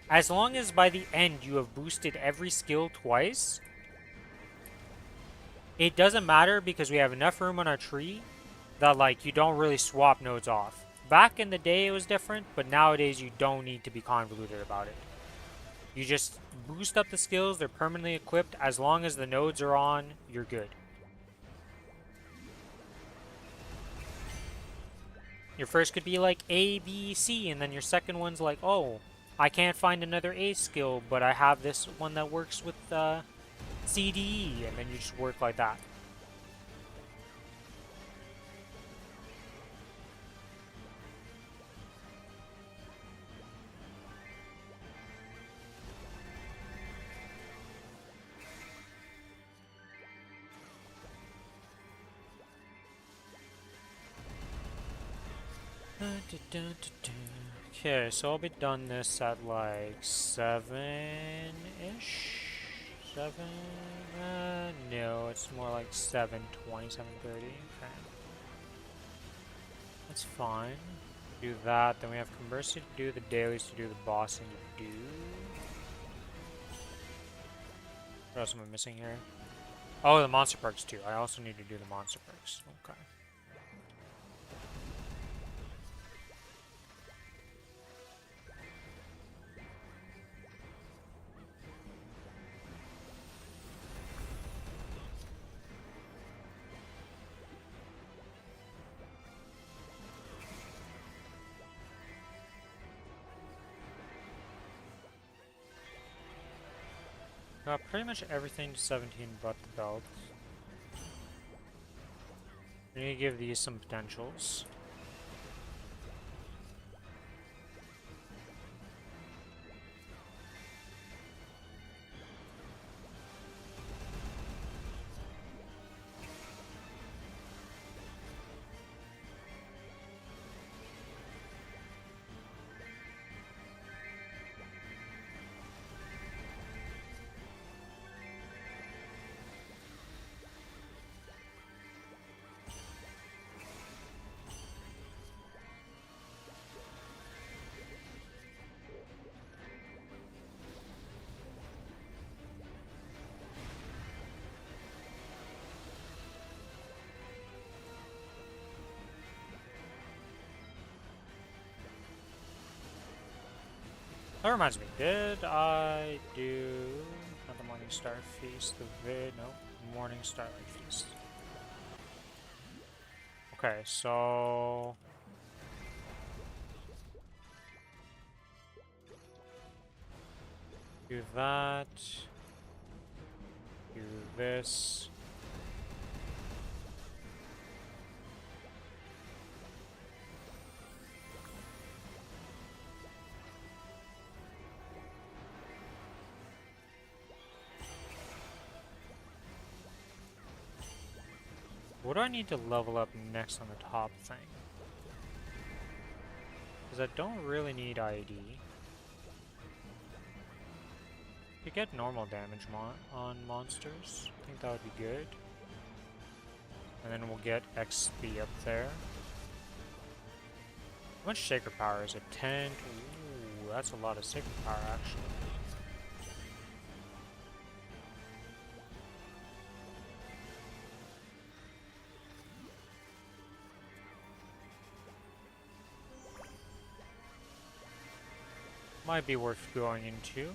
As long as by the end you have boosted every skill twice, it doesn't matter because we have enough room on our tree that, like, you don't really swap nodes off. Back in the day it was different, but nowadays you don't need to be convoluted about it. You just boost up the skills, they're permanently equipped. As long as the nodes are on, you're good. Your first could be like A, B, C, and then your second one's like, oh, I can't find another A skill, but I have this one that works with C, D, E, and then you just work like that. Okay, so I'll be done this at like 7-ish? 7? No, it's more like 7:20, 7:30. Okay. That's fine. Do that, then we have Conversity to do, the dailies to do, the bossing to do. What else am I missing here? Oh, the monster perks too. I also need to do the monster perks. Okay. Got pretty much everything to 17 but the belt. We need to give these some potentials. That reminds me, did I do not the Morning Star Feast? No, Morning Starlight Feast. Okay, so do that. Do this. What do I need to level up next on the top thing? Because I don't really need ID. To get normal damage on monsters, I think that would be good. And then we'll get XP up there. How much Sacred Power is it? 10? Ooh, that's a lot of Sacred Power actually. Might be worth going into.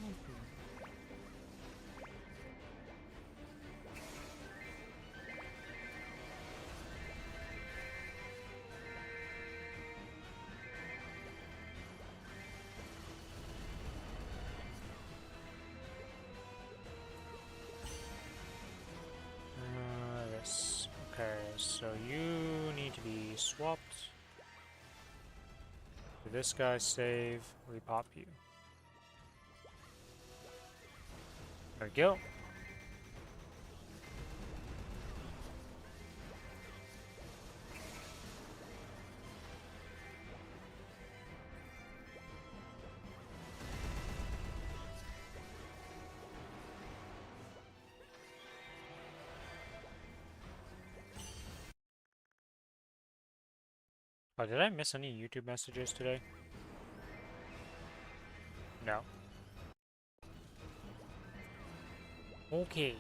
This. Okay, so you need to be swapped. Do this guy save, repop you. There we go. Oh, did I miss any YouTube messages today? No. Okay.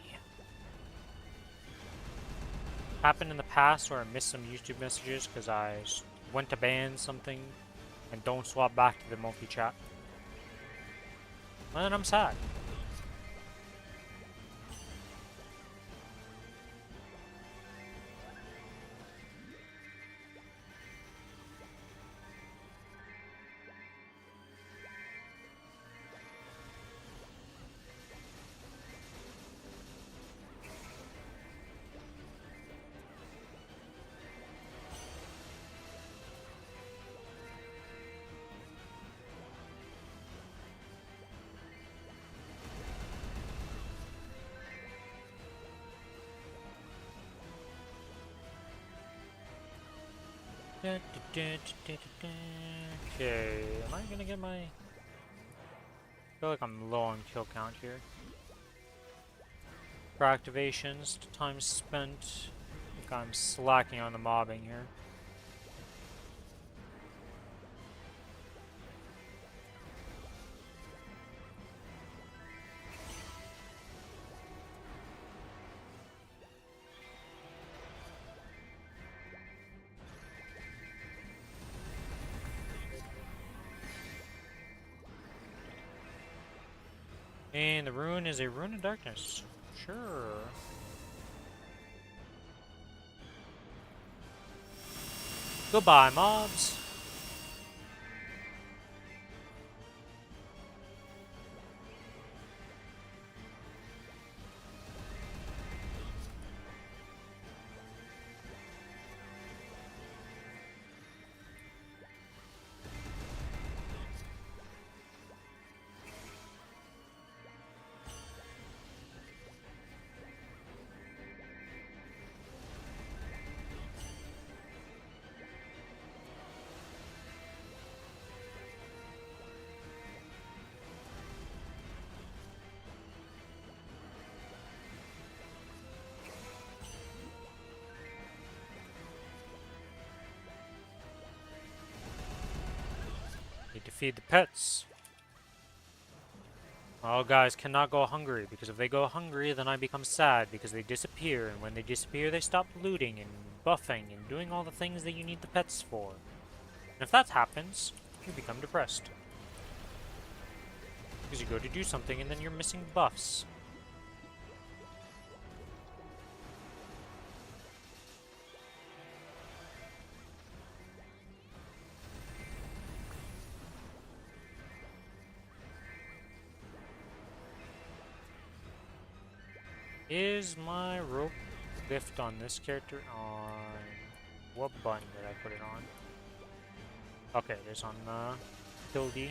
Happened in the past where I missed some YouTube messages because I went to ban something and don't swap back to the multi-chat. And then I'm sad. Okay, am I gonna get my... I feel like I'm low on kill count here. For activations, time spent. I think I'm slacking on the mobbing here. And the rune is a rune of darkness. Sure. Goodbye, mobs. Need to feed the pets. All guys cannot go hungry, because if they go hungry, then I become sad, because they disappear, and when they disappear, they stop looting and buffing and doing all the things that you need the pets for. And if that happens, you become depressed. Because you go to do something and then you're missing buffs. Is my rope lift on this character on... What button did I put it on? Okay, it is on tilde.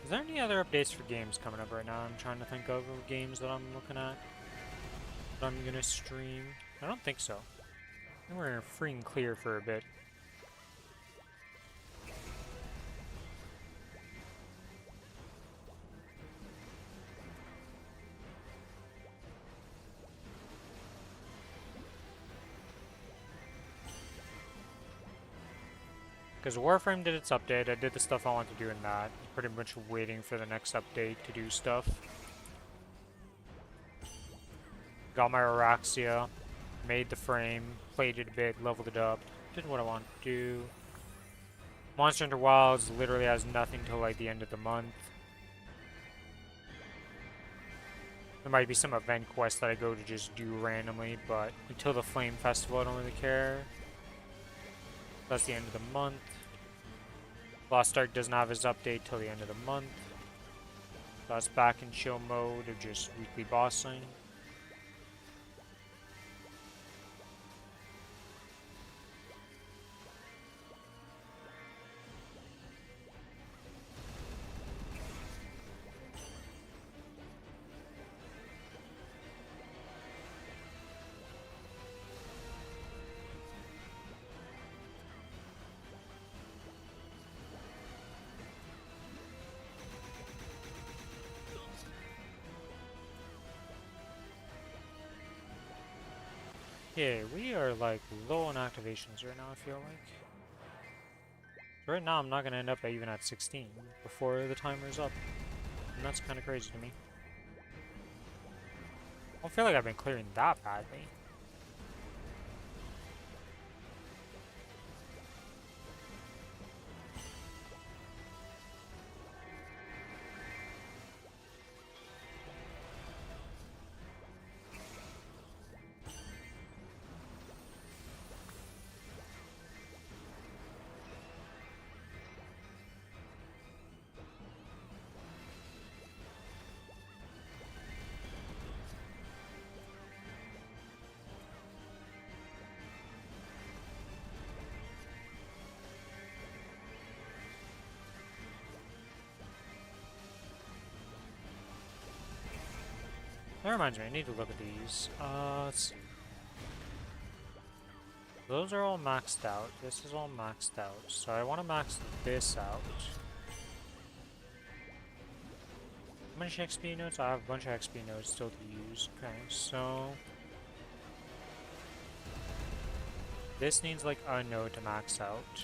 Is there any other updates for games coming up right now? I'm trying to think of games that I'm looking at that I'm gonna stream. I don't think so. I think we're free and clear for a bit. Because Warframe did its update, I did the stuff I wanted to do in that. Pretty much waiting for the next update to do stuff. Got my Araxia, made the frame, played it a bit, leveled it up, did what I wanted to do. Monster Hunter Wilds literally has nothing till like the end of the month. There might be some event quests that I go to just do randomly, but until the Flame Festival I don't really care. That's the end of the month. Lost Ark doesn't have his update till the end of the month. That's back in chill mode of just weekly bossing. Yeah, we are like low on activations right now, I feel like. Right now I'm not going to end up even at 16 before the timer's up. And that's kind of crazy to me. I don't feel like I've been clearing that badly. That reminds me, I need to look at these. Let's see. Those are all maxed out. This is all maxed out. So I want to max this out. How many XP nodes? I have a bunch of XP nodes still to use. Okay, so... this needs like a node to max out.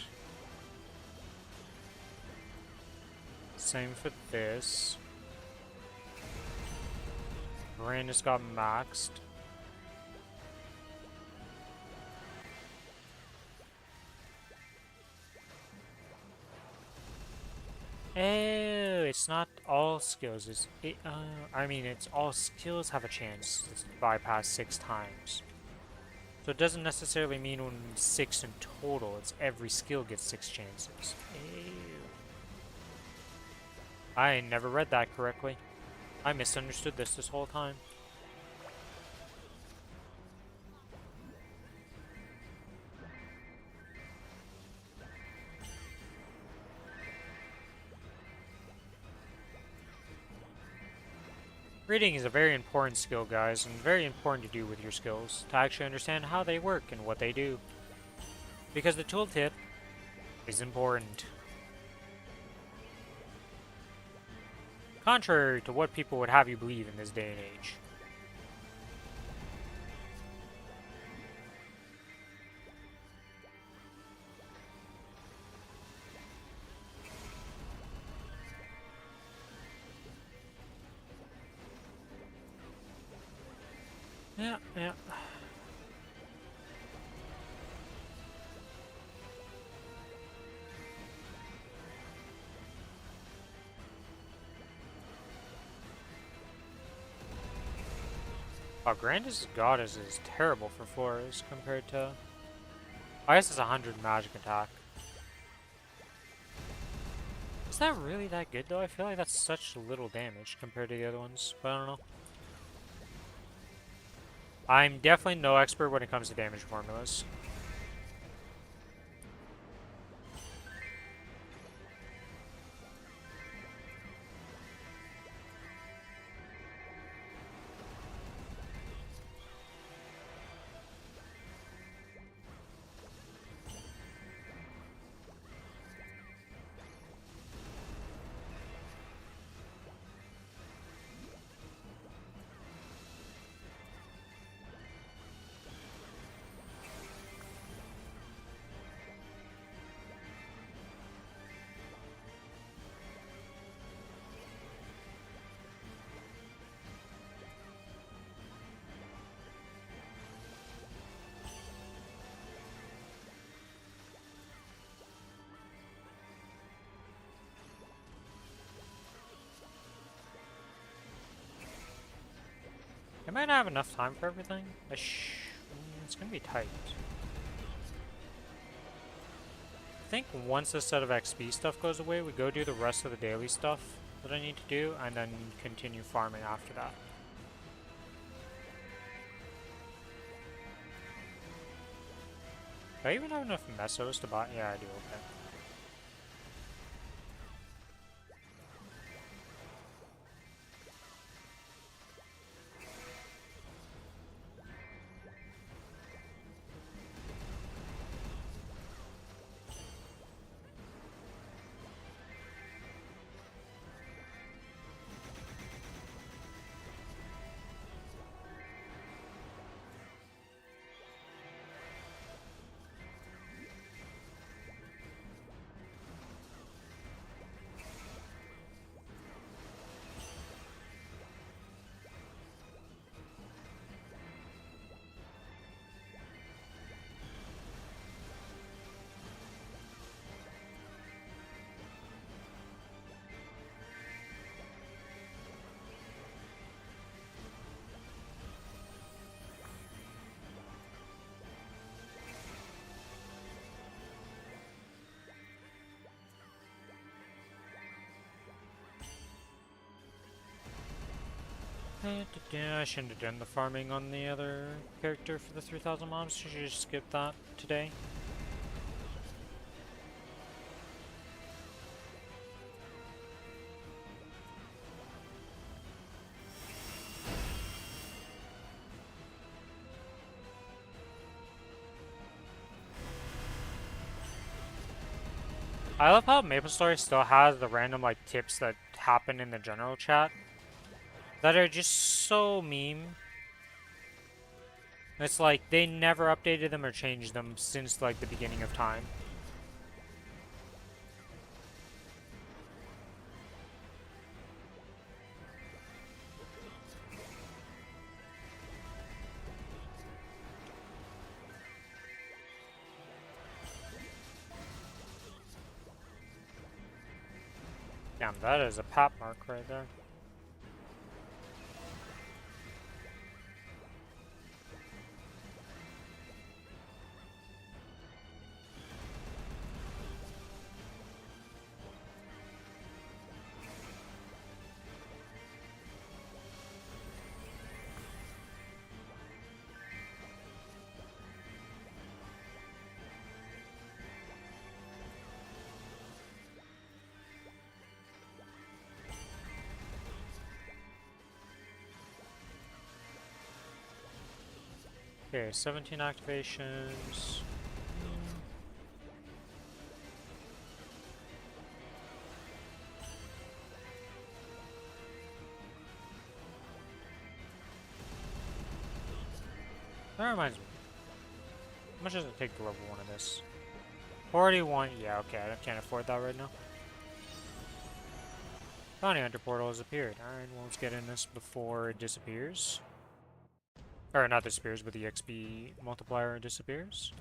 Same for this. Brandis got maxed. Oh, it's not all skills. I mean, it's all skills have a chance to bypass 6 times. So it doesn't necessarily mean when 6 in total. It's every skill gets 6 chances. Ew. I never read that correctly. I misunderstood this whole time. Reading is a very important skill, guys, and very important to do with your skills, to actually understand how they work and what they do. Because the tooltip is important. Contrary to what people would have you believe in this day and age. Yeah, yeah. Oh, Grandis' Goddess is terrible for Flores compared to... I guess it's 100 magic attack. Is that really that good though? I feel like that's such little damage compared to the other ones, but I don't know. I'm definitely no expert when it comes to damage formulas. I might not have enough time for everything. It's gonna be tight. I think once this set of XP stuff goes away, we go do the rest of the daily stuff that I need to do, and then continue farming after that. Do I even have enough mesos to buy? Yeah, I do, okay. I shouldn't have done the farming on the other character for the 3,000 mobs. Should just skip that today. I love how Maplestory still has the random like tips that happen in the general chat that are just so meme. It's like they never updated them or changed them since like the beginning of time. Damn, that is a pop mark right there. Okay, 17 activations. That reminds me. How much does it take to level 1 of this? 41? Yeah, okay, I can't afford that right now. Bounty Hunter portal has appeared. Alright, well, let's get in this before it disappears. Or not disappears, but the XP multiplier disappears.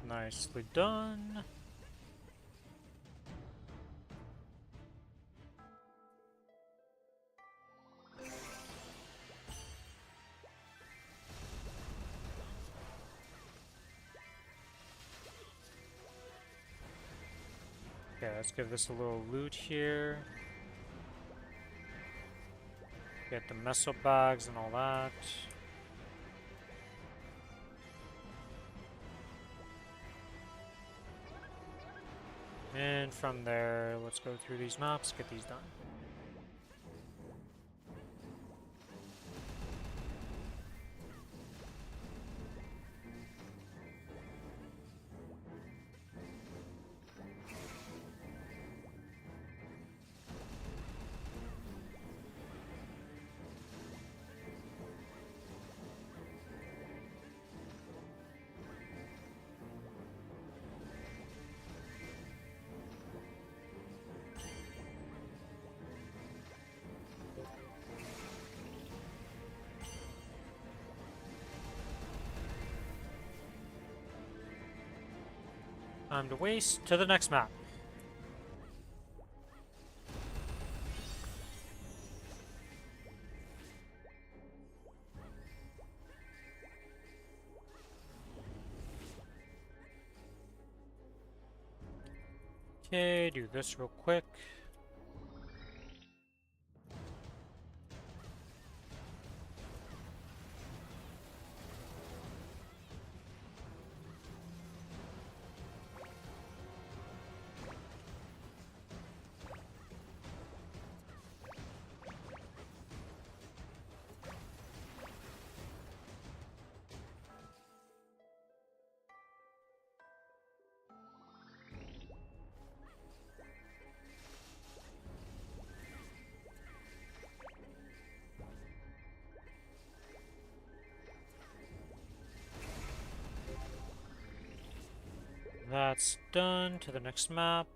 Nicely done. Okay, let's give this a little loot here. Get the meso bags and all that. And from there, let's go through these maps, get these done. Time to waste to the next map. Okay, do this real quick. That's done. To the next map.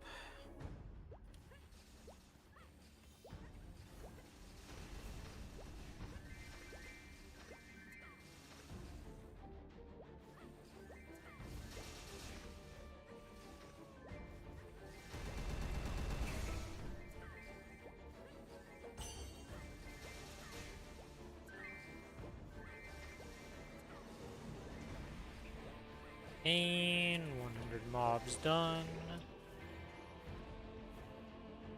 And 100 mobs done.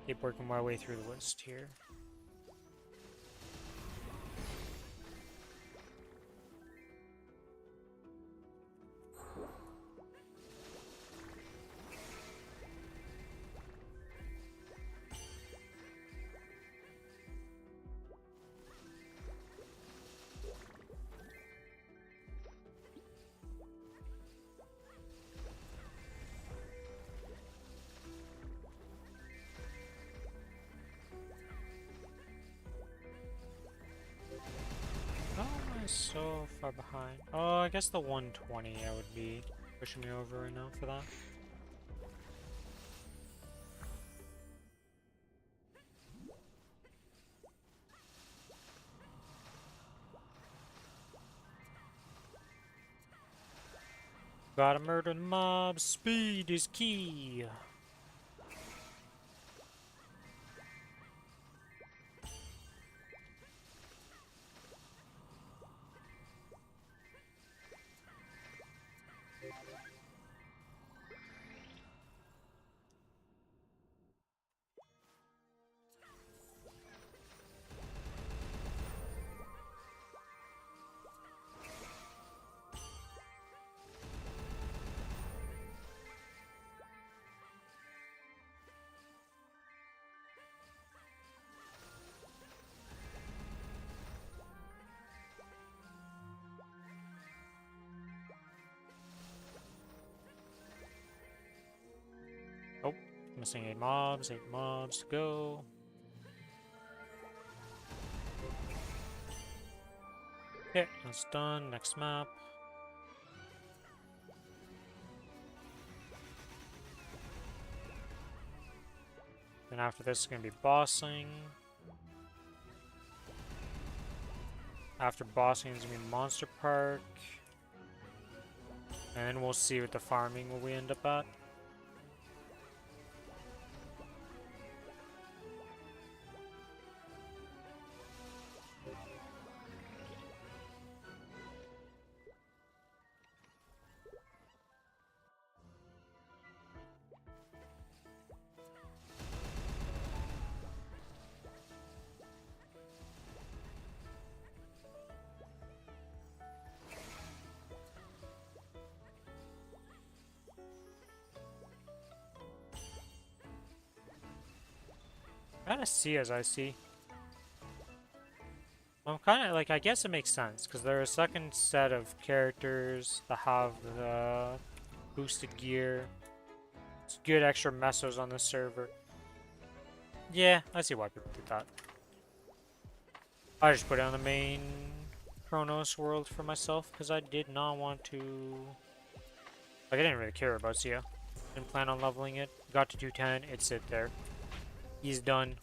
Keep working my way through the list here. How am I so far behind? Oh, I guess the 120 I would be pushing me over right now for that. Gotta murder the mobs. Speed is key. Missing 8 mobs to go. Okay, that's done. Next map. Then after this is gonna be bossing. After bossing is gonna be Monster Park. And then we'll see what the farming will we end up at. Kind of see as I see. I'm kind of like, I guess it makes sense because there are a second set of characters that have the boosted gear. It's good extra mesos on the server. Yeah, I see why people did that. I just put it on the main Kronos world for myself because I did not want to. Like, I didn't really care about Sia. Didn't plan on leveling it. Got to 210, it sit there. He's done.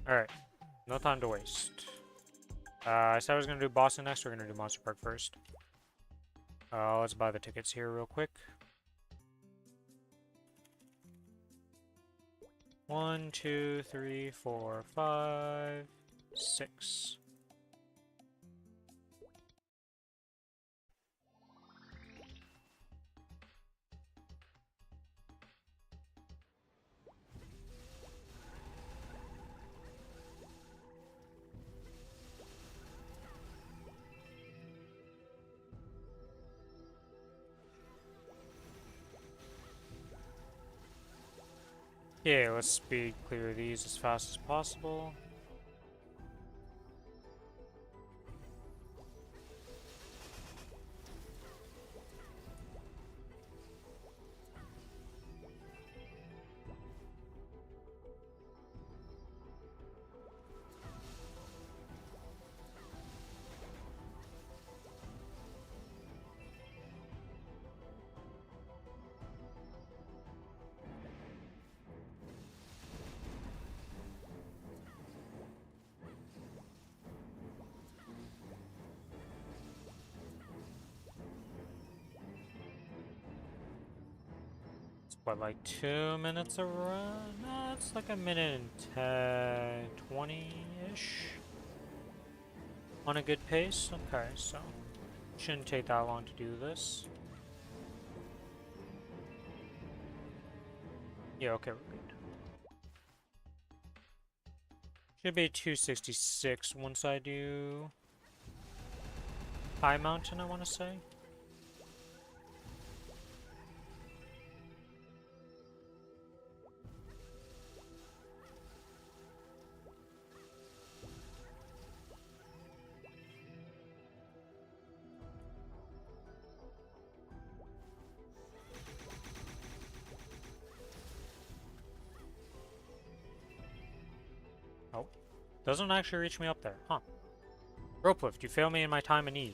Alright, no time to waste. I said I was going to do Boston next, we're going to do Monster Park first. Let's buy the tickets here real quick. 1, 2, 3, 4, 5, 6. Yeah, let's speed clear these as fast as possible. What, like 2 minutes a run? No, it's like a minute and 10, 20-ish. On a good pace? Okay, so shouldn't take that long to do this. Yeah, okay, we're good. Should be 266 once I do High Mountain, I want to say. Oh, doesn't actually reach me up there, huh? Rope lift, you fail me in my time of need.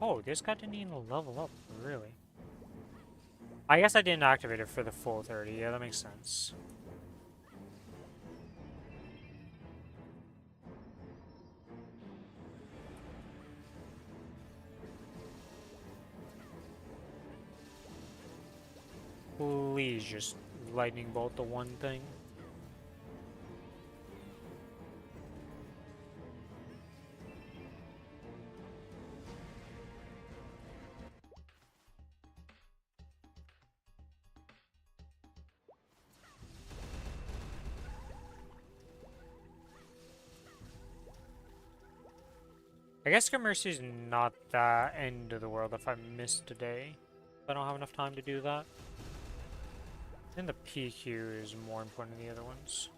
Oh, this guy didn't even level up, really. I guess I didn't activate it for the full 30, yeah, that makes sense. Please just lightning bolt the one thing. I guess Mercy's not that end of the world if I miss today. I don't have enough time to do that. And the PQ is more important than the other ones.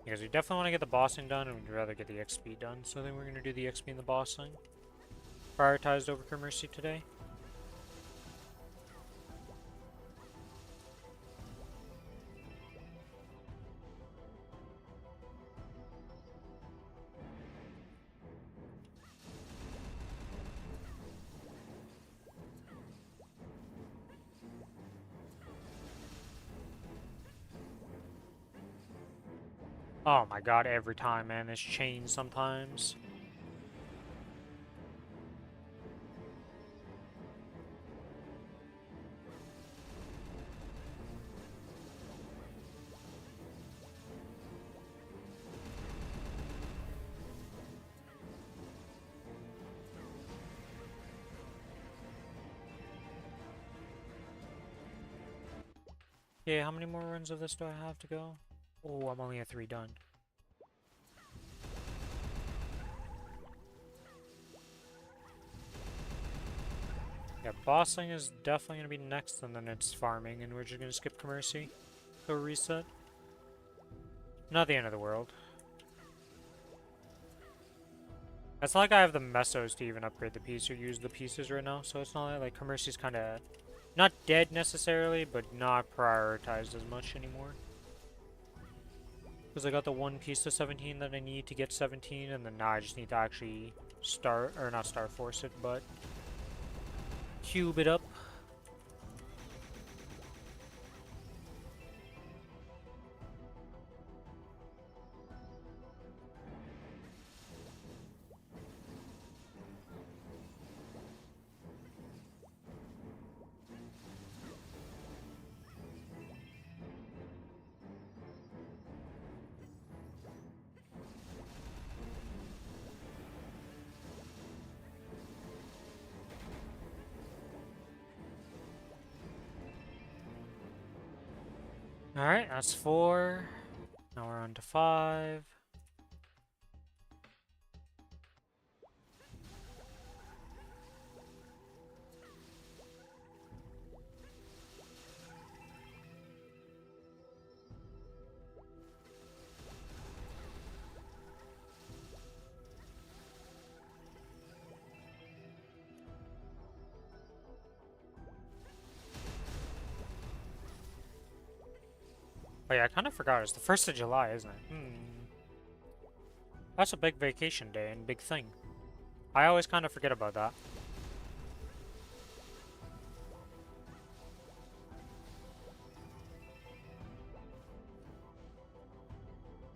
Because we definitely want to get the bossing done, and we'd rather get the XP done. So then we're going to do the XP and the bossing. Prioritized over Mercy today. Oh my god, every time, man. This chain sometimes. Yeah, how many more runs of this do I have to go? Oh, I'm only at 3 done. Yeah, bossing is definitely going to be next, and then it's farming, and we're just going to skip Mercy. Go reset. Not the end of the world. It's not like I have the mesos to even upgrade the piece or use the pieces right now, so it's not like Mercy's kind of not dead necessarily, but not prioritized as much anymore. Because I got the one piece to 17 that I need to get 17, and then now I just need to actually start, or not start force it, but cube it up. Alright, that's 4. Now we're on to 5. Oh yeah, I kind of forgot. It's the 1st of July, isn't it? That's a big vacation day and big thing. I always kind of forget about that.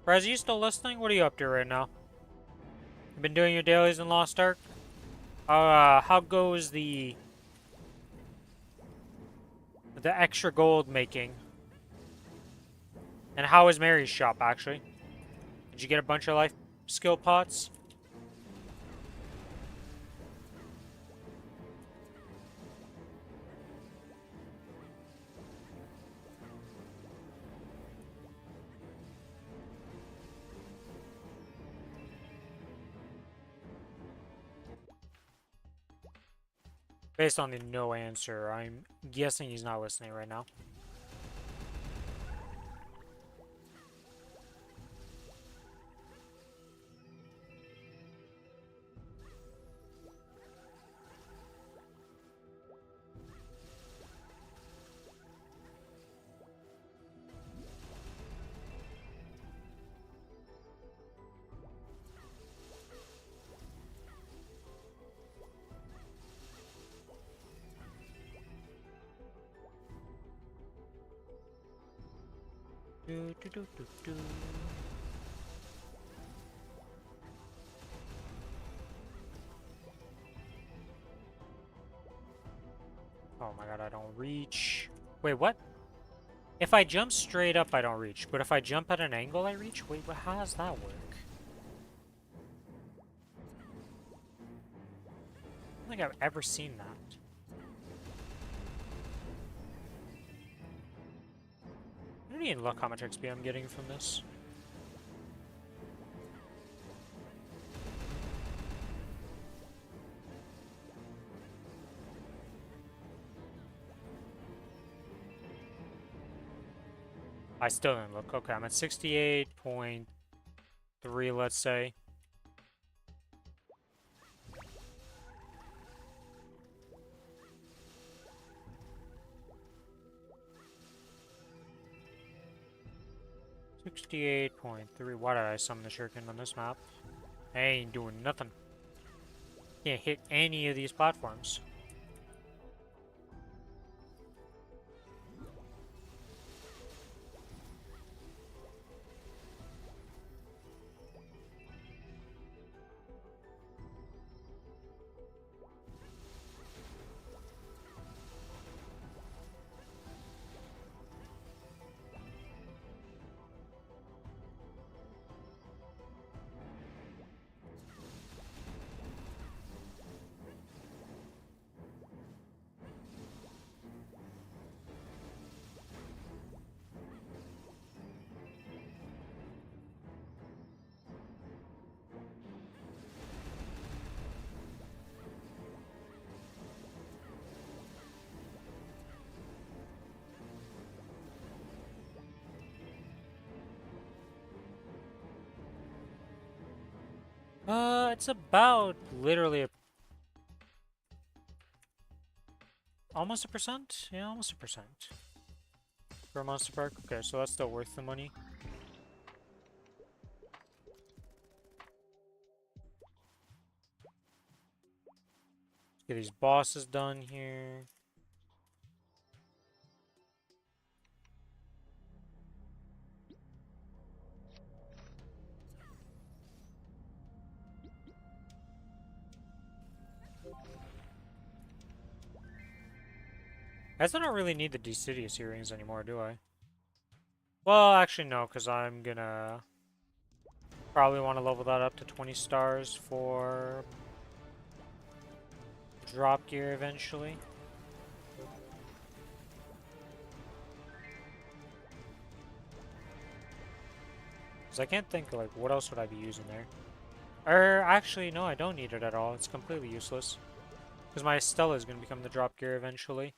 Brez, are you still listening? What are you up to right now? You been doing your dailies in Lost Ark? How goes the extra gold making? And how is Mary's shop, actually? Did you get a bunch of life skill pots? Based on the no answer, I'm guessing he's not listening right now. Do, do, do, do, do. Oh my god, I don't reach. Wait, what? If I jump straight up, I don't reach. But if I jump at an angle, I reach? Wait, how does that work? I don't think I've ever seen that. don't even look how much XP I'm getting from this. I still didn't look. Okay, I'm at 68.3, let's say. $68.3. Why did I summon the shuriken on this map? I ain't doing nothing. Can't hit any of these platforms. It's about literally almost a percent? Yeah, almost a percent. For a monster park? Okay, so that's still worth the money. Let's get these bosses done here. I guess I don't really need the Deciduous earrings anymore, do I? Well, actually no, because I'm gonna probably want to level that up to 20 stars for drop gear eventually. Because I can't think, like, what else would I be using there? Or, actually, no, I don't need it at all. It's completely useless. Because my Estella is going to become the drop gear eventually.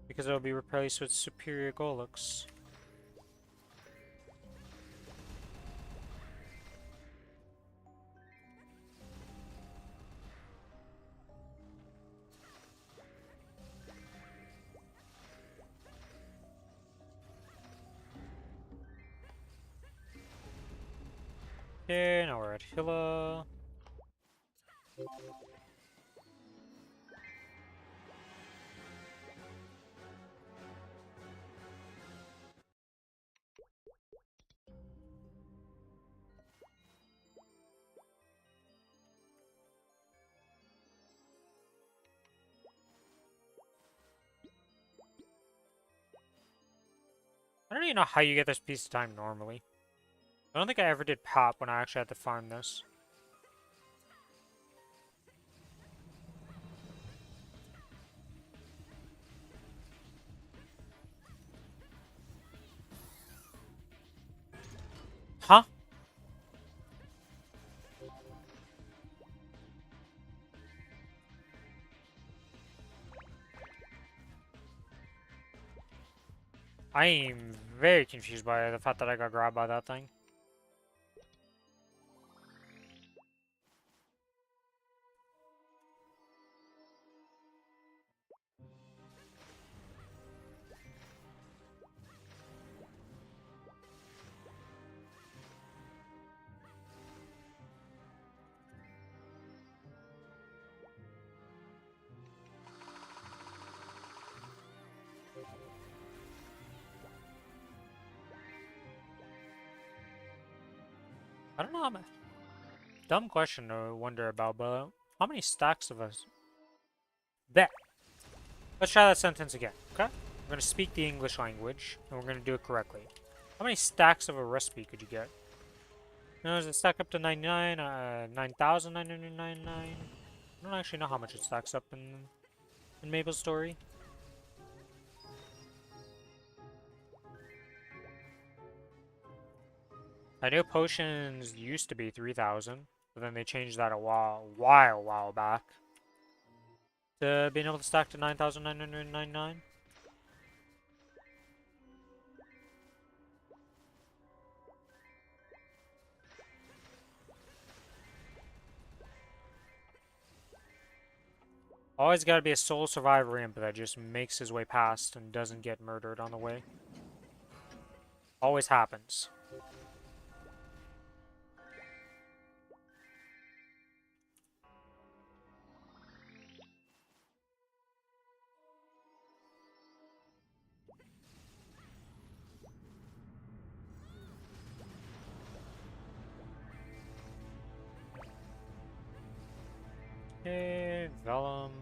Because it'll be replaced with Superior Golux. Okay, now we're at Hilla. I don't even know how you get this piece of time normally. I don't think I ever did pop when I actually had to farm this. Huh? I am very confused by the fact that I got grabbed by that thing. I don't know how much. Dumb question to wonder about, but how many stacks of us? There. Let's try that sentence again, okay? We're going to speak the English language, and we're going to do it correctly. How many stacks of a recipe could you get? No, does it stack up to 99? 9,999? I don't actually know how much it stacks up in Maplestory. I knew potions used to be 3,000, but then they changed that a while back to being able to stack to 9,999. Always gotta be a sole survivor imp that just makes his way past and doesn't get murdered on the way. Always happens. Okay, Vellum.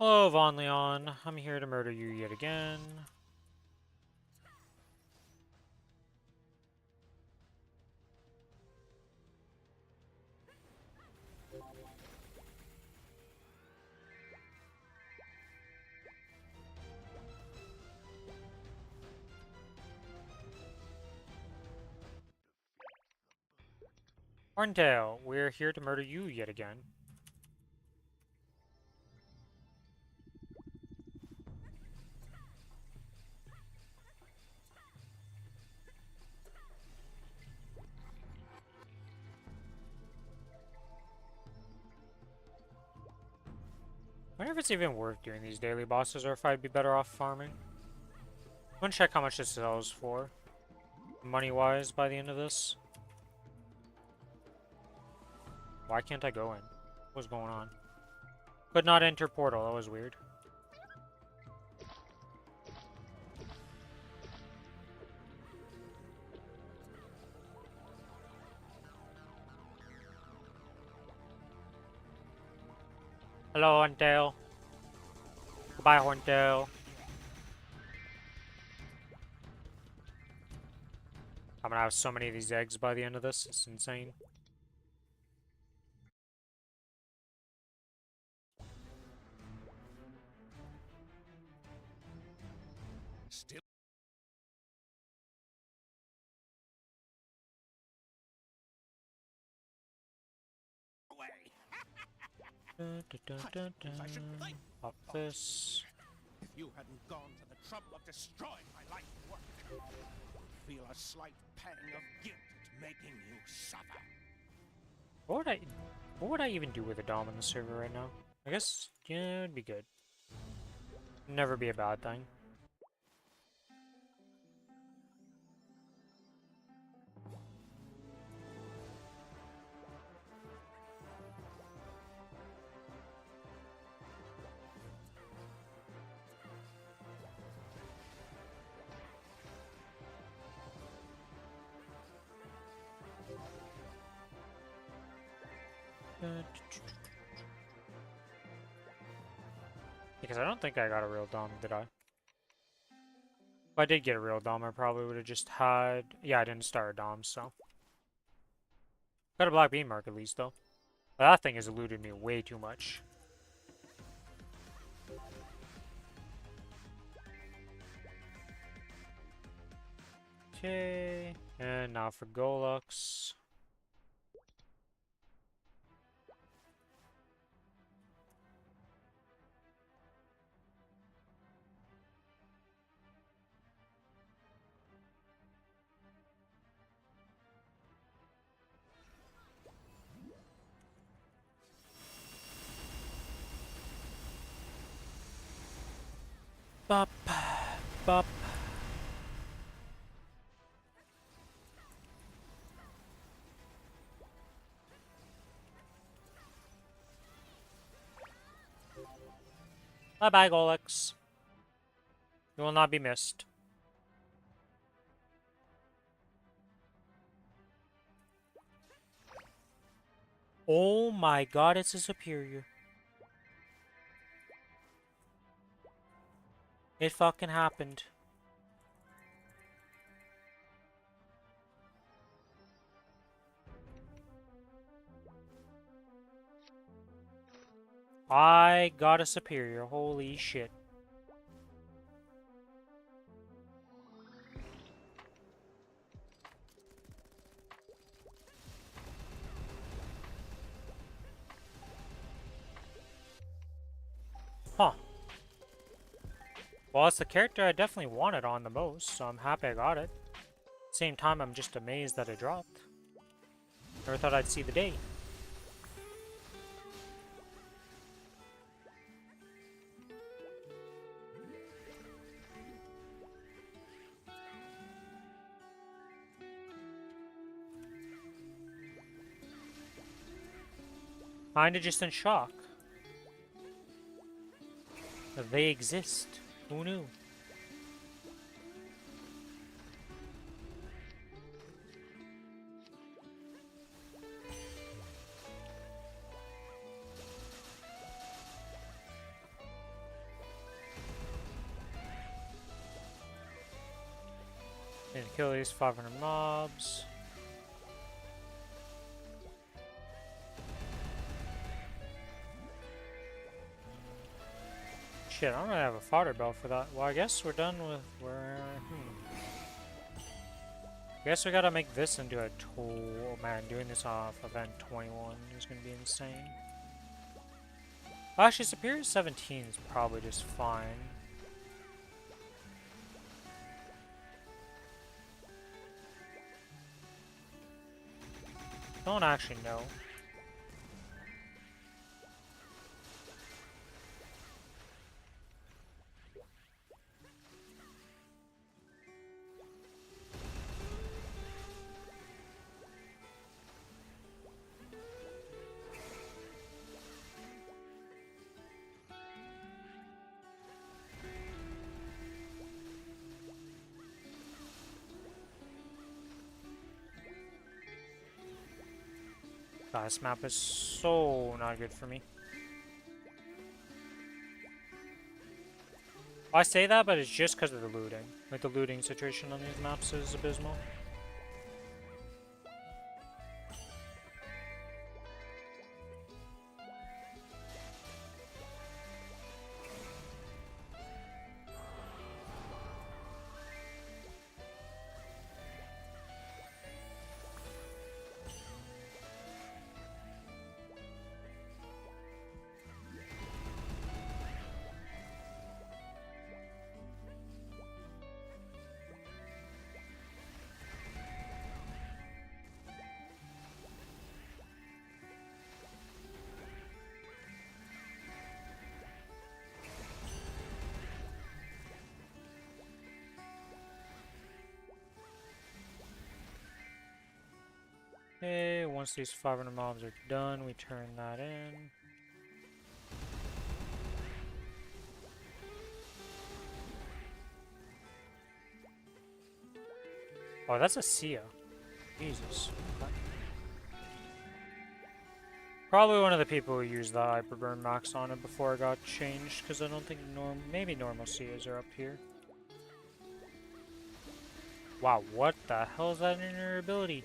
Hello, Von Leon. I'm here to murder you yet again. Horntail, we're here to murder you yet again. I wonder if it's even worth doing these daily bosses or if I'd be better off farming. I'm gonna check how much this sells for, money-wise, by the end of this. Why can't I go in? What's going on? Could not enter portal, that was weird. Hello, Horntail. Goodbye, Horntail. I'm gonna have so many of these eggs by the end of this, it's insane. Still away. Dun, dun, dun, dun, I should dun. thank Pop this. If you hadn't gone to the trouble of destroying my life work, I would feel a slight pang of guilt at making you suffer. What would I even do with a Dom on the server right now? I guess, yeah, it'd be good. Never be a bad thing. Because I don't think I got a real Dom, did I? If I did get a real Dom, I probably would have just had... Yeah, I didn't start a Dom, so... Got a Black Bean mark at least, though. But that thing has eluded me way too much. Okay, and now for Golux. Bop, bop. Bye-bye, Golux. You will not be missed. Oh my god, it's a superior. It fucking happened. I got a superior. Holy shit. Huh. Well, it's the character I definitely wanted on the most, so I'm happy I got it. Same time, I'm just amazed that it dropped. Never thought I'd see the day. Kinda just in shock. That they exist. Who knew? Need to kill these 500 mobs. Shit, I don't really have a fodder belt for that. Well, I guess we're done with Guess we gotta make this into a tool. Oh man, doing this off event 21 is gonna be insane. Well, actually, Superior 17 is probably just fine. Don't actually know. God, this map is so not good for me. I say that, but it's just because of the looting. Like, the looting situation on these maps is abysmal. Okay, once these 500 mobs are done, we turn that in. Oh, that's a Sia. Jesus. Okay. Probably one of the people who used the Hyperburn Max on it before it got changed, because I don't think maybe normal Sias are up here. Wow, what the hell is that in your ability?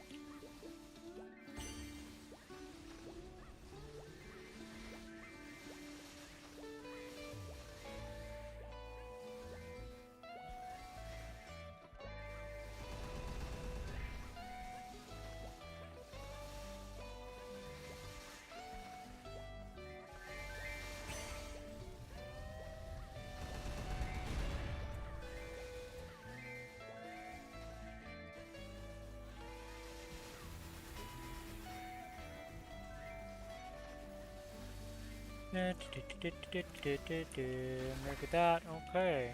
Look at that, okay.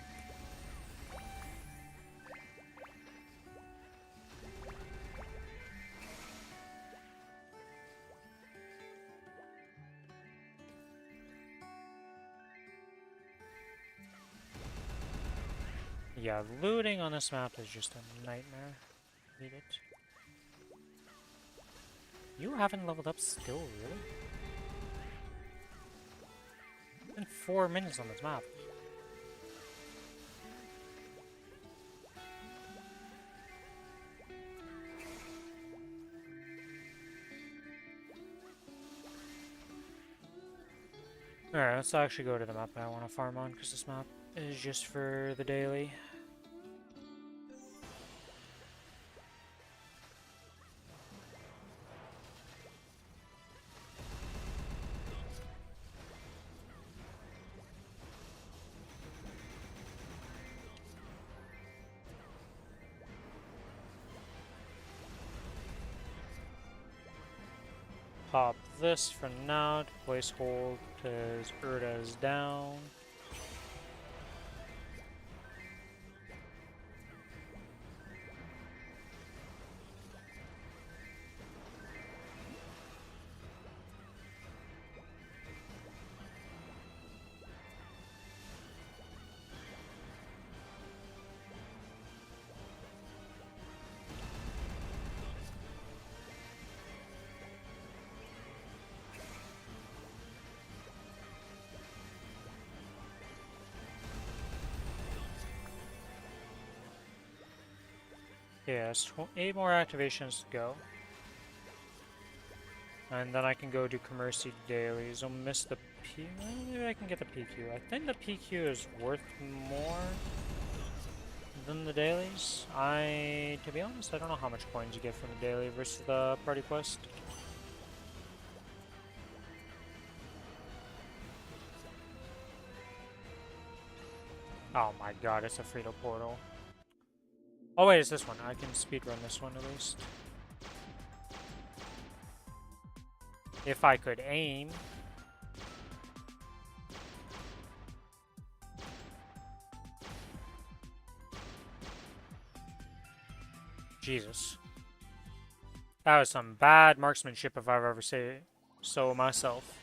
Yeah, looting on this map is just a nightmare. Hate it. You haven't leveled up still, really? It's been 4 minutes on this map. Alright, let's actually go to the map that I want to farm on, because this map is just for the daily. Pop this for now to place hold, because Urda is down. Yes, 8 more activations to go. And then I can go do Commercy dailies. I'll miss the P. Well, maybe I can get the PQ. I think the PQ is worth more than the dailies. To be honest, I don't know how much coins you get from the daily versus the party quest. Oh my god, it's a Frito portal. Oh wait, it's this one. I can speedrun this one at least. If I could aim. Jesus. That was some bad marksmanship if I've ever say so myself.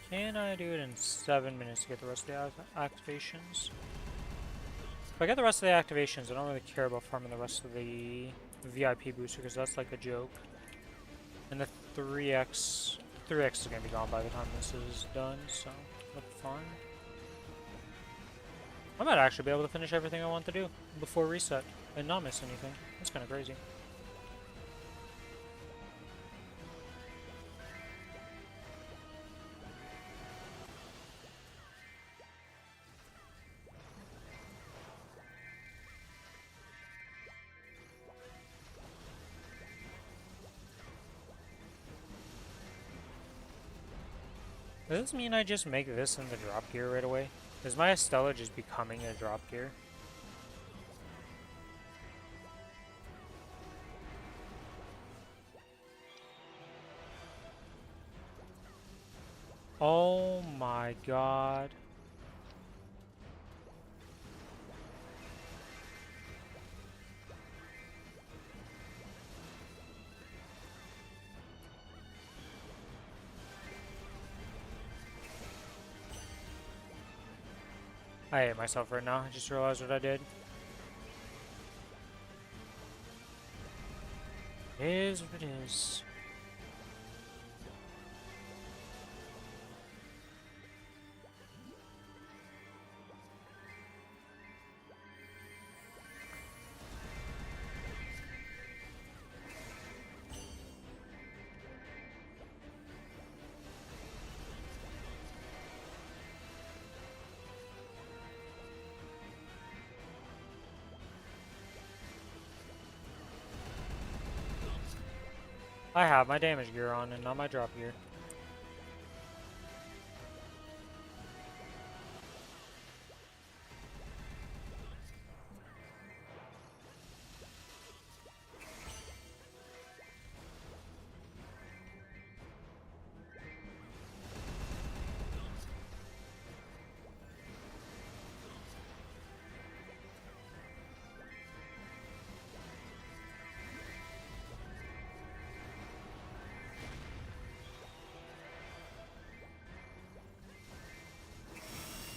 Can I do it in 7 minutes to get the rest of the activations? If I get the rest of the activations, I don't really care about farming the rest of the VIP booster because that's like a joke. And the 3x is going to be gone by the time this is done, so that's fine. I might actually be able to finish everything I want to do before reset and not miss anything. That's kind of crazy. Does this mean I just make this in the drop gear right away? Is my Estella just becoming a drop gear? Oh my god. I hate myself right now. I just realized what I did. It is what it is. I have my damage gear on and not my drop gear.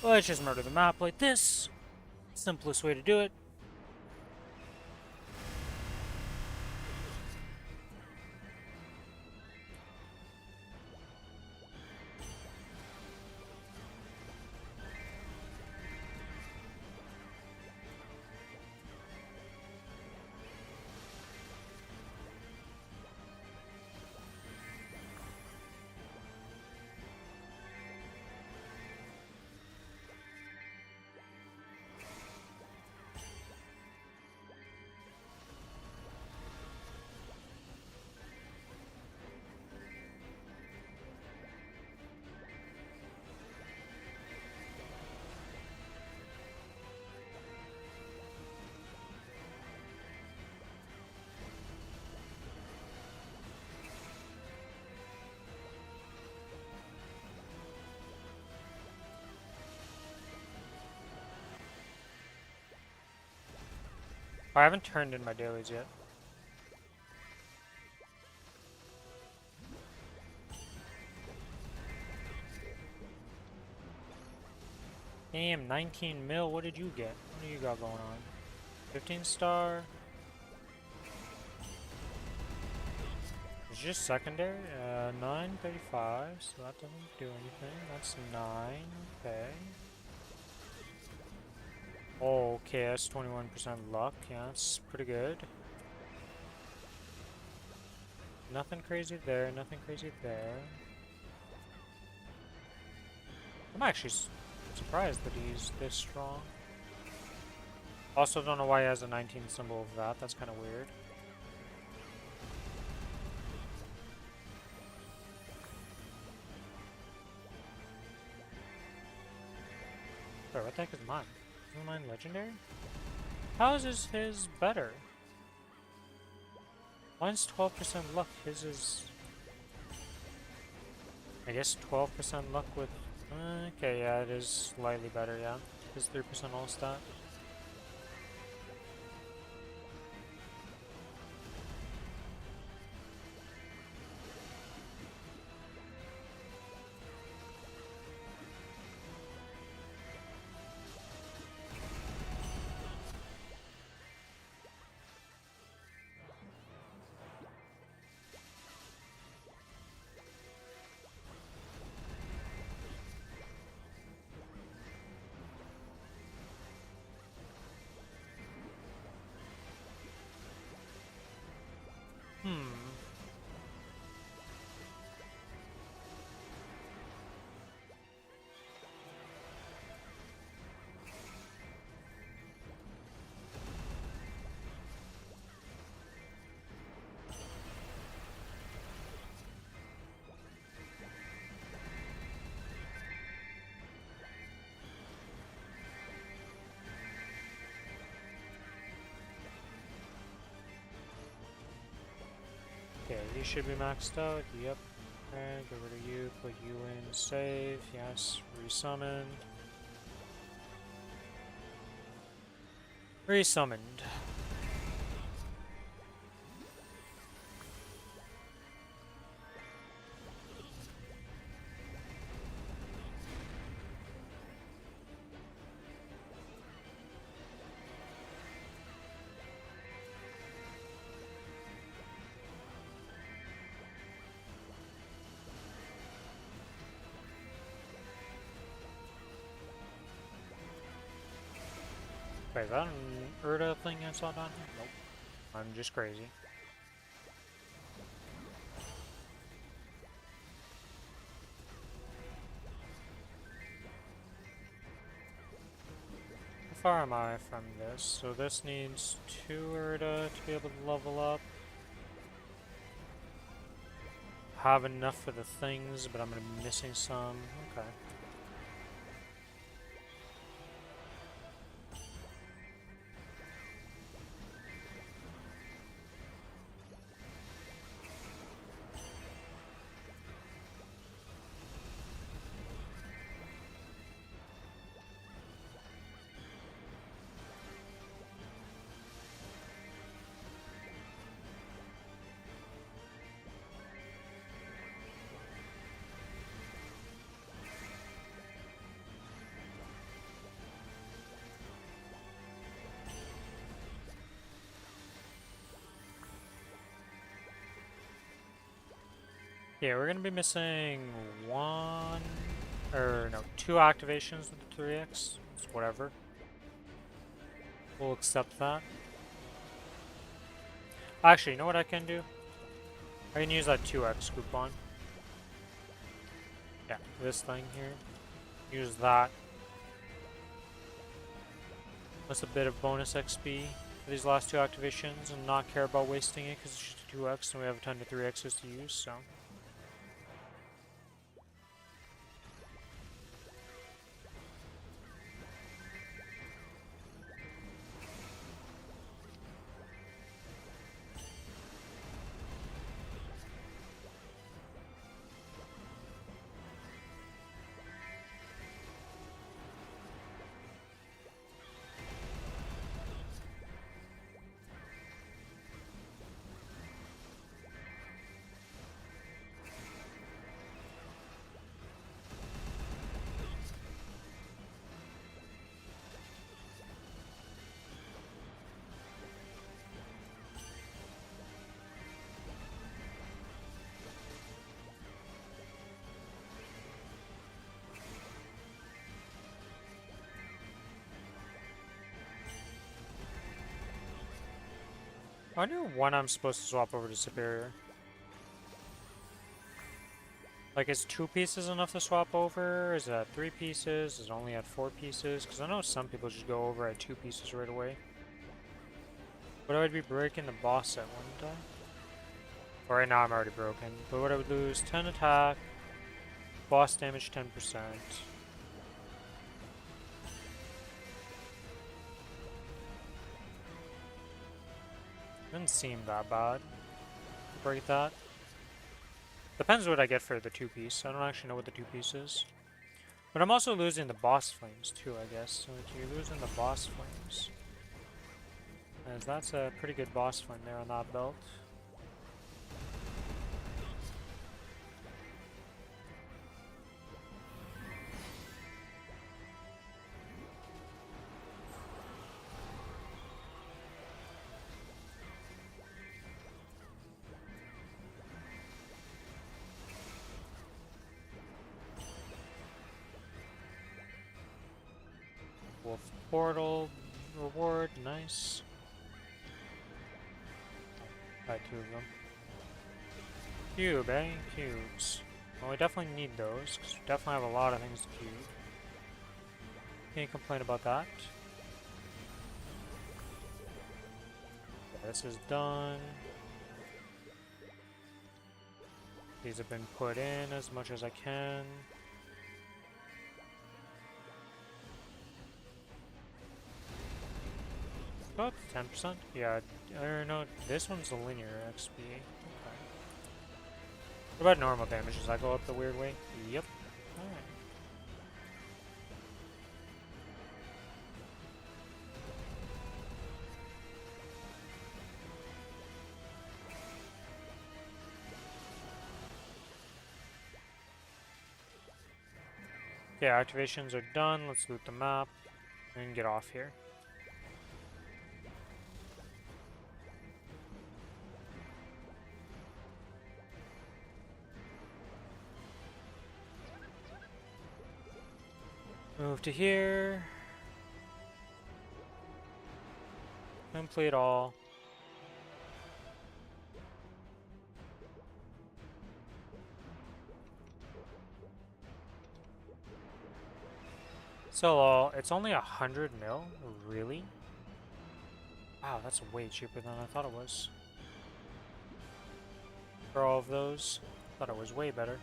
Let's just murder the map like this. Simplest way to do it. I haven't turned in my dailies yet. Damn, 19 mil. What did you get? What do you got going on? 15 star. It's just secondary. 935. So that doesn't do anything. That's 9. Okay. Oh, okay, that's 21% luck. Yeah, that's pretty good. Nothing crazy there. Nothing crazy there. I'm actually surprised that he's this strong. Also, don't know why he has a 19 symbol of that. That's kind of weird. Wait, what the heck is mine? Is mine legendary? How is his better? Mine's 12% luck. His is, I guess, 12% luck with. Okay, yeah, it is slightly better. Yeah, his 3% all stat. Hmm. Okay, you should be maxed out. Yep. Okay, get rid of you. Put you in. Save. Yes. Resummoned. Resummoned. Wait, is that an Urda thing I saw down here? Nope. I'm just crazy. How far am I from this? So this needs 2 Urda to be able to level up. have enough for the things, but I'm gonna be missing some. Okay. Yeah, we're gonna be missing one, or no, two activations with the 3x. It's whatever. We'll accept that. Actually, you know what I can do? I can use that 2x coupon. Yeah, this thing here. Use that. That's a bit of bonus XP for these last two activations and not care about wasting it because it's just a 2x and we have a ton of 3x's to use, so. I wonder when I'm supposed to swap over to Superior. Like, is 2 pieces enough to swap over? Is it at 3 pieces? Is it only at 4 pieces? Because I know some people just go over at 2 pieces right away. But I would be breaking the boss set, wouldn't I? Well, right now I'm already broken. But what I would lose, 10 attack, boss damage 10%. Doesn't seem that bad. Break that. Depends what I get for the 2-piece. I don't actually know what the 2-piece is. But I'm also losing the boss flames too, I guess. So if you're losing the boss flames. As that's a pretty good boss flame there on that belt. Wolf Portal reward, nice. Got 2 of them. Cube, eh? Cubes. Well, we definitely need those, because we definitely have a lot of things to cube. Can't complain about that. This is done. These have been put in as much as I can. Oh, 10%? Yeah, or no, this one's a linear XP. Okay. What about normal damage? Does that go up the weird way? Yep. Alright. Okay, activations are done. Let's loot the map and get off here. Move to here. Complete all. So, it's only 100 mil? Really? Wow, that's way cheaper than I thought it was. For all of those. Thought it was way better.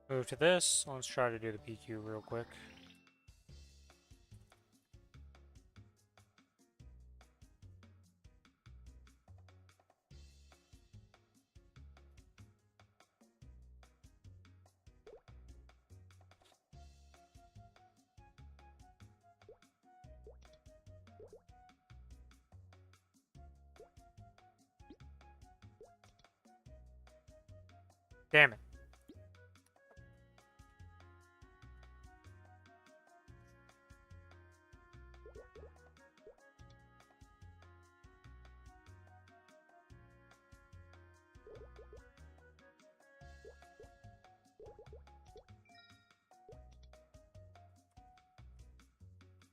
Move to this. Let's try to do the PQ real quick. Damn it.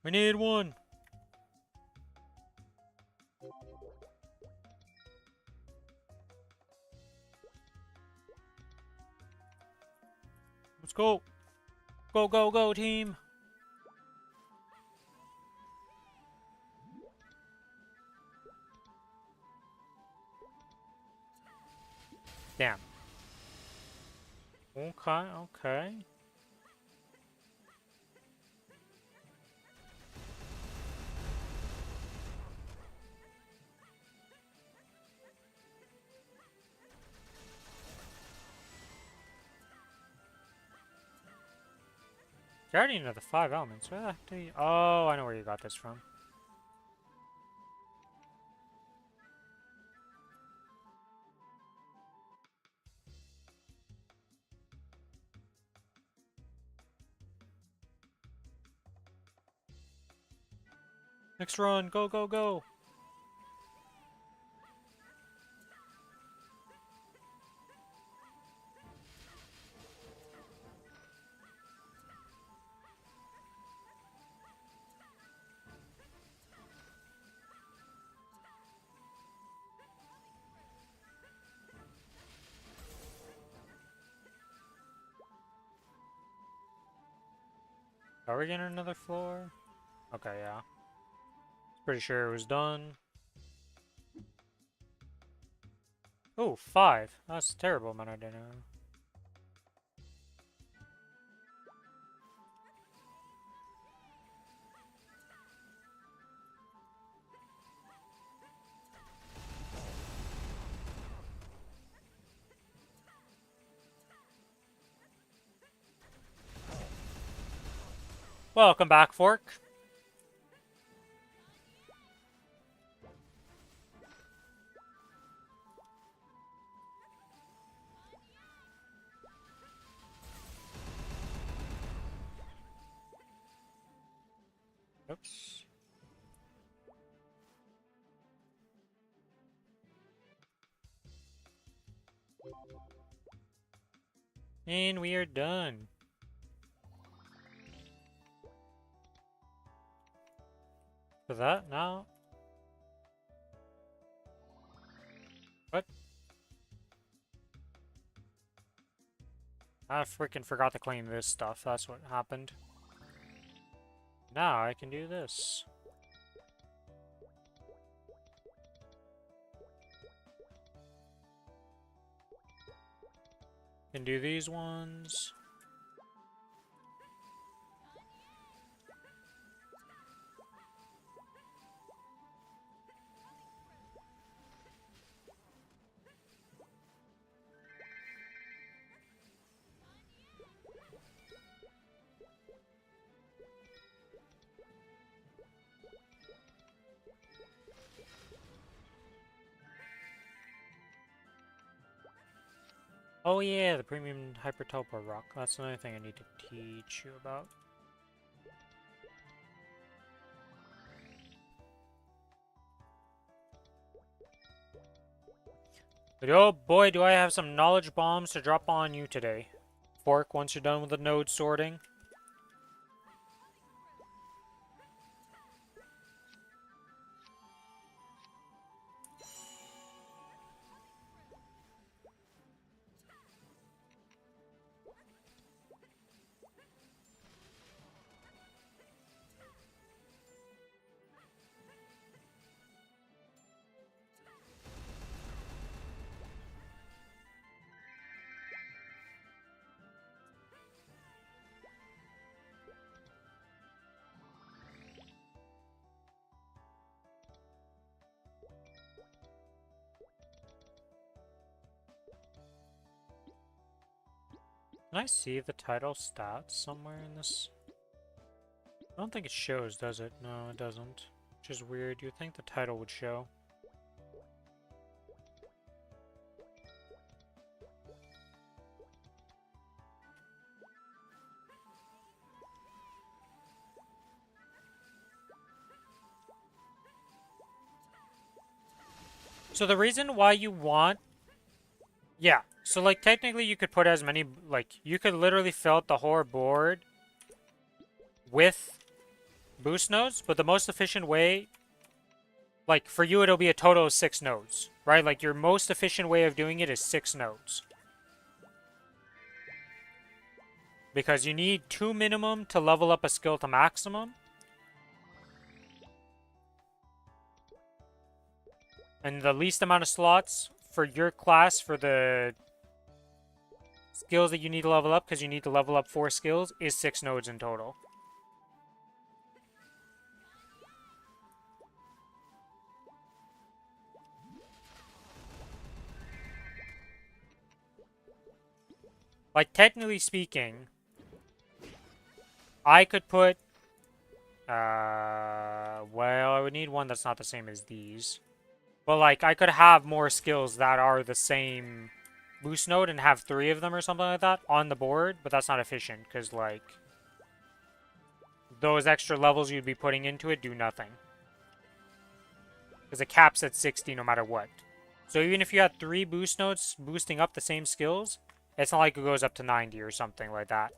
We need one. Let's go. Go, go, go, team. Damn. Okay, okay. Guardian of the Five Elements. Where the heck do you... Oh, I know where you got this from. Next run. Go, go, go. Are we getting another floor? Okay, yeah. Pretty sure it was done. Oh, 5. That's a terrible amount of dinner. Welcome back, Fork. Oops. And we are done. For that, now... What? I freaking forgot to claim this stuff. That's what happened. Now I can do this. Can do these ones. Oh yeah, the premium hyper teleport rock. That's another thing I need to teach you about. But oh boy, do I have some knowledge bombs to drop on you today. Fork, once you're done with the node sorting. Can I see the title stats somewhere in this? I don't think it shows, does it? No, it doesn't. Which is weird. You'd think the title would show. So the reason why you want... Yeah, so like technically you could put as many... Like, you could literally fill out the whole board with boost nodes, but the most efficient way... Like, for you it'll be a total of 6 nodes, right? Like, your most efficient way of doing it is 6 nodes. Because you need 2 minimum to level up a skill to maximum. And the least amount of slots for your class for the skills that you need to level up, because you need to level up 4 skills, is 6 nodes in total. Like, technically speaking, I could put... well, I would need one that's not the same as these. But, like, I could have more skills that are the same boost node and have 3 of them or something like that on the board, but that's not efficient, because, like, those extra levels you'd be putting into it do nothing. Because it caps at 60 no matter what. So even if you had 3 boost nodes boosting up the same skills, it's not like it goes up to 90 or something like that.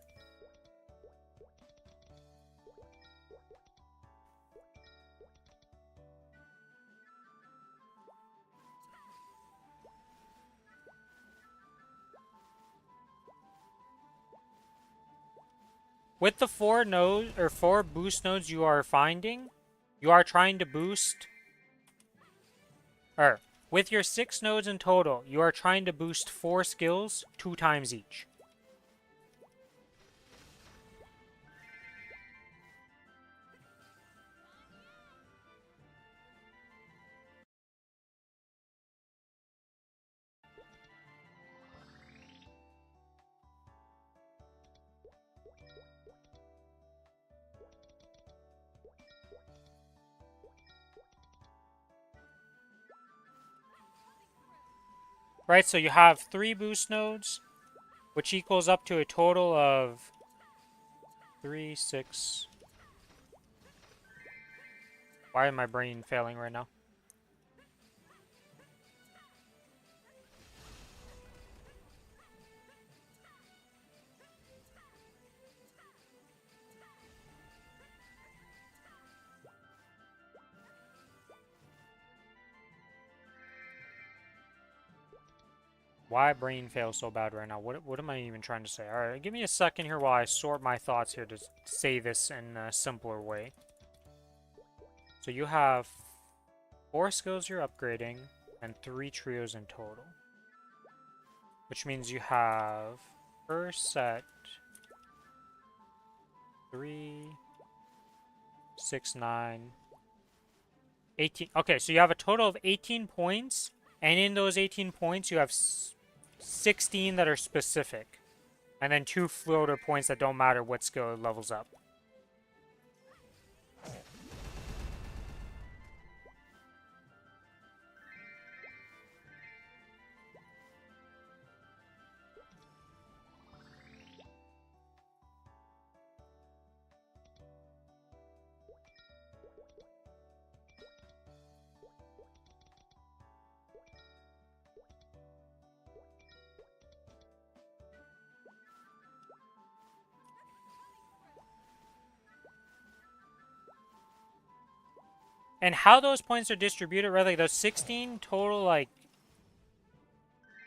With the 4 nodes or 4 boost nodes you are finding, you are trying to boost... with your 6 nodes in total, you are trying to boost 4 skills 2 times each. Right, so you have 3 boost nodes, which equals up to a total of 3, 6... Why is my brain failing right now? Why brain fails so bad right now? What am I even trying to say? Alright, give me a second here while I sort my thoughts here to say this in a simpler way. So you have 4 skills you're upgrading and 3 trios in total. Which means you have first set 3, 6, 9, 18. Okay, so you have a total of 18 points, and in those 18 points you have 16 that are specific, and then 2 floater points that don't matter what skill it levels up. And how those points are distributed, right? Like those 16 total, like,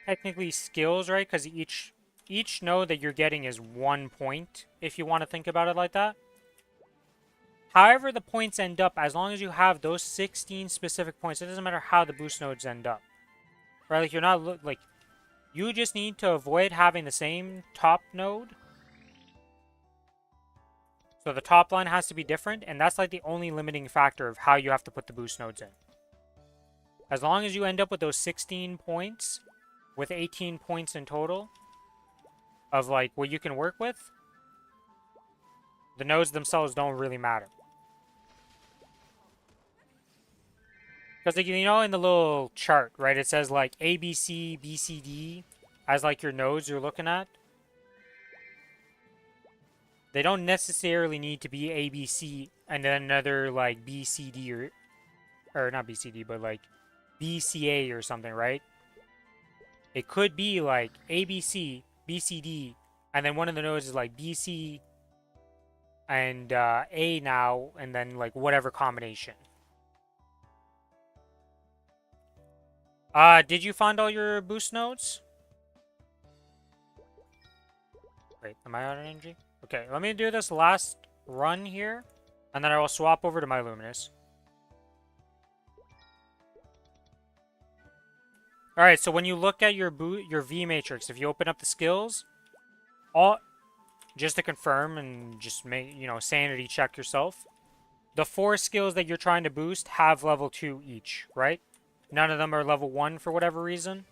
technically skills, right? Because each node that you're getting is 1 point, if you want to think about it like that. However the points end up, as long as you have those 16 specific points, it doesn't matter how the boost nodes end up. Right? Like, you're not, like, you just need to avoid having the same top node. So the top line has to be different, and that's like the only limiting factor of how you have to put the boost nodes in. As long as you end up with those 16 points, with 18 points in total, of like what you can work with, the nodes themselves don't really matter. Because like, you know, in the little chart, right, it says like A, B, C, B, C, D as like your nodes you're looking at. They don't necessarily need to be A, B, C, and then another like B, C, D, or not B, C, D, but like B, C, A or something, right? It could be like A, B, C, B, C, D, and then one of the nodes is like B, C, and A now, and then like whatever combination. Did you find all your boost nodes? Wait, am I out of energy? Okay, let me do this last run here, and then I will swap over to my Luminous. Alright, so when you look at your V matrix, if you open up the skills, just to confirm and just make, you know, sanity check yourself, the 4 skills that you're trying to boost have level 2 each, right? None of them are level 1 for whatever reason.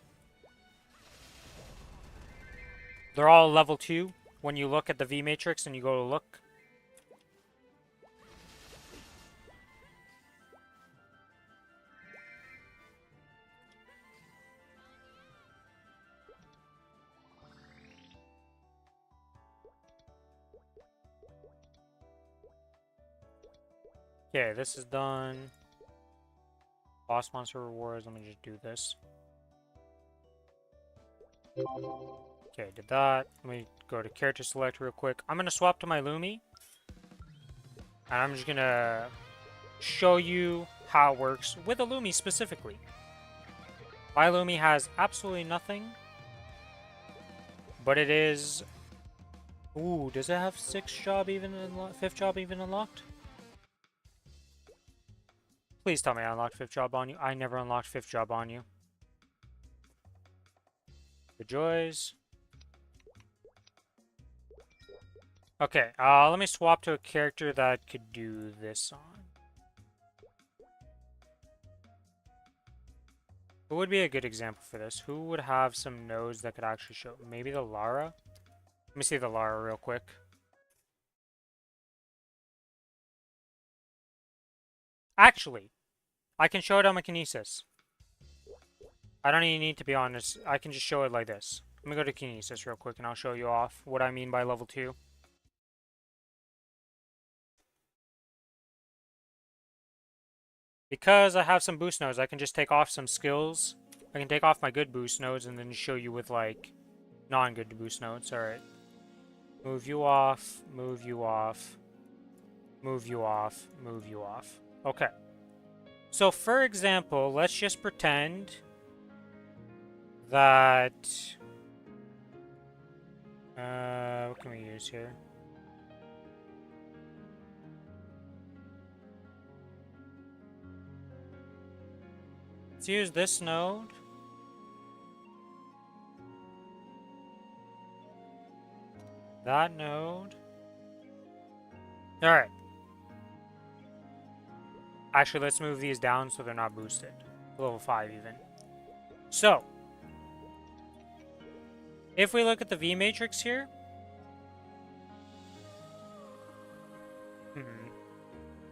They're all level 2 when you look at the V matrix and you go to look. Okay, this is done. Boss monster rewards. Let me just do this. Okay, did that. Let me go to character select real quick. I'm going to swap to my Lumi. And I'm just going to show you how it works with a Lumi specifically. My Lumi has absolutely nothing. But it is... Ooh, does it have 5th job even unlocked? Please tell me I unlocked 5th job on you. I never unlocked 5th job on you. The joys. Okay, let me swap to a character that could do this on. Who would be a good example for this? Who would have some nodes that could actually show? Maybe the Lara? Let me see the Lara real quick. Actually, I can show it on my Kinesis. I don't even need to be honest. I can just show it like this. Let me go to Kinesis real quick and I'll show you off what I mean by level 2. Because I have some boost nodes, I can just take off some skills. I can take off my good boost nodes and then show you with, like, non-good boost nodes. Alright. Move you off, move you off, move you off, move you off. Okay. So, for example, let's just pretend that... what can we use here? Let's use this node. That node. Alright. Actually, let's move these down so they're not boosted. Level 5 even. So, if we look at the V matrix here.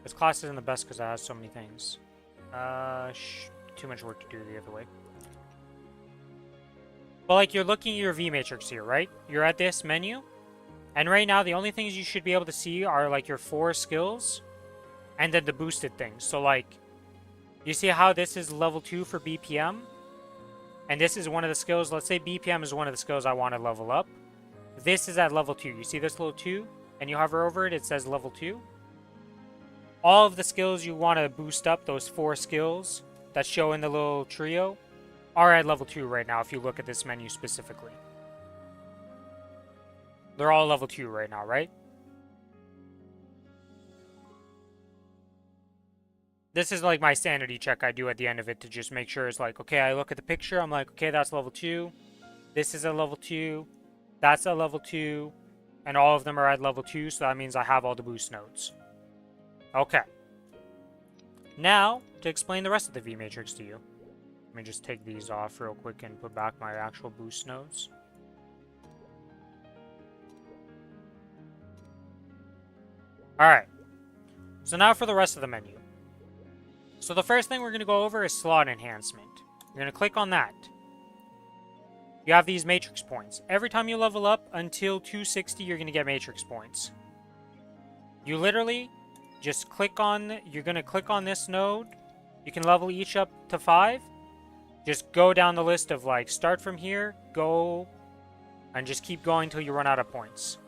This class isn't the best because it has so many things. Too much work to do the other way. But like, you're looking at your V matrix here, right? You're at this menu. And right now, the only things you should be able to see are like your 4 skills. And then the boosted things. So like, you see how this is level 2 for BPM? And this is one of the skills. Let's say BPM is one of the skills I want to level up. This is at level 2. You see this little 2? And you hover over it, it says level 2. All of the skills you want to boost up, those 4 skills that show in the little trio, are at level 2 right now if you look at this menu specifically. They're all level 2 right now, right? This is like my sanity check I do at the end of it to just make sure it's like, okay, I look at the picture, I'm like, okay, that's level 2. This is a level 2. That's a level 2. And all of them are at level 2, so that means I have all the boost nodes. Okay. Now, to explain the rest of the V matrix to you. Let me just take these off real quick and put back my actual boost nodes. Alright. So now for the rest of the menu. So the first thing we're going to go over is slot enhancement. You're going to click on that. You have these matrix points. Every time you level up until 260, you're going to get matrix points. You literally just click on, you're going to click on this node. You can level each up to 5. Just go down the list of like, start from here, go, and just keep going until you run out of points.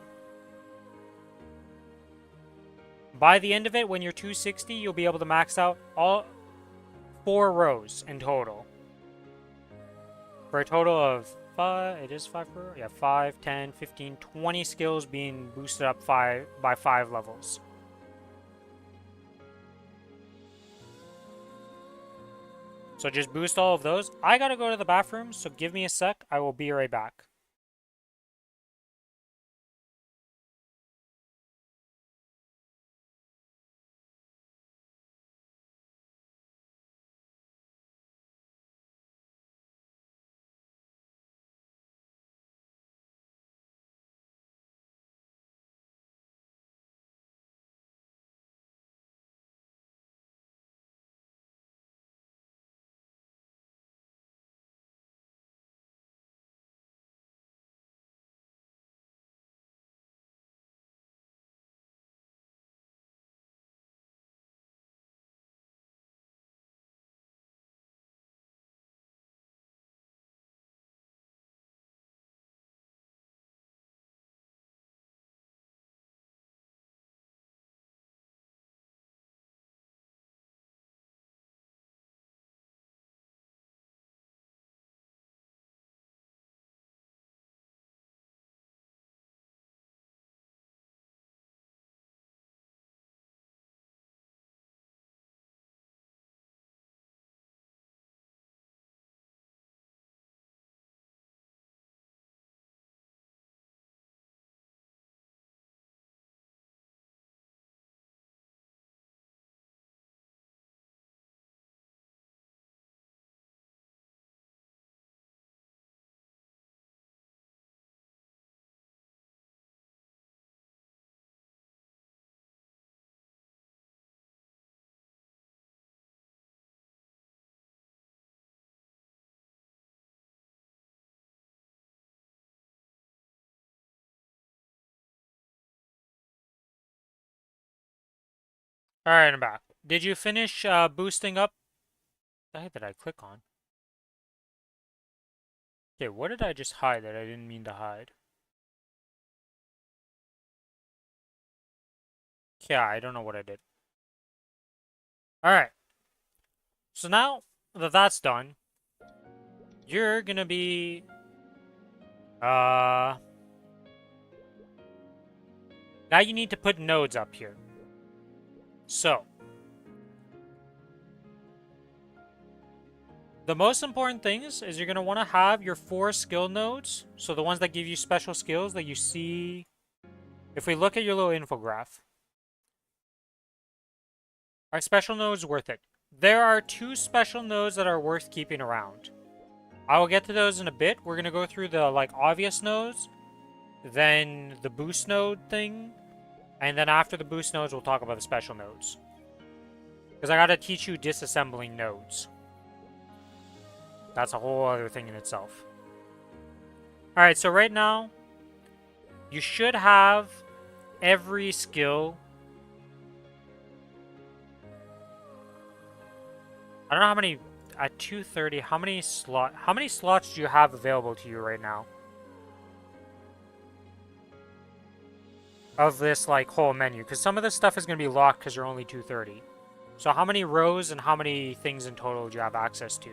By the end of it, when you're 260, you'll be able to max out all 4 rows in total. For a total of 5, it is 5 per row? Yeah, 5, 10, 15, 20 skills being boosted up by 5 levels. So just boost all of those. I gotta go to the bathroom, so give me a sec. I will be right back. Alright, I'm back. Did you finish boosting up? What the heck did I click on? Okay, what did I just hide that I didn't mean to hide? Yeah, I don't know what I did. Alright. So now that that's done, you're gonna be... Now you need to put nodes up here. So, the most important things is you're going to want to have your 4 skill nodes. So the ones that give you special skills that you see. If we look at your little infograph, are special nodes worth it? There are 2 special nodes that are worth keeping around. I will get to those in a bit. We're going to go through the like obvious nodes, then the boost node thing, and then after the boost nodes, we'll talk about the special nodes. Because I got to teach you disassembling nodes. That's a whole other thing in itself. Alright, so right now, you should have every skill. I don't know how many, at 230, how many slots do you have available to you right now? Of this, like, whole menu. Because some of this stuff is going to be locked because you're only 230. So how many rows and how many things in total do you have access to?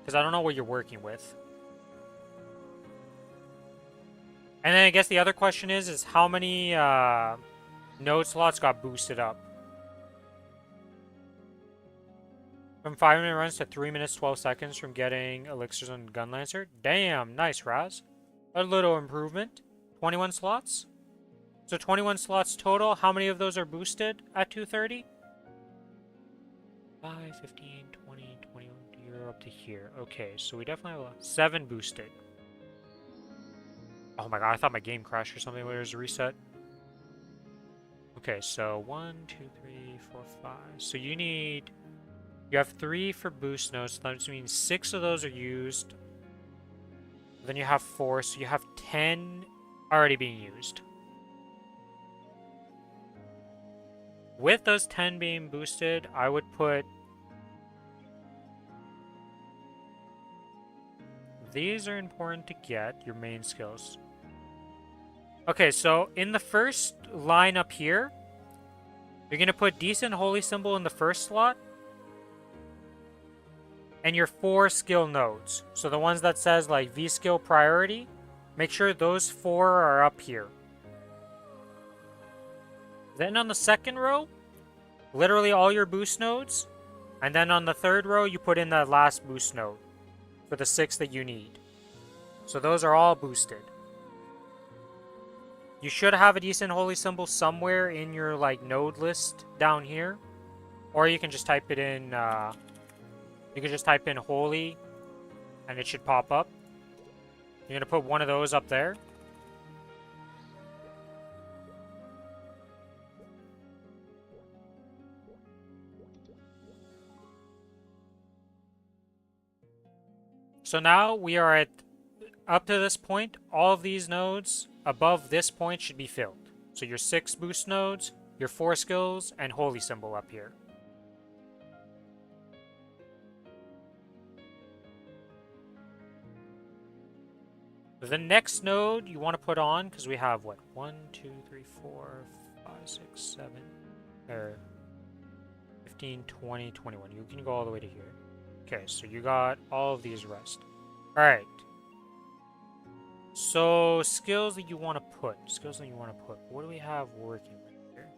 Because I don't know what you're working with. And then I guess the other question is how many node slots got boosted up? From 5-minute runs to 3 minutes 12 seconds from getting elixirs on Gun Lancer. Damn, nice, Raz. A little improvement. 21 slots? So 21 slots total. How many of those are boosted at 230? 5, 15, 20, 21, you're up to here. Okay, so we definitely have 7 boosted. Oh my god, I thought my game crashed or something when it was a reset. Okay, so 1, 2, 3, 4, 5. So you have 3 for boost nodes, so that means 6 of those are used. Then you have 4, so you have 10 already being used. With those 10 being boosted, I would put... These are important to get, your main skills. Okay, so in the first line up here, you're going to put Decent Holy Symbol in the first slot. And your 4 skill nodes. So the ones that says like V skill priority, make sure those 4 are up here. Then on the second row, literally all your boost nodes. And then on the third row, you put in that last boost node for the 6 that you need. So those are all boosted. You should have a Decent Holy Symbol somewhere in your like node list down here. Or you can just type it in, you can just type in Holy and it should pop up. You're going to put one of those up there. So now we are at, up to this point, all of these nodes above this point should be filled. So your 6 boost nodes, your 4 skills, and Holy Symbol up here. The next node you want to put on, because we have what? 1, 2, 3, 4, 5, 6, 7, or 15, 20, 21. You can go all the way to here. Okay, so you got all of these rest. Alright. So, skills that you want to put. Skills that you want to put. What do we have working right here?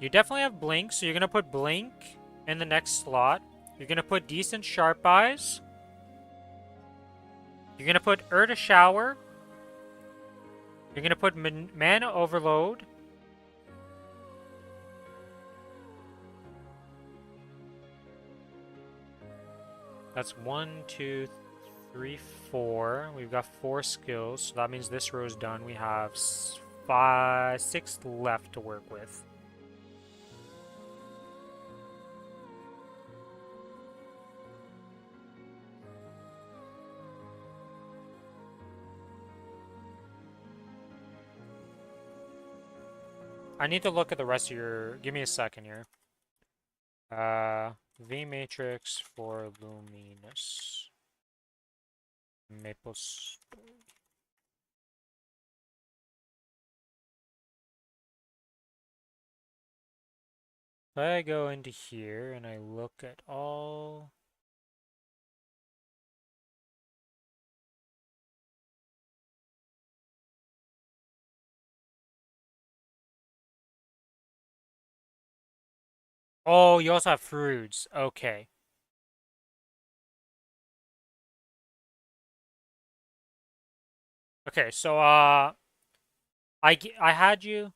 You definitely have Blink, so you're going to put Blink in the next slot. You're going to put Decent Sharp Eyes. You're going to put Urta Shower. You're going to put Mana Overload. That's 1, 2, 3, 4. We've got 4 skills, so that means this row is done. We have 5, 6 left to work with. I need to look at the rest of your... Give me a second here. V matrix for Luminous. Maplestory. If I go into here and I look at all... Oh, you also have fruits. Okay. Okay, so, I had you...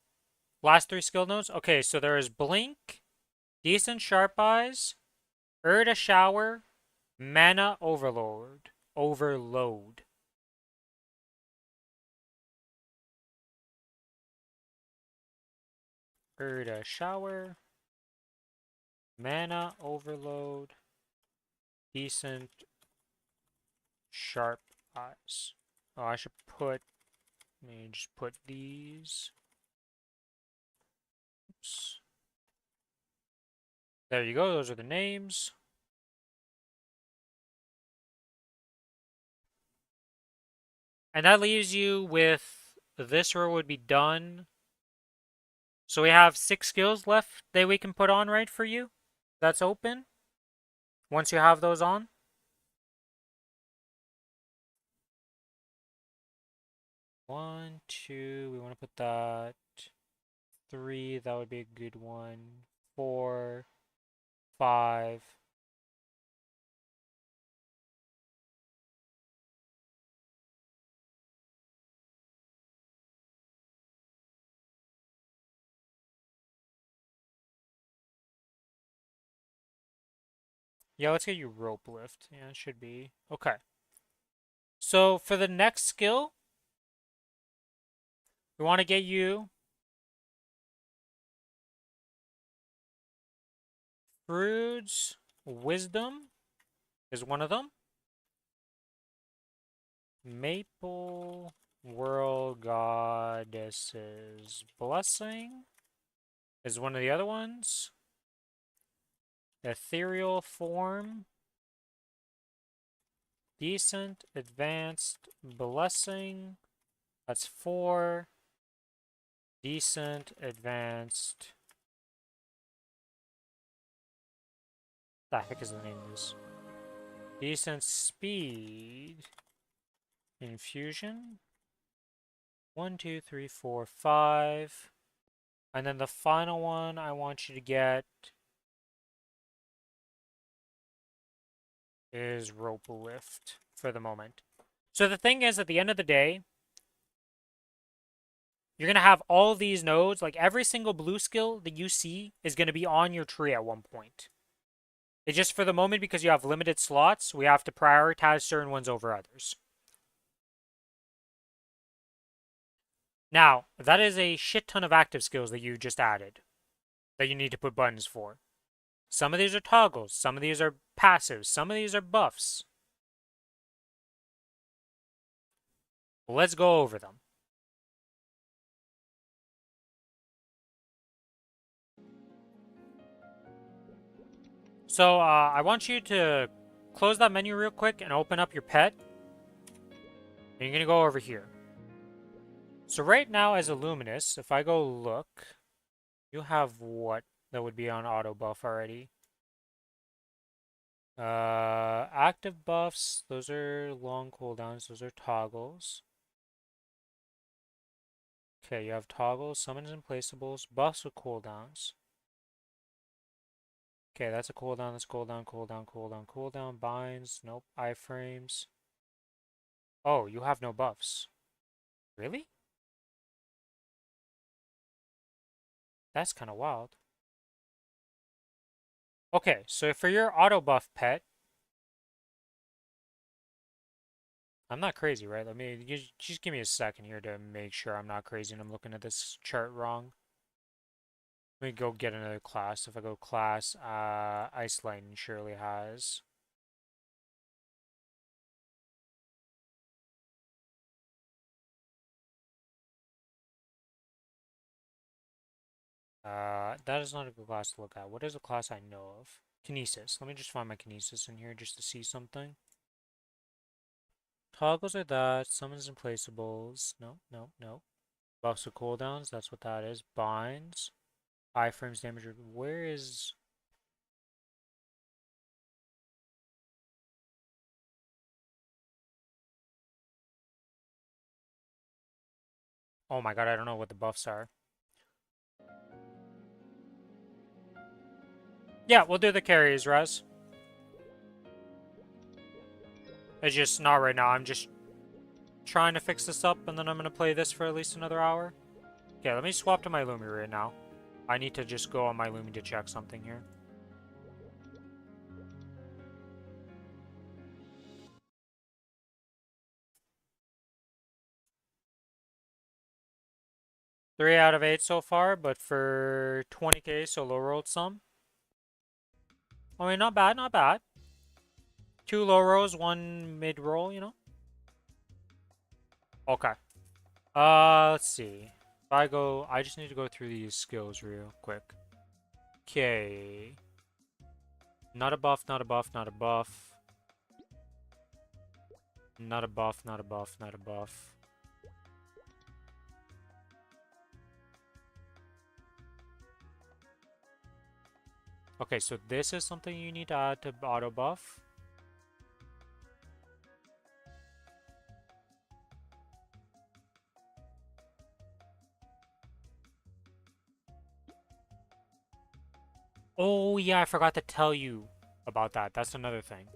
Last 3 skill nodes? Okay, so there is Blink, Decent Sharp Eyes, Urta Shower, Mana Overload. Overload. Urta Shower, Mana Overload, Decent Sharp Eyes. Oh, I should put... Let me just put these. Oops. There you go, those are the names. And that leaves you with... This row would be done. So we have 6 skills left that we can put on, right, for you? That's open. Once you have those on. One, two, we want to put that. 3, that would be a good one. 4, 5. Yeah, let's get you rope lift. Yeah, it should be. Okay. So for the next skill, we want to get you Fruit's Wisdom is one of them. Maple World Goddess's Blessing is one of the other ones. Ethereal Form. Decent Advanced Blessing. That's 4. Decent Advanced. The heck is the name of this? Decent Speed Infusion. 1, 2, 3, 4, 5. And then the final one I want you to get is Rope Lift for the moment. So the thing is, at the end of the day, you're going to have all these nodes. Like every single blue skill that you see is going to be on your tree at one point. It's just for the moment, because you have limited slots, we have to prioritize certain ones over others. Now, that is a shit ton of active skills that you just added that you need to put buttons for. Some of these are toggles, some of these are passives, some of these are buffs. Let's go over them. So, I want you to close that menu real quick and open up your pet. And you're going to go over here. So right now as a Luminous, if I go look, you have what that would be on auto buff already? Active buffs, those are long cooldowns, those are toggles. Okay, you have toggles, summons and placeables, buffs with cooldowns. Okay, that's a cooldown, that's cooldown, cooldown, cooldown, cooldown, binds, nope, iframes. Oh, you have no buffs. Really? That's kind of wild. Okay, so for your auto buff pet, I'm not crazy, right? Let me just give me a second here to make sure I'm not crazy and I'm looking at this chart wrong. Let me go get another class. If I go class, Ice Lightning surely has. That is not a good class to look at. What is a class I know of? Kinesis. Let me just find my Kinesis in here just to see something. Toggles are that. Summons and placeables. No, no, no. Buffs with cooldowns. That's what that is. Binds. Iframes damage. Where is... Oh my god, I don't know what the buffs are. Yeah, we'll do the carries, Res. It's just not right now. I'm just trying to fix this up, and then I'm going to play this for at least another hour. Okay, let me swap to my Lumi right now. I need to just go on my Lumi to check something here. Three out of 8 so far, but for 20k, so low rolled some. I mean, not bad, not bad. 2 low rolls, 1 mid roll, you know? Okay. Let's see. If I just need to go through these skills real quick. Okay. Not a buff, not a buff, not a buff. Not a buff, not a buff, not a buff. Okay, so this is something you need to add to auto buff. Oh yeah, I forgot to tell you about that. That's another thing.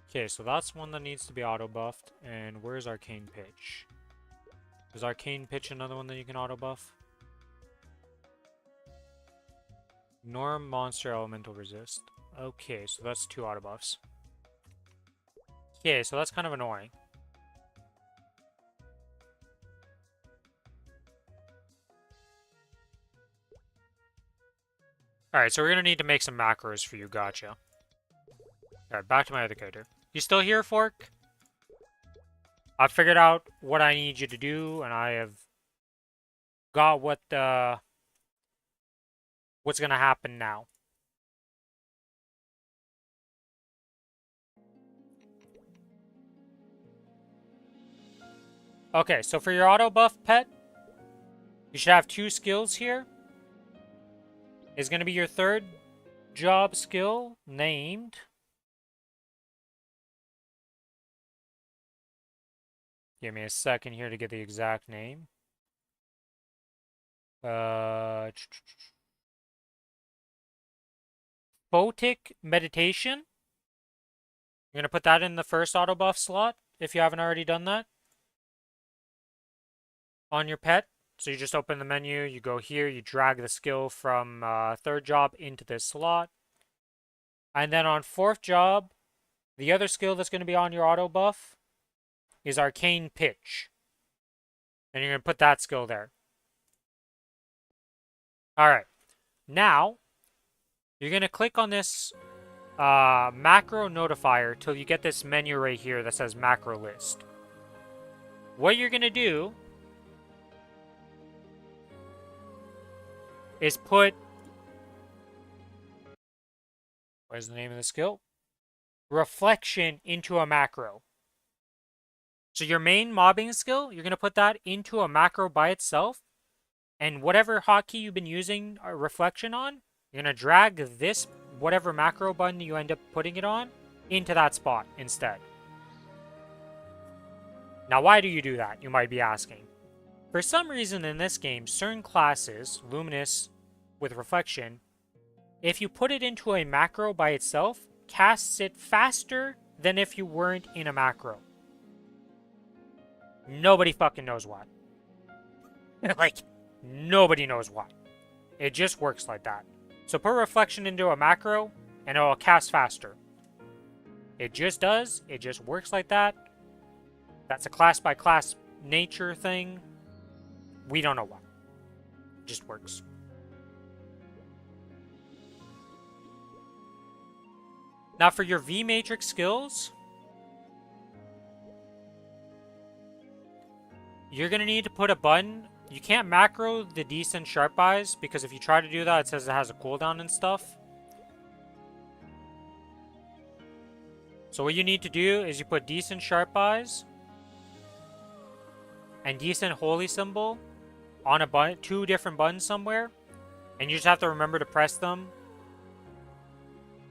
Okay, so that's one that needs to be auto buffed. And where's Arcane Pitch? Is Arcane Pitch another one that you can auto buff? Norm, monster, elemental, resist. Okay, so that's 2 auto buffs. Okay, so that's kind of annoying. Alright, so we're gonna need to make some macros for you, gotcha. Alright, back to my other character. You still here, Fork? I've figured out what I need you to do, and I have got what's gonna happen now. Okay, so for your auto buff pet, you should have 2 skills here. Is gonna be your 3rd job skill, named... Give me a second here to get the exact name. Photic Meditation. You're gonna put that in the first auto buff slot, if you haven't already done that. On your pet. So you just open the menu, you go here, you drag the skill from 3rd job into this slot. And then on 4th job, the other skill that's going to be on your auto buff is Arcane Pitch. And you're going to put that skill there. Alright. Now, you're going to click on this macro notifier till you get this menu right here that says macro list. What you're going to do is put... What is the name of the skill? Reflection into a macro. So your main mobbing skill, you're going to put that into a macro by itself. And whatever hotkey you've been using reflection on, you're going to drag this, whatever macro button you end up putting it on, into that spot instead. Now, why do you do that? You might be asking. For some reason in this game, certain classes, Luminous with reflection, if you put it into a macro by itself, casts it faster than if you weren't in a macro. Nobody fucking knows why. Like, nobody knows why. It just works like that. So put reflection into a macro, and it will cast faster. It just does. It just works like that. That's a class-by-class nature thing. We don't know why. It just works. Now for your V-Matrix skills, you're going to need to put a button. You can't macro the decent sharp eyes, because if you try to do that, it says it has a cooldown and stuff. So what you need to do is you put decent sharp eyes and decent holy symbol on a button, 2 different buttons somewhere, and you just have to remember to press them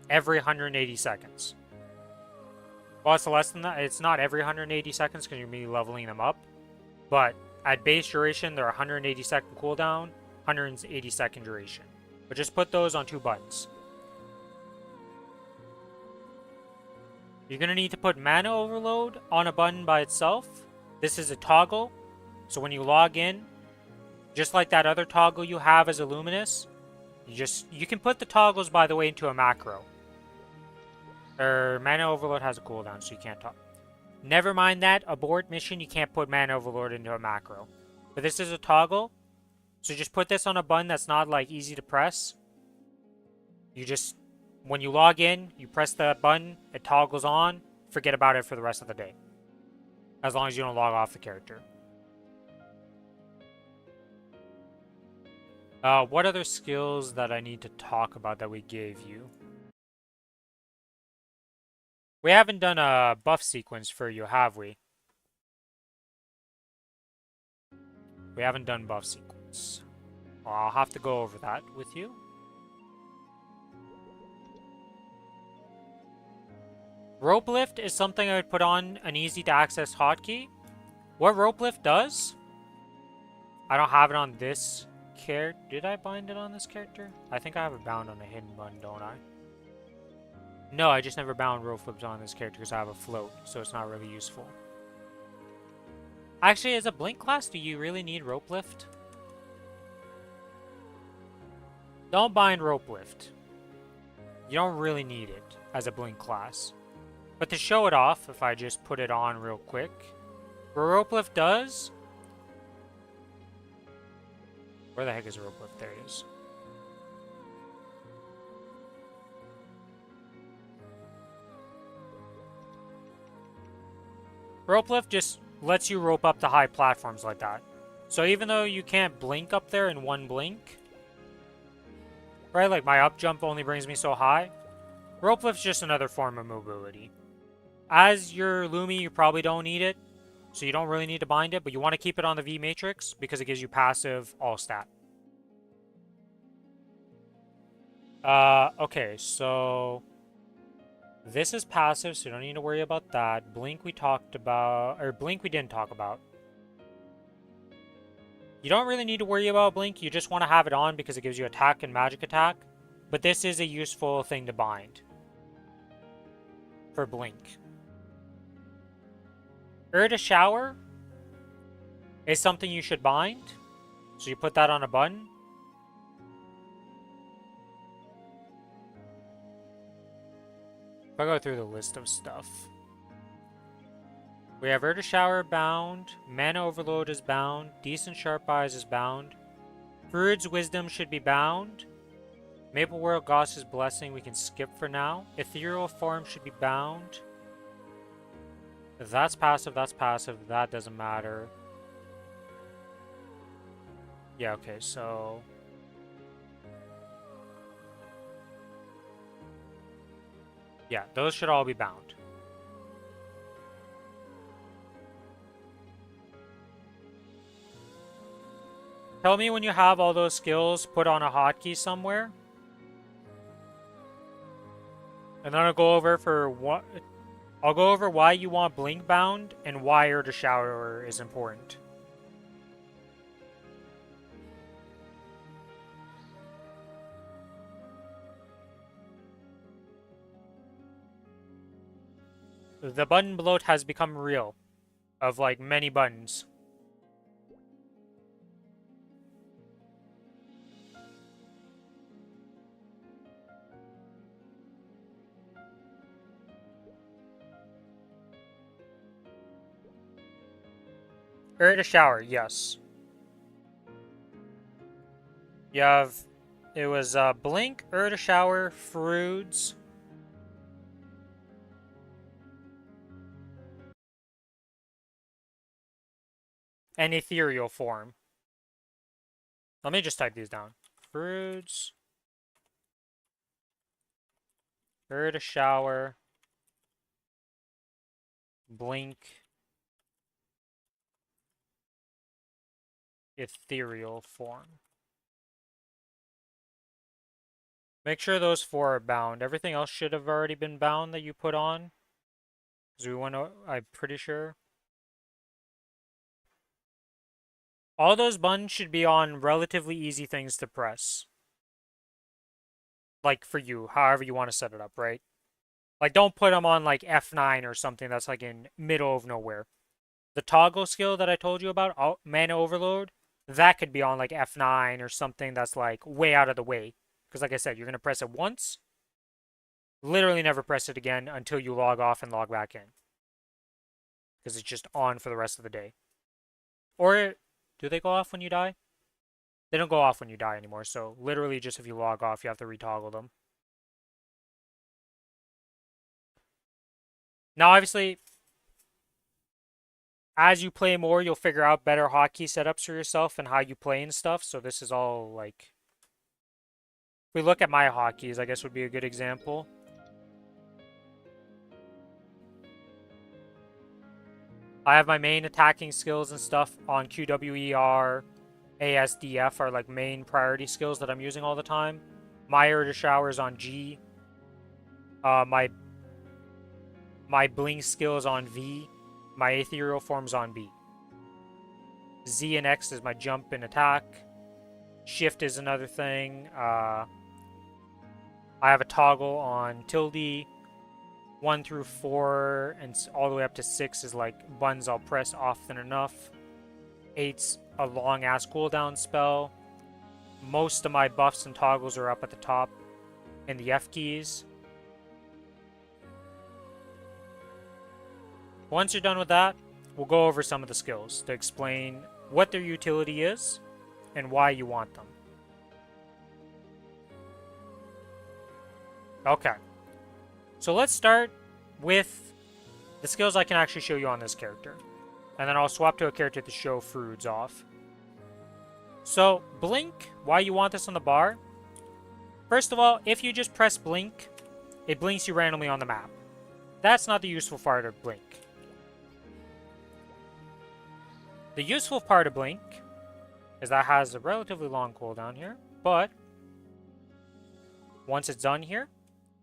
every 180 seconds. Well, it's less than that. It's not every 180 seconds because you're going to be leveling them up. But at base duration, they're 180 second cooldown, 180 second duration. But just put those on 2 buttons. You're going to need to put Mana Overload on a button by itself. This is a toggle. So when you log in, just like that other toggle you have as a Luminous, you can put the toggles, by the way, into a macro. Or Mana Overload has a cooldown, so you can't talk. Never mind that. Abort mission, you can't put Mana Overload into a macro. But this is a toggle. So just put this on a button that's not, like, easy to press. You just... When you log in, you press that button, it toggles on. Forget about it for the rest of the day. As long as you don't log off the character. What other skills that I need to talk about that we gave you? We haven't done a buff sequence for you, have we? We haven't done buff sequence. Well, I'll have to go over that with you. Rope lift is something I would put on an easy to access hotkey. What rope lift does? I don't have it on this character. Did I bind it on this character? I think I have it bound on a hidden button, don't I? No, I just never bound rope flips on this character because I have a float, so it's not really useful. Actually, as a blink class, do you really need rope lift? Don't bind Rope Lift. You don't really need it as a Blink class. But to show it off, if I just put it on real quick, what Rope Lift does... Where the heck is Rope Lift? There it is. Rope Lift just lets you rope up to high platforms like that. So even though you can't blink up there in one blink, right, like my up jump only brings me so high, Rope Lift's just another form of mobility. As your Lumi, you probably don't need it, so you don't really need to bind it, but you want to keep it on the V matrix because it gives you passive all stat. Okay, so this is passive, so you don't need to worry about that. Blink we talked about, or Blink we didn't talk about. You don't really need to worry about Blink, you just want to have it on because it gives you attack and magic attack, but this is a useful thing to bind for Blink. To Shower is something you should bind, so you put that on a button. If I go through the list of stuff, we have to Shower bound, Mana Overload is bound, Decent Sharp Eyes is bound, Fruit's Wisdom should be bound, Maple World Goss's Blessing we can skip for now, Ethereal Form should be bound. That's passive, that doesn't matter. Yeah, okay, so... yeah, those should all be bound. Tell me when you have all those skills put on a hotkey somewhere. And then I'll go over for what... I'll go over why you want Blink bound and why to Shower is important. The button bloat has become real. Of like many buttons. To Shower, yes. You have... it was Blink, to Shower, Fruits... and Ethereal Form. Let me just type these down. Fruits... to Shower... Blink... Ethereal Form. Make sure those 4 are bound. Everything else should have already been bound that you put on. Because we want to... I'm pretty sure. All those buttons should be on relatively easy things to press. Like for you, however you want to set it up, right? Like don't put them on like F9 or something that's like in middle of nowhere. The toggle skill that I told you about, Mana Overload, that could be on like F9 or something that's like way out of the way. Because like I said, you're going to press it once. Literally never press it again until you log off and log back in. Because it's just on for the rest of the day. Or, do they go off when you die? They don't go off when you die anymore, so literally just if you log off, you have to retoggle them. Now, obviously, as you play more, you'll figure out better hotkey setups for yourself and how you play and stuff, so this is all, like... if we look at my hotkeys, I guess would be a good example. I have my main attacking skills and stuff on QWER, ASDF are like main priority skills that I'm using all the time. My to Shower is on G. My Blink skill is on V. My Ethereal Form's on B. Z and X is my jump and attack. Shift is another thing. I have a toggle on tilde. 1 through 4 and all the way up to 6 is like buttons I'll press often enough. 8's a long ass cooldown spell. most of my buffs and toggles are up at the top in the F keys. Once you're done with that, we'll go over some of the skills to explain what their utility is and why you want them. Okay. So let's start with the skills I can actually show you on this character. And then I'll swap to a character to show Frood's off. So, Blink, why you want this on the bar? First of all, if you just press Blink, it blinks you randomly on the map. That's not the useful part of Blink. The useful part of Blink is that it has a relatively long cooldown here, but once it's done here,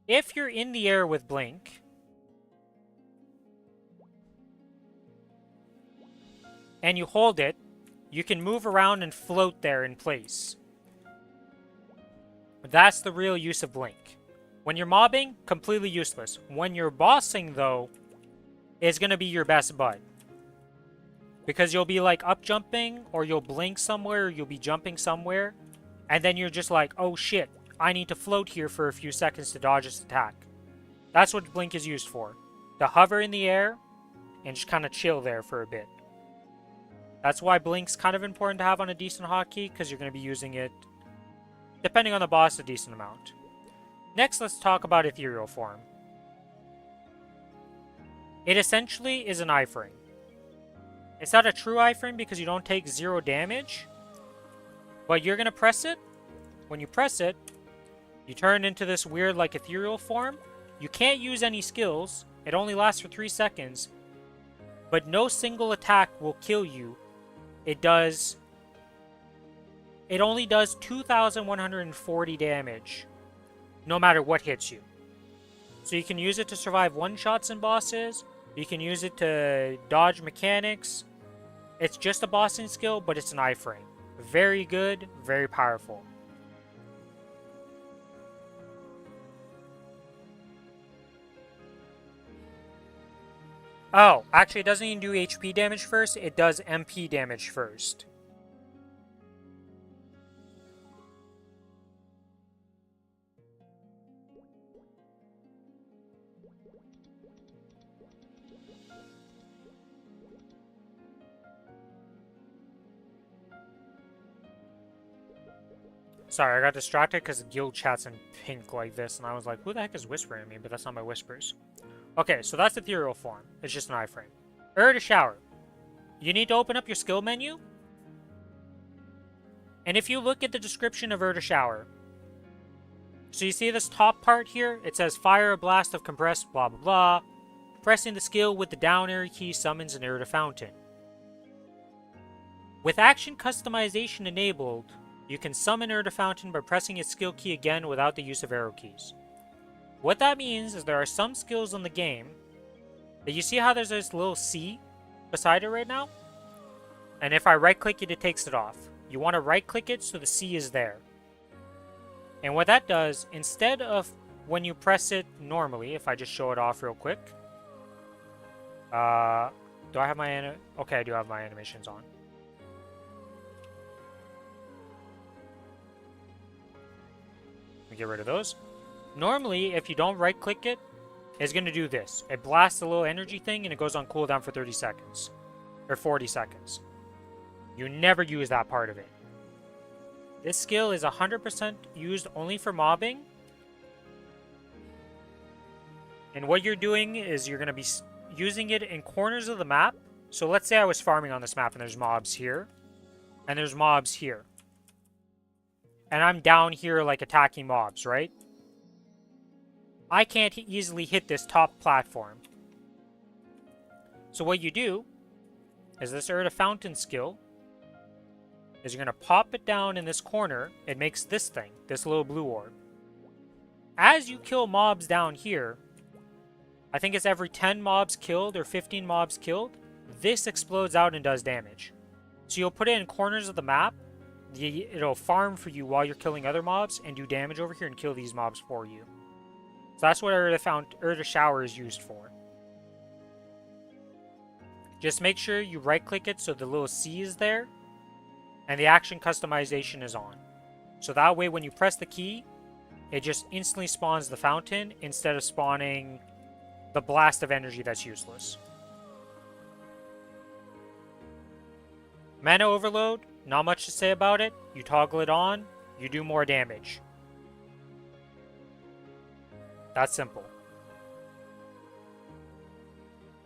if you're in the air with Blink, and you hold it, you can move around and float there in place. That's the real use of Blink. When you're mobbing, completely useless. When you're bossing, though, it's going to be your best bud. Because you'll be like up jumping, or you'll blink somewhere, or you'll be jumping somewhere, and then you're just like, oh shit, I need to float here for a few seconds to dodge this attack. That's what Blink is used for. To hover in the air, and just kind of chill there for a bit. That's why Blink's kind of important to have on a decent hotkey, because you're going to be using it, depending on the boss, a decent amount. Next, let's talk about Ethereal Form. It essentially is an iframe. It's not a true iframe because you don't take 0 damage, but you're going to press it. When you press it, you turn into this weird like ethereal form. You can't use any skills. It only lasts for 3 seconds, but no single attack will kill you. It only does 2,140 damage, no matter what hits you. So you can use it to survive one-shots and bosses. You can use it to dodge mechanics. It's just a bossing skill, but it's an iframe. Very good, very powerful. Oh, actually it doesn't even do HP damage first, it does MP damage first. Sorry, I got distracted because the guild chat's in pink like this, and I was like, who the heck is whispering at me? But that's not my whispers. Okay, so that's Ethereal Form. It's just an iframe. To Shower. You need to open up your skill menu. And if you look at the description of to Shower, so you see this top part here? It says fire a blast of compressed blah blah blah. Pressing the skill with the down arrow key summons an to Fountain. With action customization enabled, you can summon to Fountain by pressing its skill key again without the use of arrow keys. What that means is there are some skills in the game that you see how there's this little C beside it right now? And if I right click it, it takes it off. You want to right click it so the C is there. And what that does, instead of when you press it normally, if I just show it off real quick. Do I have my okay, I do have my animations on. Let me get rid of those. Normally, if you don't right-click it, it's going to do this. It blasts a little energy thing, and it goes on cooldown for 30 seconds. Or 40 seconds. You never use that part of it. This skill is 100% used only for mobbing. And what you're doing is you're going to be using it in corners of the map. So let's say I was farming on this map, and there's mobs here. And there's mobs here. And I'm down here, like, attacking mobs, right? I can't easily hit this top platform. So what you do is this to Fountain skill is you're going to pop it down in this corner. It makes this thing, this little blue orb. As you kill mobs down here, I think it's every 10 mobs killed or 15 mobs killed, this explodes out and does damage. So you'll put it in corners of the map. It'll farm for you while you're killing other mobs and do damage over here and kill these mobs for you. So that's what to Shower is used for. Just make sure you right click it so the little C is there and the action customization is on. So that way when you press the key, it just instantly spawns the fountain instead of spawning the blast of energy that's useless. Mana Overload, not much to say about it. You toggle it on, you do more damage. That's simple.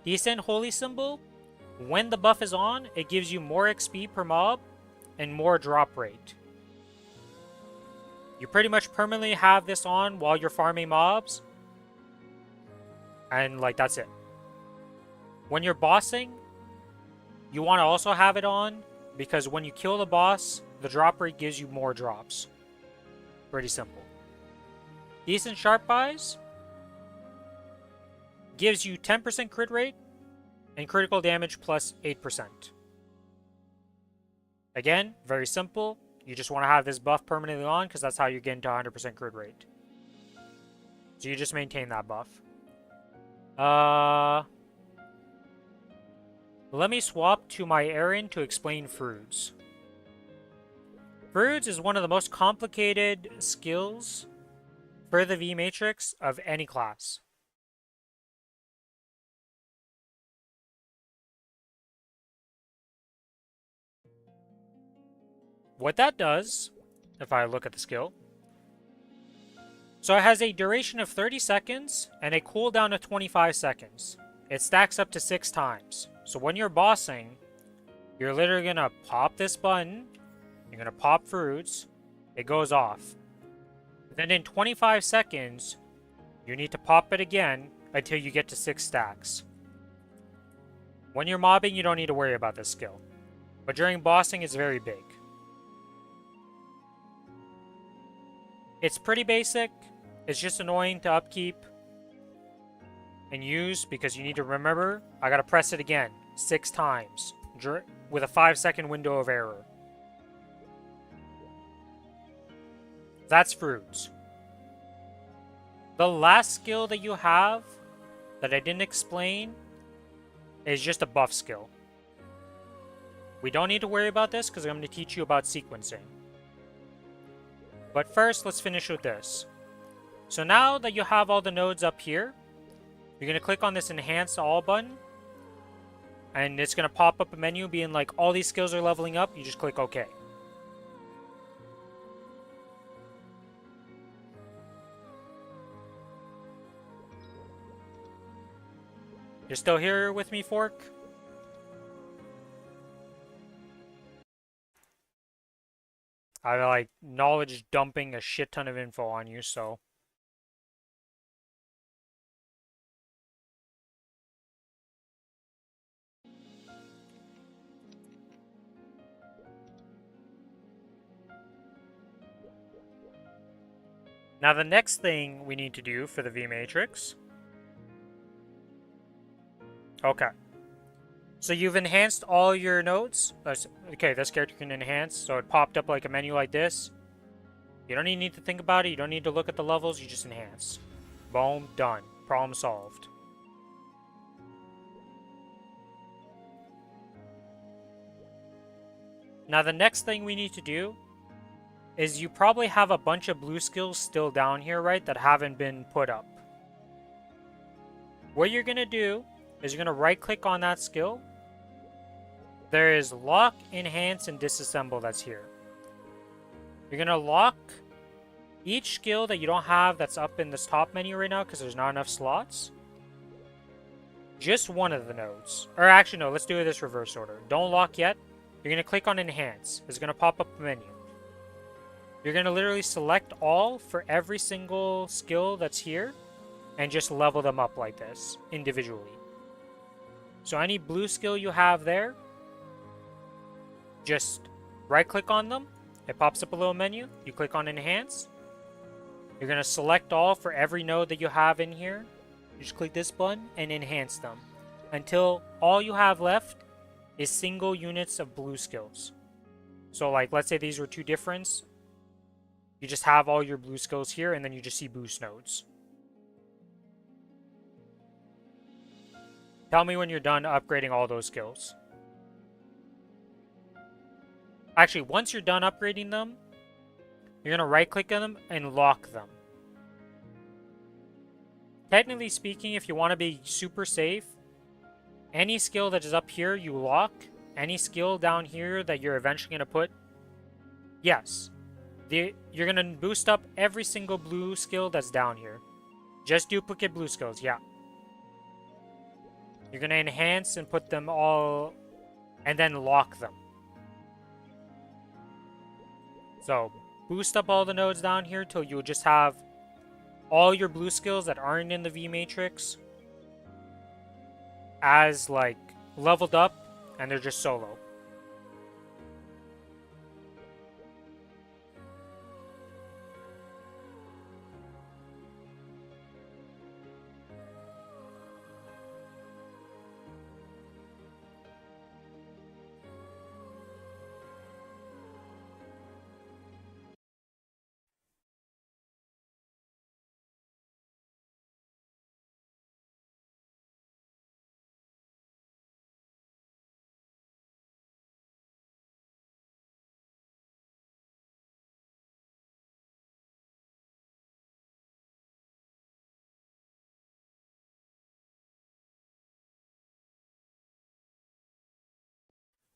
Decent Holy Symbol, when the buff is on, it gives you more XP per mob and more drop rate. You pretty much permanently have this on while you're farming mobs. And like, that's it. When you're bossing, you want to also have it on because when you kill the boss, the drop rate gives you more drops. Pretty simple. Decent Sharp Eyes gives you 10% crit rate and critical damage plus 8%. Again, very simple. You just want to have this buff permanently on because that's how you get into 100% crit rate. So you just maintain that buff. Let me swap to my Aaron to explain Fruits. Fruits is one of the most complicated skills for the V Matrix of any class. What that does, if I look at the skill, so it has a duration of 30 seconds and a cooldown of 25 seconds. It stacks up to 6 times. So when you're bossing, you're literally going to pop this button, you're going to pop Fruits, it goes off. Then in 25 seconds, you need to pop it again until you get to 6 stacks. When you're mobbing, you don't need to worry about this skill. But during bossing, it's very big. It's pretty basic. It's just annoying to upkeep and use because you need to remember, I gotta press it again 6 times with a 5-second window of error. That's Fruits. The last skill that you have that I didn't explain is just a buff skill. We don't need to worry about this because I'm going to teach you about sequencing. But first, let's finish with this. So now that you have all the nodes up here, you're going to click on this Enhance All button. And it's going to pop up a menu being like, all these skills are leveling up. You just click OK. You're still here with me, Fork? I like knowledge dumping a shit ton of info on you, so. Now the next thing we need to do for the V Matrix. Okay. So you've enhanced all your nodes. Okay, this character can enhance. So it popped up like a menu like this. You don't even need to think about it. You don't need to look at the levels. You just enhance. Boom, done. Problem solved. Now the next thing we need to do is you probably have a bunch of blue skills still down here, right, that haven't been put up. What you're going to do is you're going to right click on that skill. There is lock, enhance, and disassemble that's here. You're going to lock each skill that you don't have that's up in this top menu right now because there's not enough slots. Just one of the nodes. Or actually, no, let's do this reverse order. Don't lock yet. You're going to click on enhance. It's going to pop up a menu. You're going to literally select all for every single skill that's here and just level them up like this individually. So any blue skill you have there, just right click on them. It pops up a little menu. You click on enhance. You're going to select all for every node that you have in here. You just click this button and enhance them until all you have left is single units of blue skills. So like, let's say these were 2 difference. You just have all your blue skills here, and then you just see boost nodes. Tell me when you're done upgrading all those skills. Actually, once you're done upgrading them, you're going to right-click on them and lock them. Technically speaking, if you want to be super safe, any skill that is up here, you lock. Any skill down here that you're eventually going to put, yes. You're going to boost up every single blue skill that's down here. Just duplicate blue skills, yeah. You're going to enhance and put them all, and then lock them. So, boost up all the nodes down here till you'll just have all your blue skills that aren't in the V matrix as, like, leveled up, and they're just solo.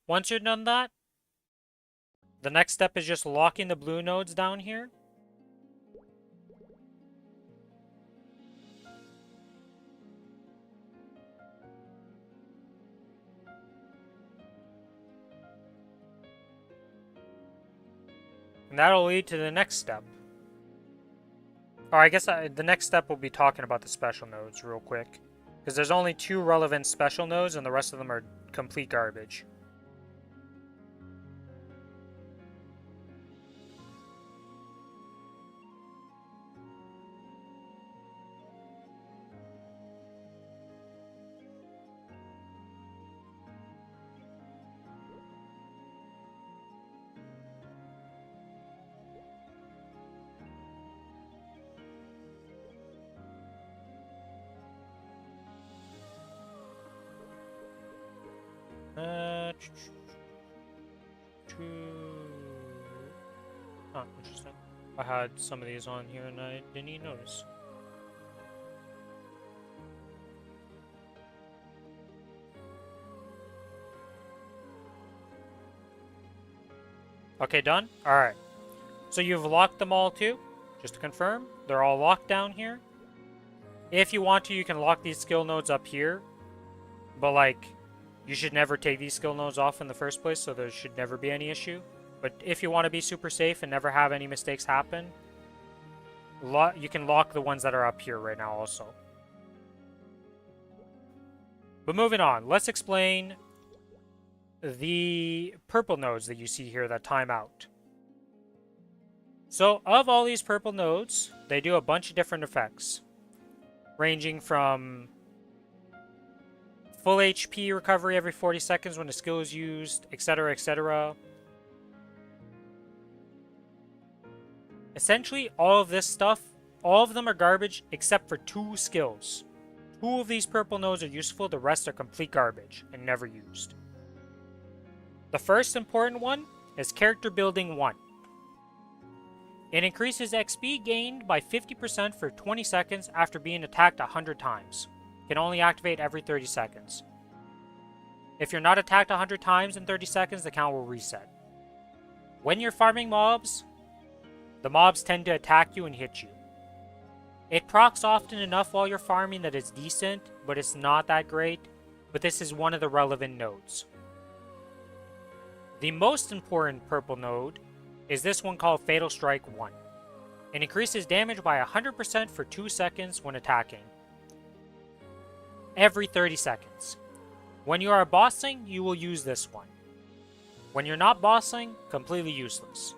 Once you're done that, the next step is just locking the blue nodes down here. And that'll lead to the next step. Or I guess the next step will be talking about the special nodes real quick. Because there's only 2 relevant special nodes and the rest of them are complete garbage. Oh, interesting. I had some of these on here and I didn't even notice. Okay, done? Alright. So you've locked them all too? Just to confirm, they're all locked down here. If you want to, you can lock these skill nodes up here. But, like, you should never take these skill nodes off in the first place, so there should never be any issue. But if you want to be super safe and never have any mistakes happen, you can lock the ones that are up here right now also. But moving on, let's explain the purple nodes that you see here that time out. So, of all these purple nodes, they do a bunch of different effects, ranging from full HP recovery every 40 seconds when a skill is used, etc., etc. Essentially, all of this stuff, all of them are garbage except for 2 skills. 2 of these purple nodes are useful, the rest are complete garbage and never used. The first important one is Character Building 1. It increases XP gained by 50% for 20 seconds after being attacked 100 times. Can only activate every 30 seconds. If you're not attacked 100 times in 30 seconds, the count will reset. When you're farming mobs, the mobs tend to attack you and hit you. It procs often enough while you're farming that it's decent, but it's not that great. But this is one of the relevant nodes. The most important purple node is this one called Fatal Strike 1. It increases damage by 100% for 2 seconds when attacking. Every 30 seconds. When you are bossing, you will use this one. When you're not bossing, completely useless.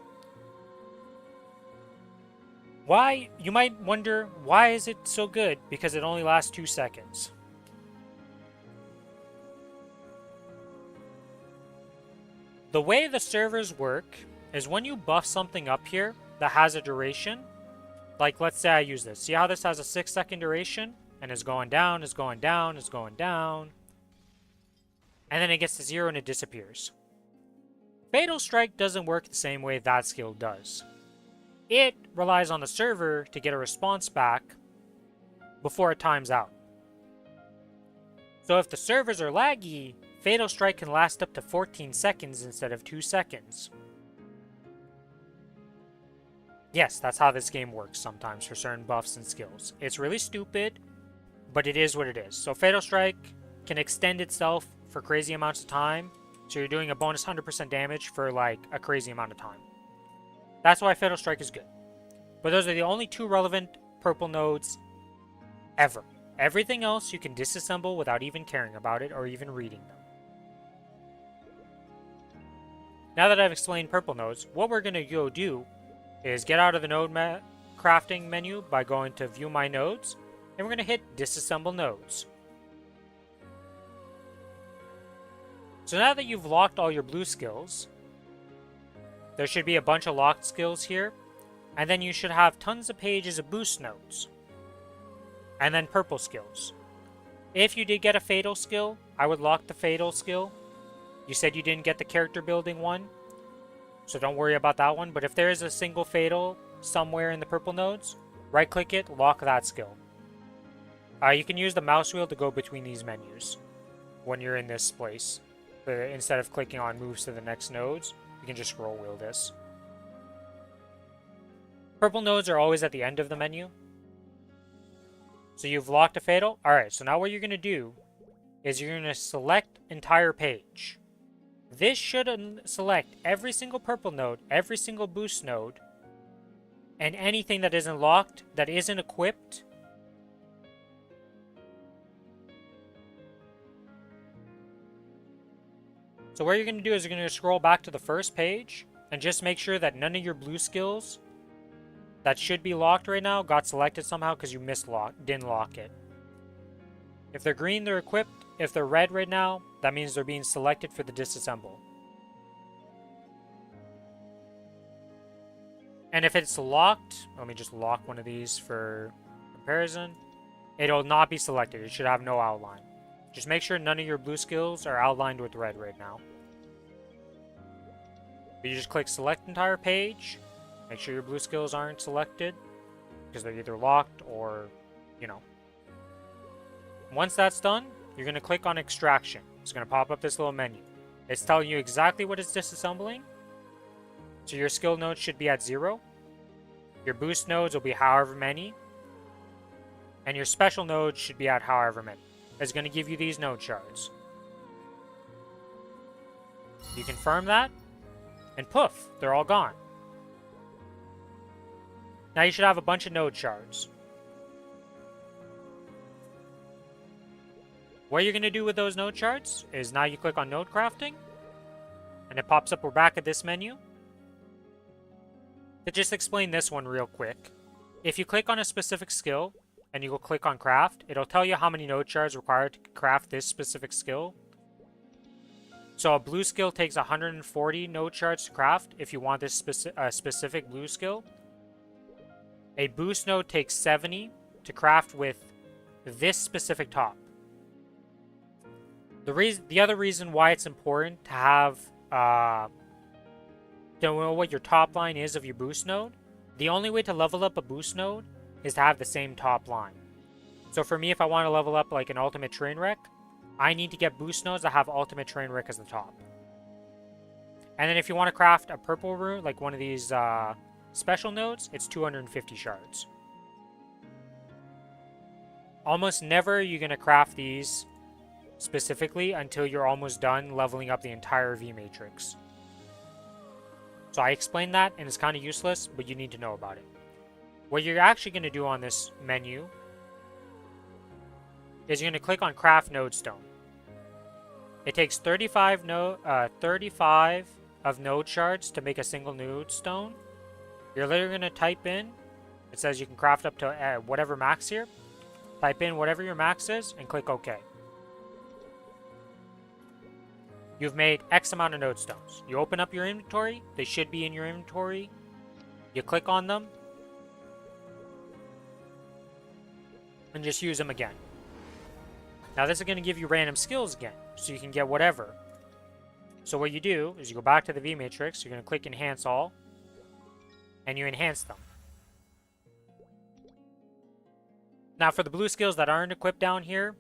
Why? You might wonder, why is it so good? Because it only lasts 2 seconds. The way the servers work is when you buff something up here that has a duration, like let's say I use this. See how this has a 6-second duration? And it's going down, it's going down, it's going down. And then it gets to 0 and it disappears. Fatal Strike doesn't work the same way that skill does. it relies on the server to get a response back before it times out. So if the servers are laggy, Fatal Strike can last up to 14 seconds instead of 2 seconds. Yes, that's how this game works sometimes for certain buffs and skills. It's really stupid, but it is what it is. So Fatal Strike can extend itself for crazy amounts of time, so you're doing a bonus 100% damage for like a crazy amount of time. That's why Fatal Strike is good. But those are the only 2 relevant purple nodes ever. Everything else you can disassemble without even caring about it or even reading them. Now that I've explained purple nodes, what we're going to go do is get out of the node crafting menu by going to View My Nodes, and we're going to hit Disassemble Nodes. So now that you've locked all your blue skills, there should be a bunch of locked skills here, and then you should have tons of pages of boost nodes, and then purple skills. If you did get a fatal skill, I would lock the fatal skill. You said you didn't get the character building one, so don't worry about that one. But if there is a single fatal somewhere in the purple nodes, right click it, lock that skill. You can use the mouse wheel to go between these menus when you're in this place. Instead of clicking on moves to the next nodes, you can just scroll wheel this. Purple nodes are always at the end of the menu. So you've locked a fatal. Alright, so now what you're going to do is you're going to select entire page. This should select every single purple node, every single boost node, and anything that isn't locked, that isn't equipped. So what you're going to do is you're going to scroll back to the first page and just make sure that none of your blue skills that should be locked right now got selected somehow because you didn't lock it. If they're green, they're equipped. If they're red right now, that means they're being selected for the disassemble. And if it's locked, let me just lock one of these for comparison. It'll not be selected. It should have no outline. Just make sure none of your blue skills are outlined with red right now. You just click select entire page. Make sure your blue skills aren't selected because they're either locked or, you know. Once that's done, you're going to click on extraction. It's going to pop up this little menu. It's telling you exactly what it's disassembling. So your skill nodes should be at 0. Your boost nodes will be however many. And your special nodes should be at however many. It's going to give you these node shards. You confirm that, and poof, they're all gone. Now you should have a bunch of node shards. What you're going to do with those node shards is now you click on node crafting, and it pops up, we're back at this menu. To just explain this one real quick, if you click on a specific skill, and you go click on craft, it'll tell you how many node shards required to craft this specific skill. So a blue skill takes 140 node shards to craft if you want this specific blue skill. A boost node takes 70 to craft with this specific top. The other reason why it's important to have to know what your top line is of your boost node, the only way to level up a boost node is to have the same top line. So for me, if I want to level up like an ultimate train wreck, I need to get boost nodes that have ultimate train wreck as the top. And then if you want to craft a purple rune, like one of these special nodes, it's 250 shards. Almost never are you going to craft these specifically until you're almost done leveling up the entire V matrix. So I explained that, and it's kind of useless, but you need to know about it. What you're actually going to do on this menu is you're going to click on Craft Node Stone. It takes 35 of node shards to make a single node stone. You're literally going to type in, it says you can craft up to whatever max here. Type in whatever your max is and click OK. You've made X amount of node stones. You open up your inventory. They should be in your inventory. You click on them. And just use them again. Now this is going to give you random skills again. So you can get whatever. So what you do is you go back to the V matrix. You're going to click Enhance All. and you enhance them. Now for the blue skills that aren't equipped down here,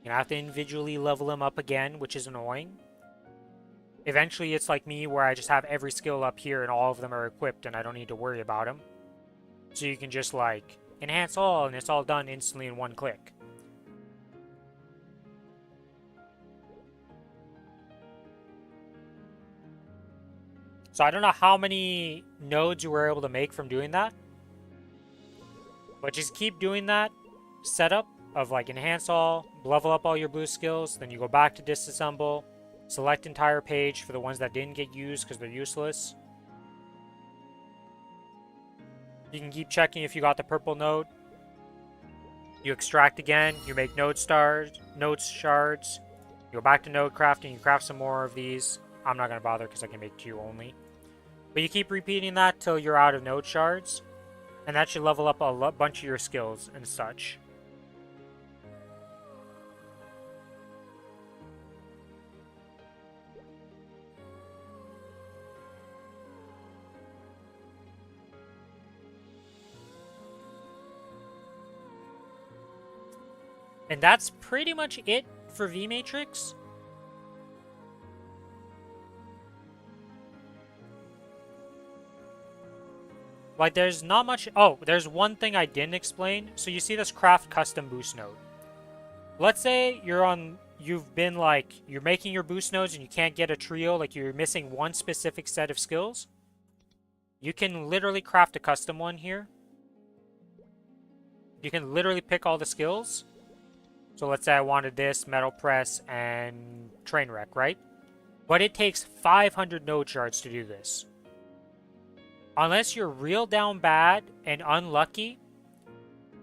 you have to individually level them up again, which is annoying. Eventually it's like me where I just have every skill up here and all of them are equipped and I don't need to worry about them. So you can just like enhance all and it's all done instantly in one click. So I don't know how many nodes you were able to make from doing that. But just keep doing that setup of like enhance all, level up all your blue skills, then you go back to disassemble, select entire page for the ones that didn't get used because they're useless. You can keep checking if you got the purple node. You extract again, you make node shards, you go back to node crafting, you craft some more of these. I'm not going to bother because I can make 2 only. But you keep repeating that till you're out of node shards. And that should level up a bunch of your skills and such. And that's pretty much it for V-Matrix. Like, there's not much... Oh, there's one thing I didn't explain. So you see this craft custom boost node. Let's say you've been like, you're making your boost nodes and you can't get a trio, like you're missing one specific set of skills. You can literally craft a custom one here. You can literally pick all the skills. So let's say I wanted this, metal press, and train wreck, right? But it takes 500 node shards to do this. Unless you're real down bad and unlucky,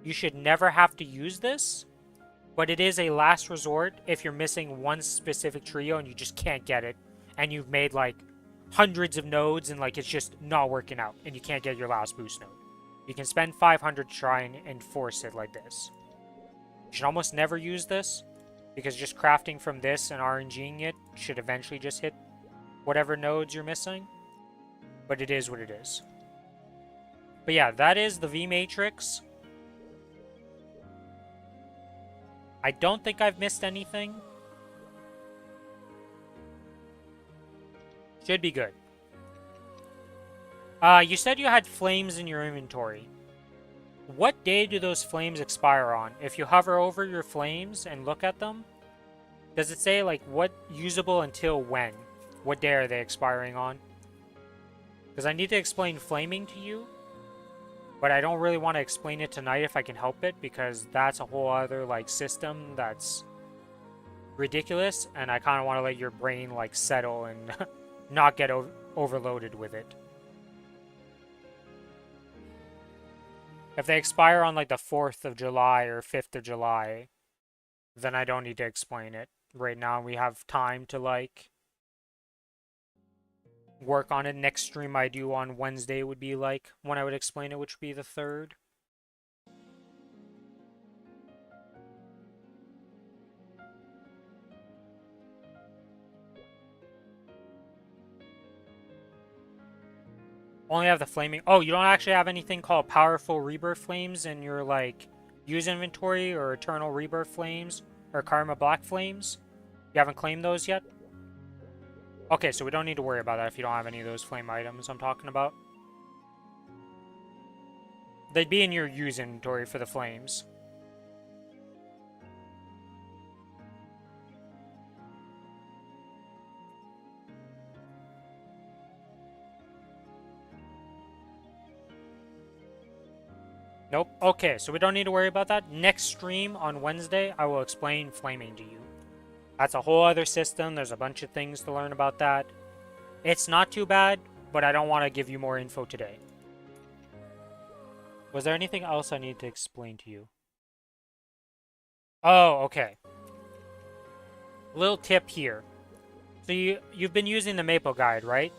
you should never have to use this. But it is a last resort if you're missing one specific trio and you just can't get it. And you've made like hundreds of nodes and like it's just not working out. And you can't get your last boost node. You can spend 500 to try and enforce it like this. You should almost never use this. Because just crafting from this and RNGing it should eventually just hit whatever nodes you're missing. But it is what it is. But yeah, that is the V-Matrix. I don't think I've missed anything. Should be good. You said you had flames in your inventory. What day do those flames expire on? If you hover over your flames and look at them, does it say like what usable until when? What day are they expiring on? Because I need to explain flaming to you. But I don't really want to explain it tonight if I can help it. Because that's a whole other like system that's ridiculous. And I kind of want to let your brain like settle and not get overloaded with it. If they expire on like the 4th of July or 5th of July, then I don't need to explain it. Right now we have time to like work on it. Next stream I do on Wednesday would be like when I would explain it, which would be the 3rd. Only have the flaming... Oh, you don't actually have anything called powerful rebirth flames in your like use inventory or eternal rebirth flames or karma black flames? You haven't claimed those yet? Okay, so we don't need to worry about that if you don't have any of those flame items I'm talking about. They'd be in your use inventory for the flames. Nope. Okay, so we don't need to worry about that. Next stream on Wednesday, I will explain flaming to you. That's a whole other system. There's a bunch of things to learn about that. It's not too bad, but I don't want to give you more info today. Was there anything else I need to explain to you? Oh, okay. Little tip here. So you've been using the Maple Guide, right?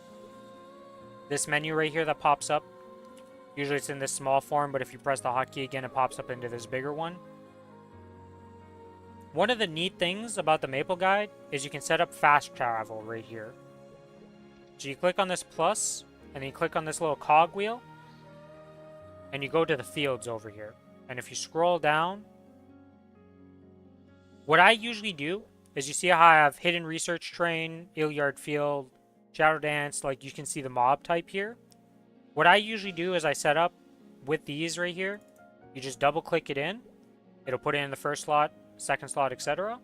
This menu right here that pops up. Usually it's in this small form, but if you press the hotkey again, it pops up into this bigger one. One of the neat things about the Maple Guide is you can set up fast travel right here. So you click on this plus, and then you click on this little cog wheel, and you go to the fields over here. And if you scroll down, what I usually do is you see how I have Hidden Research Train, Illiard Field, Shadow Dance, like you can see the mob type here. What I usually do is I set up with these right here. You just double click it in. It'll put it in the first slot, second slot, etc.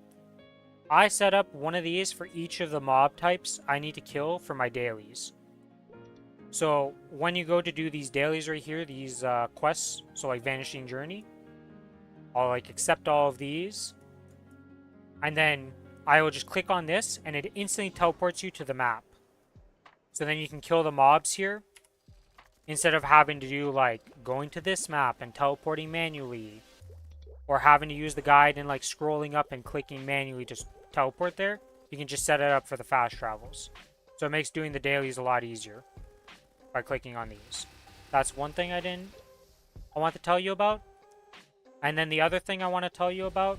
I set up one of these for each of the mob types I need to kill for my dailies. So when you go to do these dailies right here, these quests, so like Vanishing Journey, I'll like accept all of these, and then I will just click on this, and it instantly teleports you to the map. So then you can kill the mobs here, instead of having to do like going to this map and teleporting manually, or having to use the guide and like scrolling up and clicking manually to teleport there. You can just set it up for the fast travels. So it makes doing the dailies a lot easier by clicking on these. That's one thing I want to tell you about. And then the other thing I want to tell you about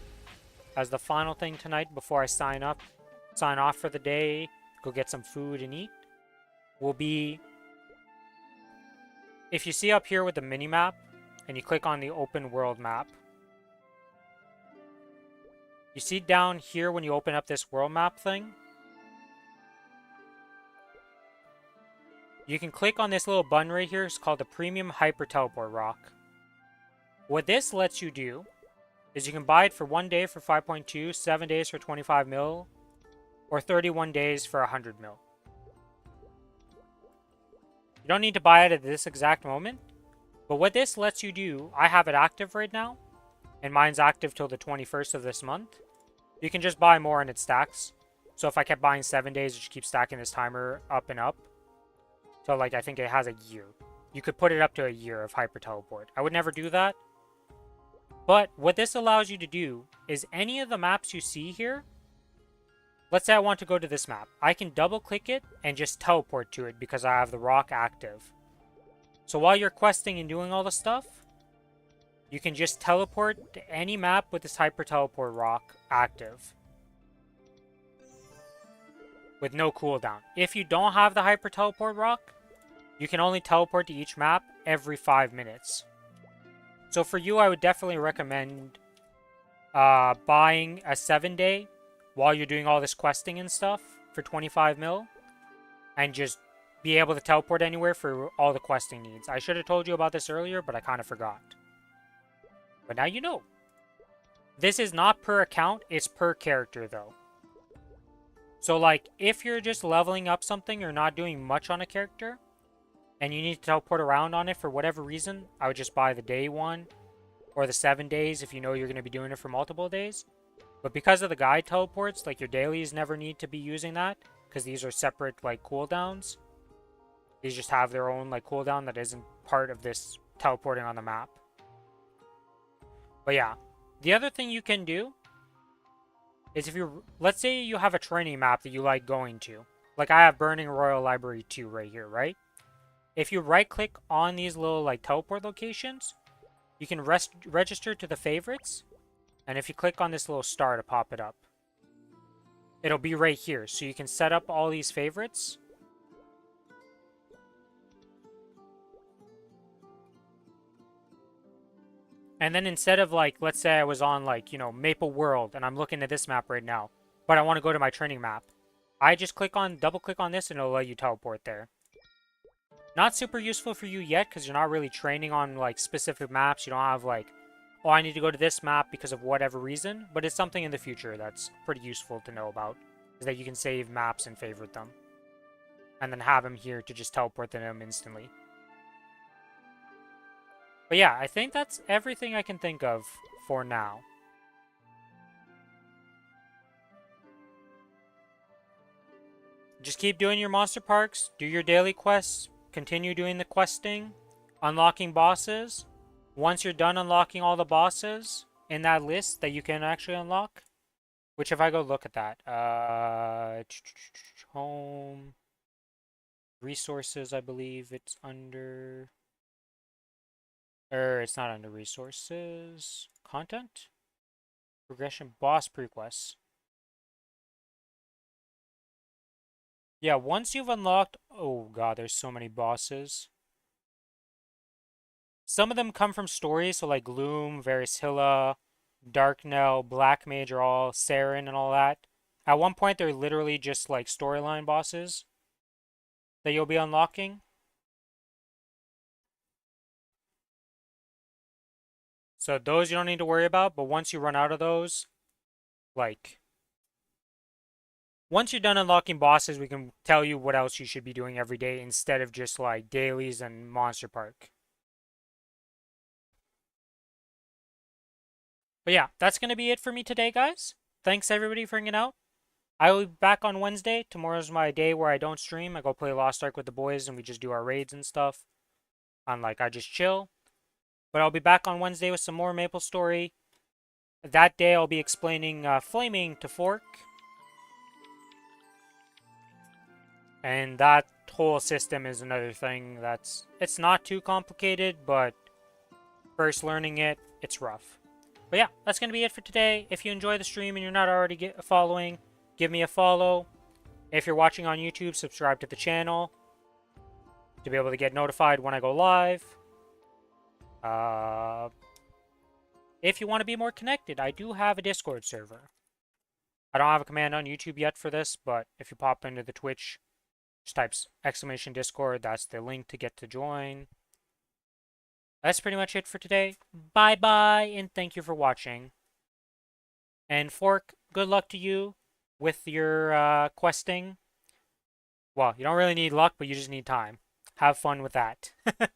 as the final thing tonight before I sign off for the day, go get some food and eat, will be, if you see up here with the mini map and you click on the open world map, you see down here when you open up this world map thing, you can click on this little button right here. It's called the Premium Hyper Teleport Rock. What this lets you do is you can buy it for 1 day for 5.2, 7 days for 25 mil, or 31 days for 100 mil. You don't need to buy it at this exact moment, but what this lets you do, I have it active right now, and mine's active till the 21st of this month. You can just buy more and it stacks. So if I kept buying 7 days, it just keeps stacking this timer up and up. So like I think it has a year. You could put it up to a year of hyper teleport. I would never do that. But what this allows you to do is any of the maps you see here, let's say I want to go to this map. I can double click it and just teleport to it because I have the rock active. So while you're questing and doing all the stuff, you can just teleport to any map with this hyper teleport rock active, with no cooldown. If you don't have the hyper teleport rock, you can only teleport to each map every 5 minutes. So for you, I would definitely recommend buying a 7-day while you're doing all this questing and stuff for 25 mil, and just be able to teleport anywhere for all the questing needs. I should have told you about this earlier, but I kind of forgot. But now you know. This is not per account, it's per character though. So like, if you're just leveling up something or not doing much on a character, and you need to teleport around on it for whatever reason, I would just buy the day one, or the 7 days if you know you're going to be doing it for multiple days. But because of the guide teleports, like your dailies never need to be using that, because these are separate like cooldowns. These just have their own like cooldown that isn't part of this teleporting on the map. But yeah, the other thing you can do is if you, let's say you have a training map that you like going to. Like I have Burning Royal Library 2 right here, right? If you right click on these little like teleport locations, you can register to the favorites. And if you click on this little star to pop it up, it'll be right here. So you can set up all these favorites. And then instead of like, let's say I was on like, you know, Maple World and I'm looking at this map right now, but I want to go to my training map. I just double click on this and it'll let you teleport there. Not super useful for you yet because you're not really training on like specific maps. You don't have like, oh, I need to go to this map because of whatever reason, but it's something in the future that's pretty useful to know about, is that you can save maps and favorite them. And then have them here to just teleport to them instantly. But yeah, I think that's everything I can think of for now. Just keep doing your monster parks, do your daily quests, continue doing the questing, unlocking bosses. Once you're done unlocking all the bosses in that list that you can actually unlock, which if I go look at that, home, resources, I believe it's under... it's not under resources. Content? Progression boss prequests. Yeah, once you've unlocked... Oh god, there's so many bosses. Some of them come from stories, so like Gloom, Varysilla, Darknell, Black Mage are all Saren and all that. At one point, they're literally just like storyline bosses that you'll be unlocking. So those you don't need to worry about, but once you run out of those, like, once you're done unlocking bosses, we can tell you what else you should be doing every day instead of just like dailies and Monster Park. But yeah, that's going to be it for me today, guys. Thanks everybody for hanging out. I will be back on Wednesday. Tomorrow's my day where I don't stream. I go play Lost Ark with the boys and we just do our raids and stuff. On like I just chill. But I'll be back on Wednesday with some more Maplestory. That day I'll be explaining Flaming to Fork. And that whole system is another thing it's not too complicated, but first learning it, it's rough. But yeah, that's going to be it for today. If you enjoy the stream and you're not already following, give me a follow. If you're watching on YouTube, subscribe to the channel to be able to get notified when I go live. If you want to be more connected, I do have a Discord server. I don't have a command on YouTube yet for this, but if you pop into the Twitch, just types exclamation Discord, that's the link to get to join. That's pretty much it for today. Bye-bye, and thank you for watching. And Fork, good luck to you with your questing. Well, you don't really need luck, but you just need time. Have fun with that.